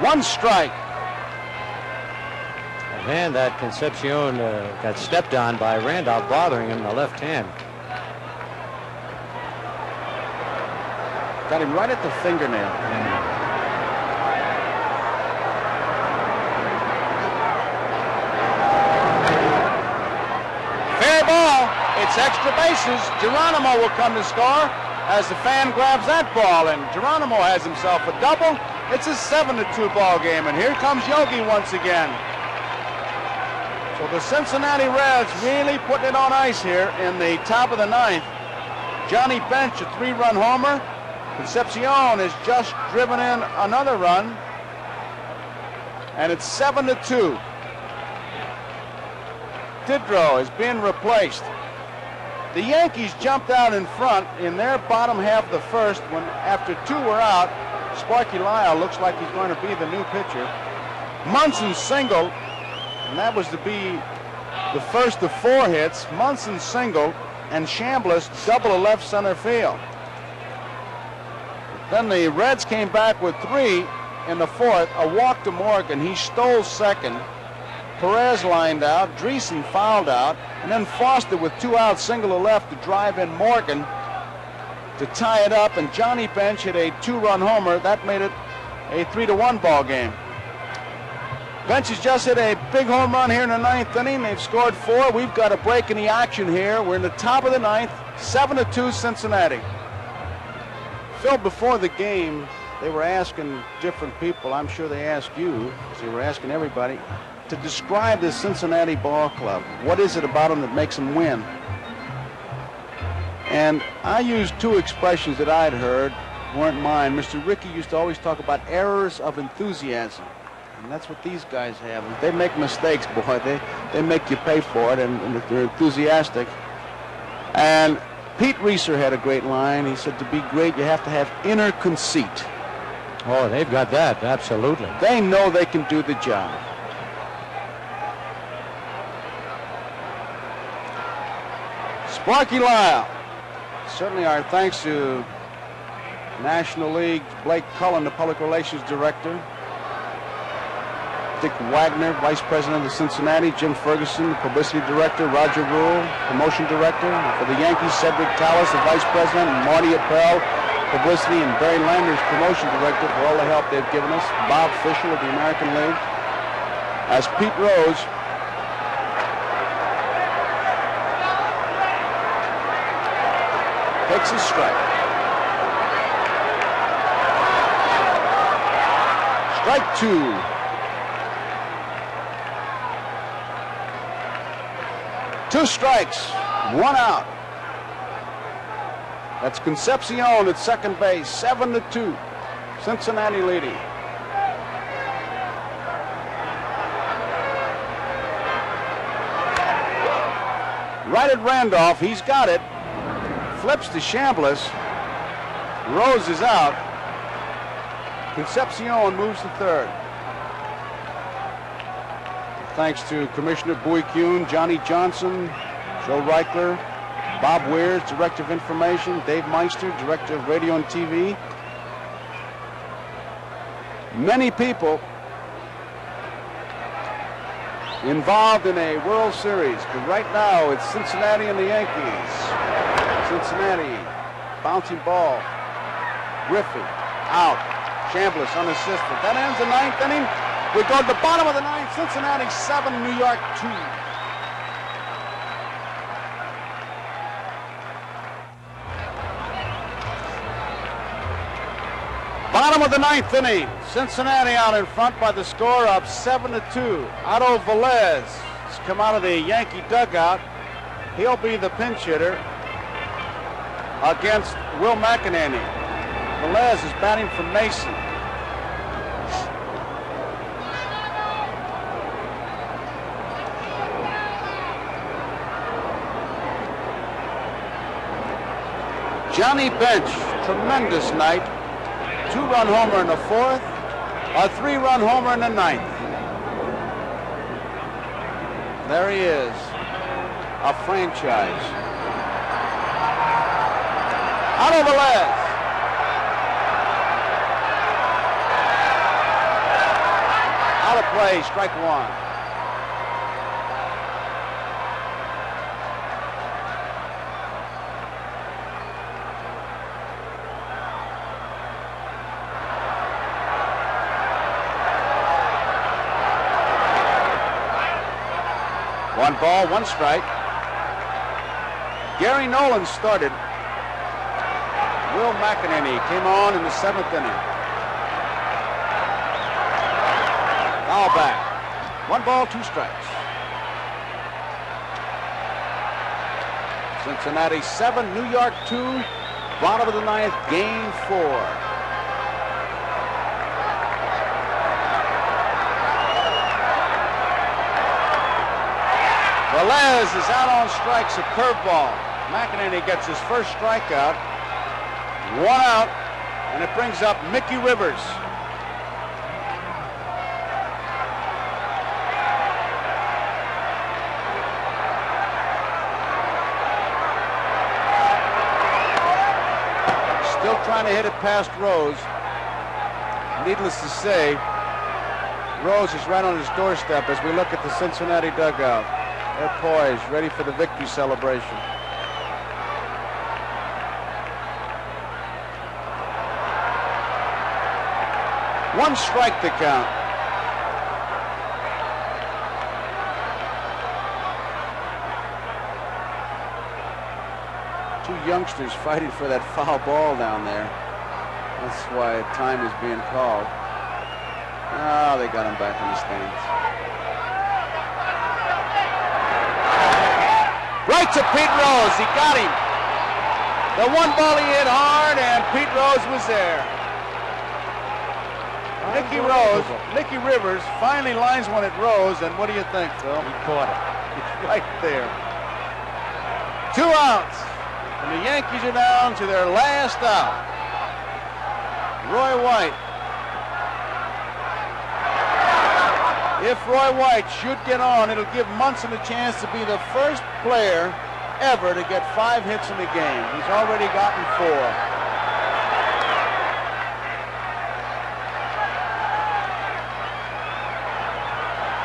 One strike. Man, that Concepcion got stepped on by Randolph, bothering him in the left hand. Got him right at the fingernail. Fair ball. It's extra bases. Geronimo will come to score as the fan grabs that ball, and Geronimo has himself a double. It's a 7-2 ball game, and here comes Yogi once again. So the Cincinnati Reds really putting it on ice here in the top of the ninth. Johnny Bench, a 3-run homer. Concepcion has just driven in another run, and it's 7-2. Tidrow is being replaced. The Yankees jumped out in front in their bottom half of the first when, after 2 were out, Sparky Lyle looks like he's going to be the new pitcher. Munson singled, and that was to be the first of 4 hits. Munson singled, and Chambliss double to left center field. Then the Reds came back with 3 in the fourth, a walk to Morgan. He stole second. Perez lined out, Dreesen fouled out, and then Foster with 2 outs, single to left to drive in Morgan to tie it up, and Johnny Bench hit a 2-run homer. That made it a 3-1 ball game. Bench has just hit a big home run here in the 9th inning. They've scored 4. We've got a break in the action here. We're in the top of the 9th, 7-2 Cincinnati. Phil, before the game, they were asking different people, I'm sure they asked you, because they were asking everybody, to describe this Cincinnati ball club. What is it about them that makes them win? And I used 2 expressions that I'd heard, weren't mine. Mr. Rickey used to always talk about errors of enthusiasm. And that's what these guys have. If they make mistakes, boy, they make you pay for it, and if they're enthusiastic. And Pete Reeser had a great line. He said, to be great, you have to have inner conceit. Oh, they've got that, absolutely. They know they can do the job. Sparky Lyle. Certainly our thanks to National League Blake Cullen, the Public Relations Director. Dick Wagner, Vice President of Cincinnati. Jim Ferguson, the Publicity Director. Roger Rule, Promotion Director. For the Yankees, Cedric Callis, the Vice President. And Marty Appel, Publicity. And Barry Landers, Promotion Director, for all the help they've given us. Bob Fisher of the American League. As Pete Rose takes a strike. Strike 2. Two strikes, 1 out. That's Concepcion at second base, 7-2. Cincinnati leading. Right at Randolph, he's got it. Flips to Chambliss. Rose is out. Concepcion moves to third. Thanks to Commissioner Bowie Kuhn, Johnny Johnson, Joe Reichler, Bob Weirs, Director of Information, Dave Meister, Director of Radio and TV. Many people involved in a World Series, but right now it's Cincinnati and the Yankees. Cincinnati, bouncing ball. Griffey, out. Chambliss unassisted. That ends the 9th inning. We go to the bottom of the 9th. Cincinnati 7, New York 2. Bottom of the ninth inning. Cincinnati out in front by the score of 7-2. Otto Velez has come out of the Yankee dugout. He'll be the pinch hitter against Will McEnany. Velez is batting for Mason. Johnny Bench, tremendous night. 2-run homer in the fourth, a 3-run homer in the ninth. There he is, a franchise. Otto Velez. Out of play, strike one. One ball, one strike. Gary Nolan started. Will McEnany came on in the seventh inning. Foul back. One ball, two strikes. Cincinnati 7, New York 2. Bottom of the ninth, game 4. Velez is out on strikes, a curveball. McEnany gets his first strikeout. 1 out, and it brings up Mickey Rivers. Still trying to hit it past Rose. Needless to say, Rose is right on his doorstep as we look at the Cincinnati dugout. They're poised, ready for the victory celebration. One strike to count. Two youngsters fighting for that foul ball down there. That's why time is being called. Ah, they got him back in the stands. Right to Pete Rose. He got him. The one ball he hit hard, and Pete Rose was there. Nicky Rivers finally lines one at Rose, and what do you think, Phil? He caught it. It's right there. 2 outs, and the Yankees are down to their last out. Roy White. If Roy White should get on, it'll give Munson a chance to be the first player ever to get 5 hits in the game. He's already gotten 4.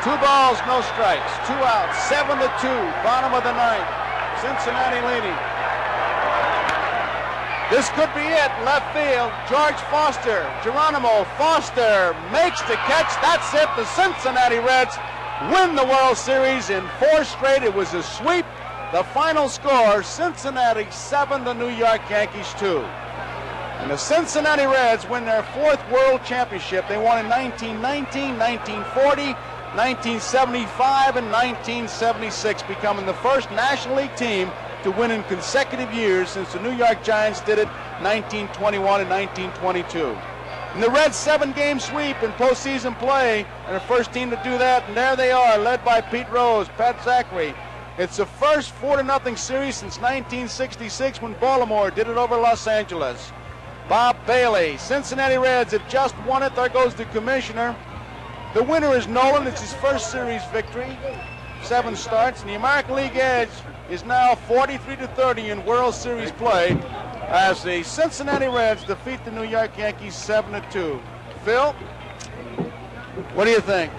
Two balls, no strikes. 2 outs, 7-2, bottom of the ninth. Cincinnati leading. This could be it, left field. George Foster, Geronimo Foster makes the catch. That's it. The Cincinnati Reds win the World Series in 4 straight. It was a sweep. The final score, Cincinnati 7, the New York Yankees 2. And the Cincinnati Reds win their 4th World Championship. They won in 1919, 1940, 1975, and 1976, becoming the first National League team to win in consecutive years since the New York Giants did it 1921 and 1922. And the Reds' 7-game sweep in postseason play, and the first team to do that, and there they are, led by Pete Rose, Pat Zachary. It's the first 4-0 series since 1966 when Baltimore did it over Los Angeles. Bob Bailey, Cincinnati Reds have just won it. There goes the commissioner. The winner is Nolan. It's his first series victory. 7 starts, and the American League edge is now 43-30 in World Series play as the Cincinnati Reds defeat the New York Yankees 7-2. Phil, what do you think?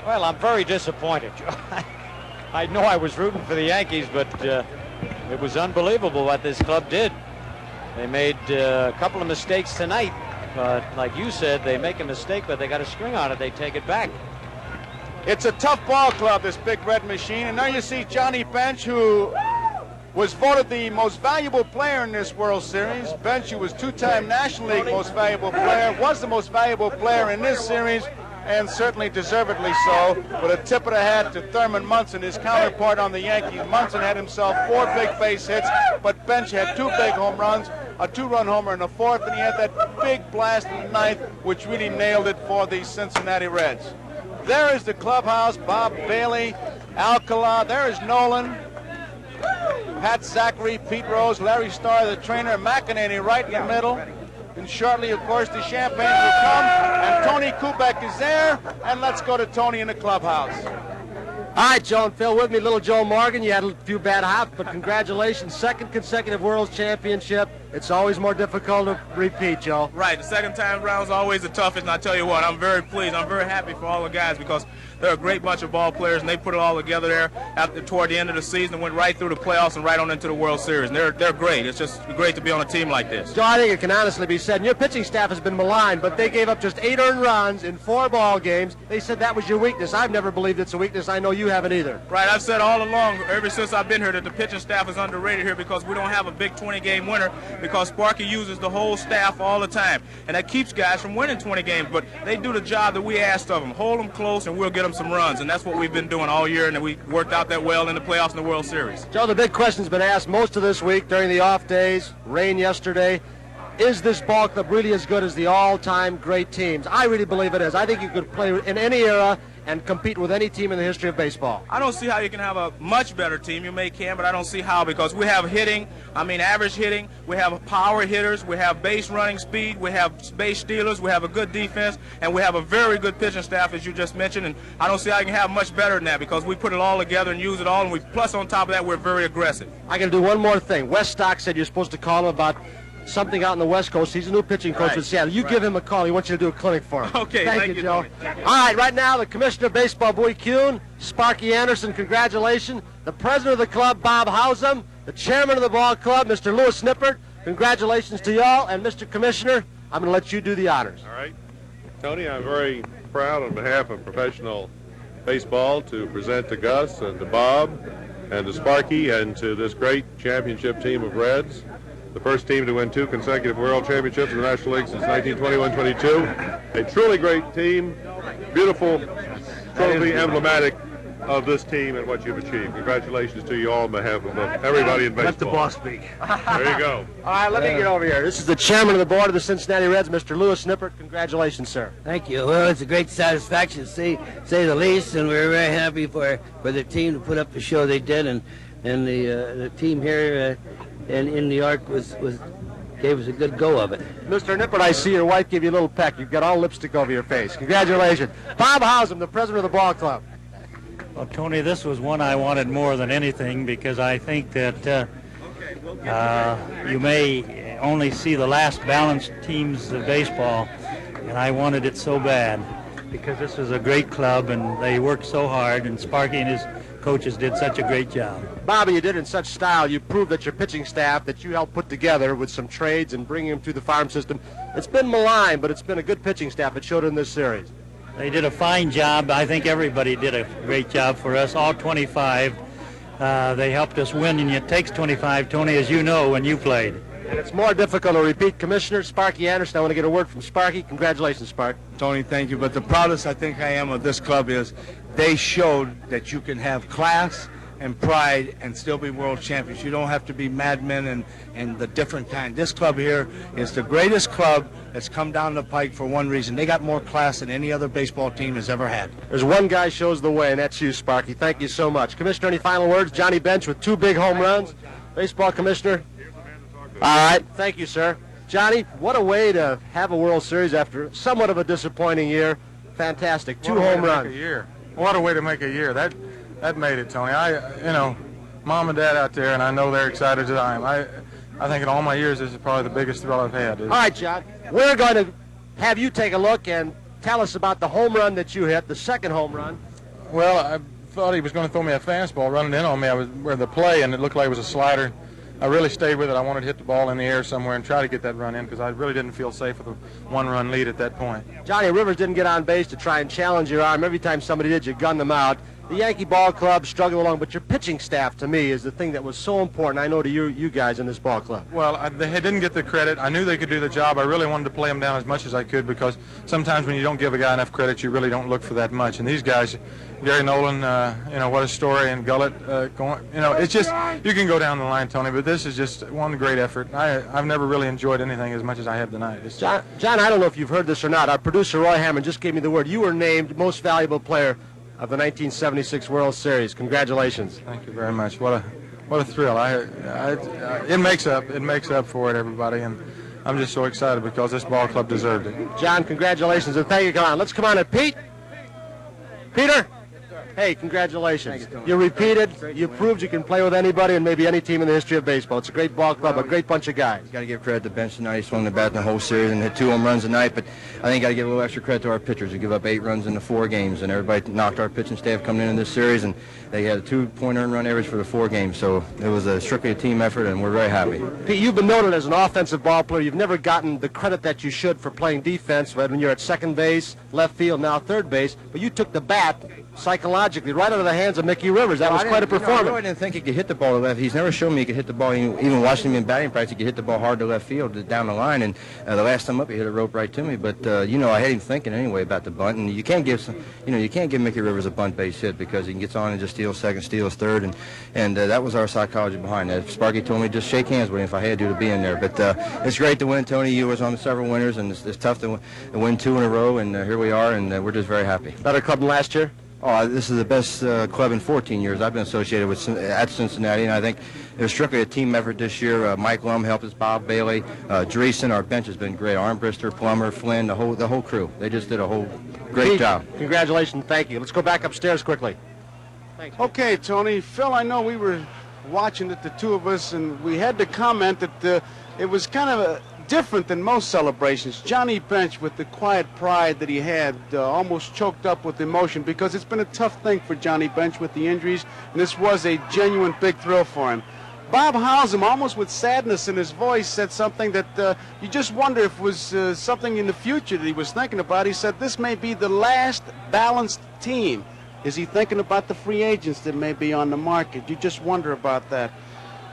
Well, I'm very disappointed, Joe. I know I was rooting for the Yankees, but it was unbelievable what this club did. They made a couple of mistakes tonight, but like you said, they make a mistake, but they got a string on it. They take it back. It's a tough ball club, this Big Red Machine, and now you see Johnny Bench, who was voted the most valuable player in this World Series. Bench, who was two-time National League most valuable player, was the most valuable player in this series, and certainly deservedly so, with a tip of the hat to Thurman Munson, his counterpart on the Yankees. Munson had himself 4 big base hits, but Bench had 2 big home runs, a 2-run homer in the 4th, and he had that big blast in the 9th, which really nailed it for the Cincinnati Reds. There is the clubhouse, Bob Bailey, Alcala, there is Nolan, Pat Zachary, Pete Rose, Larry Starr, the trainer, McEnany right in the middle. And shortly, of course, the champagne will come, and Tony Kubek is there, and let's go to Tony in the clubhouse. All right, Joe and Phil, with me, little Joe Morgan. You had a few bad hops, but congratulations. 2nd consecutive World Championship. It's always more difficult to repeat, Joe. Right, the second time around is always the toughest, and I tell you what, I'm very pleased. I'm very happy for all the guys because they're a great bunch of ball players, and they put it all together there toward the end of the season and went right through the playoffs and right on into the World Series. And they're great. It's just great to be on a team like this. Joe, I think it can honestly be said, and your pitching staff has been maligned, but they gave up just 8 earned runs in 4 ball games. They said that was your weakness. I've never believed it's a weakness. I know you haven't either. Right, I've said all along, ever since I've been here, that the pitching staff is underrated here because we don't have a big 20-game winner because Sparky uses the whole staff all the time. And that keeps guys from winning 20 games, but they do the job that we asked of them. Hold them close, and we'll get them some runs. And that's what we've been doing all year, and we worked out that well in the playoffs and the World Series. Joe, the big question's been asked most of this week during the off days, rain yesterday. Is this ball club really as good as the all-time great teams? I really believe it is. I think you could play in any era and compete with any team in the history of baseball. I don't see how you can have a much better team. You may can, but I don't see how, because we have hitting, average hitting, we have power hitters, we have base running speed, we have base stealers, we have a good defense, and we have a very good pitching staff, as you just mentioned, and I don't see how you can have much better than that because we put it all together and use it all, and plus on top of that, we're very aggressive. I got to do one more thing. Wes Stock said you're supposed to call him about something out in the West Coast. He's a new pitching coach with Seattle. You give him a call. He wants you to do a clinic for him. Okay, thank you, Joe. All right, right now, the Commissioner of Baseball, Bowie Kuhn, Sparky Anderson, congratulations. The President of the club, Bob Hausum. The Chairman of the ball club, Mr. Lewis Nippert. Congratulations to y'all. And Mr. Commissioner, I'm going to let you do the honors. All right. Tony, I'm very proud on behalf of professional baseball to present to Gus and to Bob and to Sparky and to this great championship team of Reds. The first team to win 2 consecutive World Championships in the National League since 1921-22. A truly great team, beautiful trophy, emblematic of this team and what you've achieved. Congratulations to you all on behalf of everybody in baseball. Let the boss speak. There you go. All right, let me get over here. This is the Chairman of the Board of the Cincinnati Reds, Mr. Lewis Nippert. Congratulations, sir. Thank you. Well, it's a great satisfaction to say the least, and we're very happy for the team to put up the show they did, and the team here in New York gave us a good go of it. Mr. Nippert, I see your wife give you a little peck. You've got all lipstick over your face. Congratulations. Bob Hausum, the president of the ball club. Well, Tony, this was one I wanted more than anything because I think that you may only see the last balanced teams of baseball, and I wanted it so bad because this was a great club, and they worked so hard, and Sparky and his coaches did such a great job. Bobby, you did it in such style. You proved that your pitching staff that you helped put together with some trades and bringing them through the farm system, it's been maligned, but it's been a good pitching staff. It showed in this series. They did a fine job. I think everybody did a great job for us, all 25. They helped us win, and it takes 25, Tony, as you know, when you played. And it's more difficult to repeat. Commissioner Sparky Anderson, I want to get a word from Sparky. Congratulations, Spark. Tony, thank you. But the proudest I think I am of this club is they showed that you can have class and pride and still be world champions. You don't have to be madmen and the different kind. This club here is the greatest club that's come down the pike for one reason. They got more class than any other baseball team has ever had. There's one guy shows the way, and that's you, Sparky. Thank you so much. Commissioner, any final words? Johnny Bench with 2 big home runs. Baseball commissioner. All right. Thank you, sir. Johnny, what a way to have a World Series after somewhat of a disappointing year. Fantastic. 2 home runs. What a way to make a year. That made it, Tony. Mom and Dad out there, and I know they're excited as I am. I think in all my years, this is probably the biggest thrill I've had. All right, John. We're going to have you take a look and tell us about the home run that you hit, the second home run. Well, I thought he was going to throw me a fastball running in on me. I was where the play, and it looked like it was a slider. I really stayed with it. I wanted to hit the ball in the air somewhere and try to get that run in because I really didn't feel safe with a 1-run lead at that point. Johnny, Rivers didn't get on base to try and challenge your arm. Every time somebody did, you gunned them out. The Yankee ball club struggled along, but your pitching staff, to me, is the thing that was so important, I know, to you guys in this ball club. Well, they didn't get the credit. I knew they could do the job. I really wanted to play them down as much as I could because sometimes when you don't give a guy enough credit, you really don't look for that much. And these guys, Gary Nolan, what a story, and Gullett, it's just, you can go down the line, Tony, but this is just one great effort. I've never really enjoyed anything as much as I have tonight. John, I don't know if you've heard this or not. Our producer, Roy Hammond, just gave me the word. You were named most valuable player of the 1976 World Series. Congratulations. Thank you very much. What a thrill. It makes up for it, everybody, and I'm just so excited because this ball club deserved it. John, congratulations, and thank you. Come on, let's come on and Pete. Peter. Hey, congratulations. You repeated. You proved you can play with anybody and maybe any team in the history of baseball. It's a great ball club, a great bunch of guys. Got to give credit to the bench tonight. He swung the bat in the whole series and hit 2 home runs tonight, but I think got to give a little extra credit to our pitchers. We give up 8 runs in the 4 games, and everybody knocked our pitching staff coming in this series, and they had a 2-point earned run average for the 4 games, so it was strictly a team effort, and we're very happy. Pete, you've been noted as an offensive ball player. You've never gotten the credit that you should for playing defense when you're at second base, left field, now third base, but you took the bat psychologically right out of the hands of Mickey Rivers. That was quite a performance. I really didn't think he could hit the ball to left. He's never shown me he could hit the ball. Even watching him in batting practice, he could hit the ball hard to left field down the line. And the last time up, he hit a rope right to me. But I had him thinking anyway about the bunt. And you can't give Mickey Rivers a bunt base hit because he gets on and just steals second, steals third, and that was our psychology behind that. Sparky told me just shake hands with him if I had to be in there. But it's great to win. Tony, you was on several winners, and it's tough to win 2 in a row. And here we are, and we're just very happy. Better club than last year? Oh, this is the best club in 14 years I've been associated with at Cincinnati, and I think it was strictly a team effort this year. Mike Lum helped us, Bob Bailey, Dreesen. Our bench has been great. Armbrister, Plummer, Flynn, the whole crew. They just did a whole great job. Congratulations, thank you. Let's go back upstairs quickly. Thanks. Okay, Tony. Phil, I know we were watching it, the two of us, and we had to comment that it was kind of different than most celebrations. Johnny Bench, with the quiet pride that he had, almost choked up with emotion because it's been a tough thing for Johnny Bench with the injuries, and this was a genuine big thrill for him. Bob Howsam, almost with sadness in his voice, said something that you just wonder if it was something in the future that he was thinking about. He said, this may be the last balanced team. Is he thinking about the free agents that may be on the market? You just wonder about that.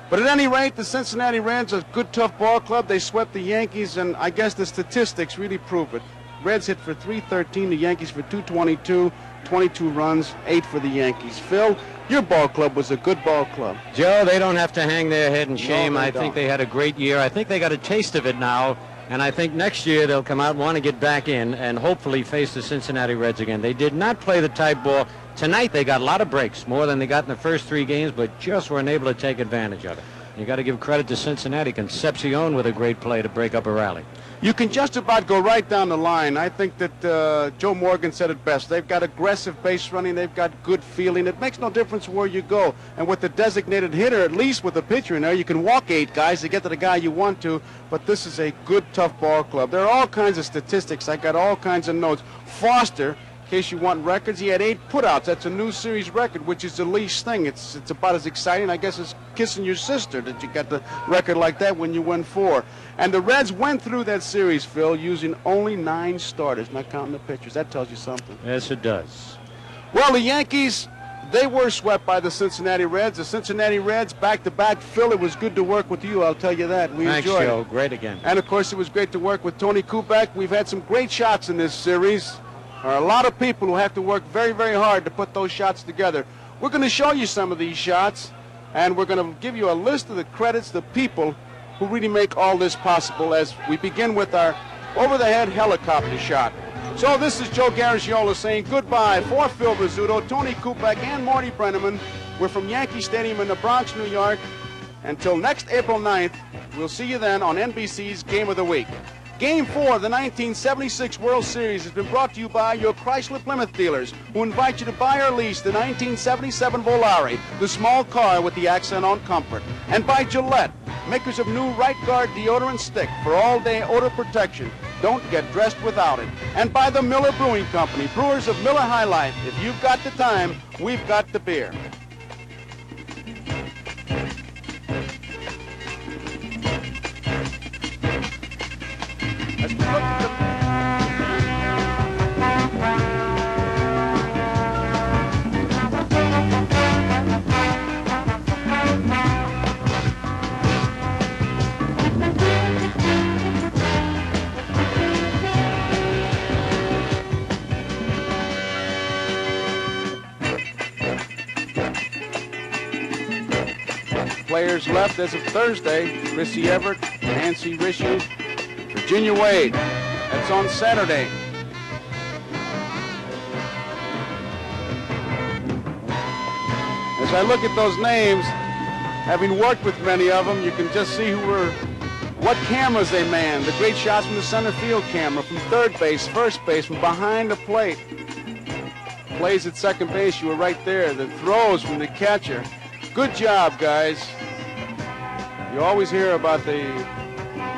But at any rate, the Cincinnati Reds are a good, tough ball club. They swept the Yankees, and I guess the statistics really prove it. Reds hit for 313, the Yankees for 222, 22 runs, 8 for the Yankees. Phil, your ball club was a good ball club. Joe, they don't have to hang their head in shame. No, I think they had a great year. I think they got a taste of it now, and I think next year they'll come out and want to get back in and hopefully face the Cincinnati Reds again. They did not play the tight ball. Tonight they got a lot of breaks, more than they got in the first 3 games, but just weren't able to take advantage of it. You got to give credit to Cincinnati. Concepcion with a great play to break up a rally. You can just about go right down the line. I think that Joe Morgan said it best. They've got aggressive base running. They've got good fielding. It makes no difference where you go. And with the designated hitter, at least with the pitcher in there, you can walk 8 guys to get to the guy you want to. But this is a good, tough ball club. There are all kinds of statistics. I got all kinds of notes. Foster, in case you want records, he had 8 putouts. That's a new series record, which is the least thing. It's about as exciting, I guess, as kissing your sister that you got the record like that when you win 4. And the Reds went through that series, Phil, using only 9 starters, not counting the pitchers. That tells you something. Yes, it does. Well, the Yankees, they were swept by the Cincinnati Reds. The Cincinnati Reds back-to-back. Phil, it was good to work with you, I'll tell you that. We Thanks, enjoyed Joe. it. Great again. And, of course, it was great to work with Tony Kubek. We've had some great shots in this series. There are a lot of people who have to work very, very hard to put those shots together. We're going to show you some of these shots, and we're going to give you a list of the credits, the people who really make all this possible, as we begin with our over-the-head helicopter shot. So this is Joe Garagiola saying goodbye for Phil Rizzuto, Tony Kubek, and Marty Brenneman. We're from Yankee Stadium in the Bronx, New York. Until next April 9th, we'll see you then on NBC's Game of the Week. Game 4 of the 1976 World Series has been brought to you by your Chrysler Plymouth dealers, who invite you to buy or lease the 1977 Volare, the small car with the accent on comfort. And by Gillette, makers of new Right Guard deodorant stick for all-day odor protection. Don't get dressed without it. And by the Miller Brewing Company, brewers of Miller High Life. If you've got the time, we've got the beer. As we look at the players left as of Thursday: Chrissy Everett, Nancy Rishu, Virginia Wade. That's on Saturday. As I look at those names, having worked with many of them, you can just see what cameras they man. The great shots from the center field camera, from third base, first base, from behind the plate. Plays at second base, you were right there. The throws from the catcher. Good job, guys. You always hear about the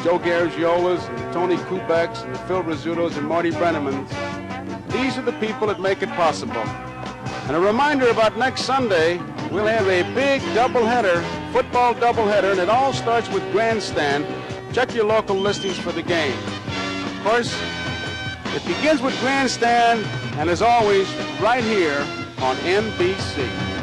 Joe Garagiolas and Tony Kubeks and the Phil Rizzutos and Marty Brennemans. These are the people that make it possible. And a reminder about next Sunday, we'll have a big doubleheader, football doubleheader, and it all starts with Grandstand. Check your local listings for the game. Of course, it begins with Grandstand, and as always, right here on NBC.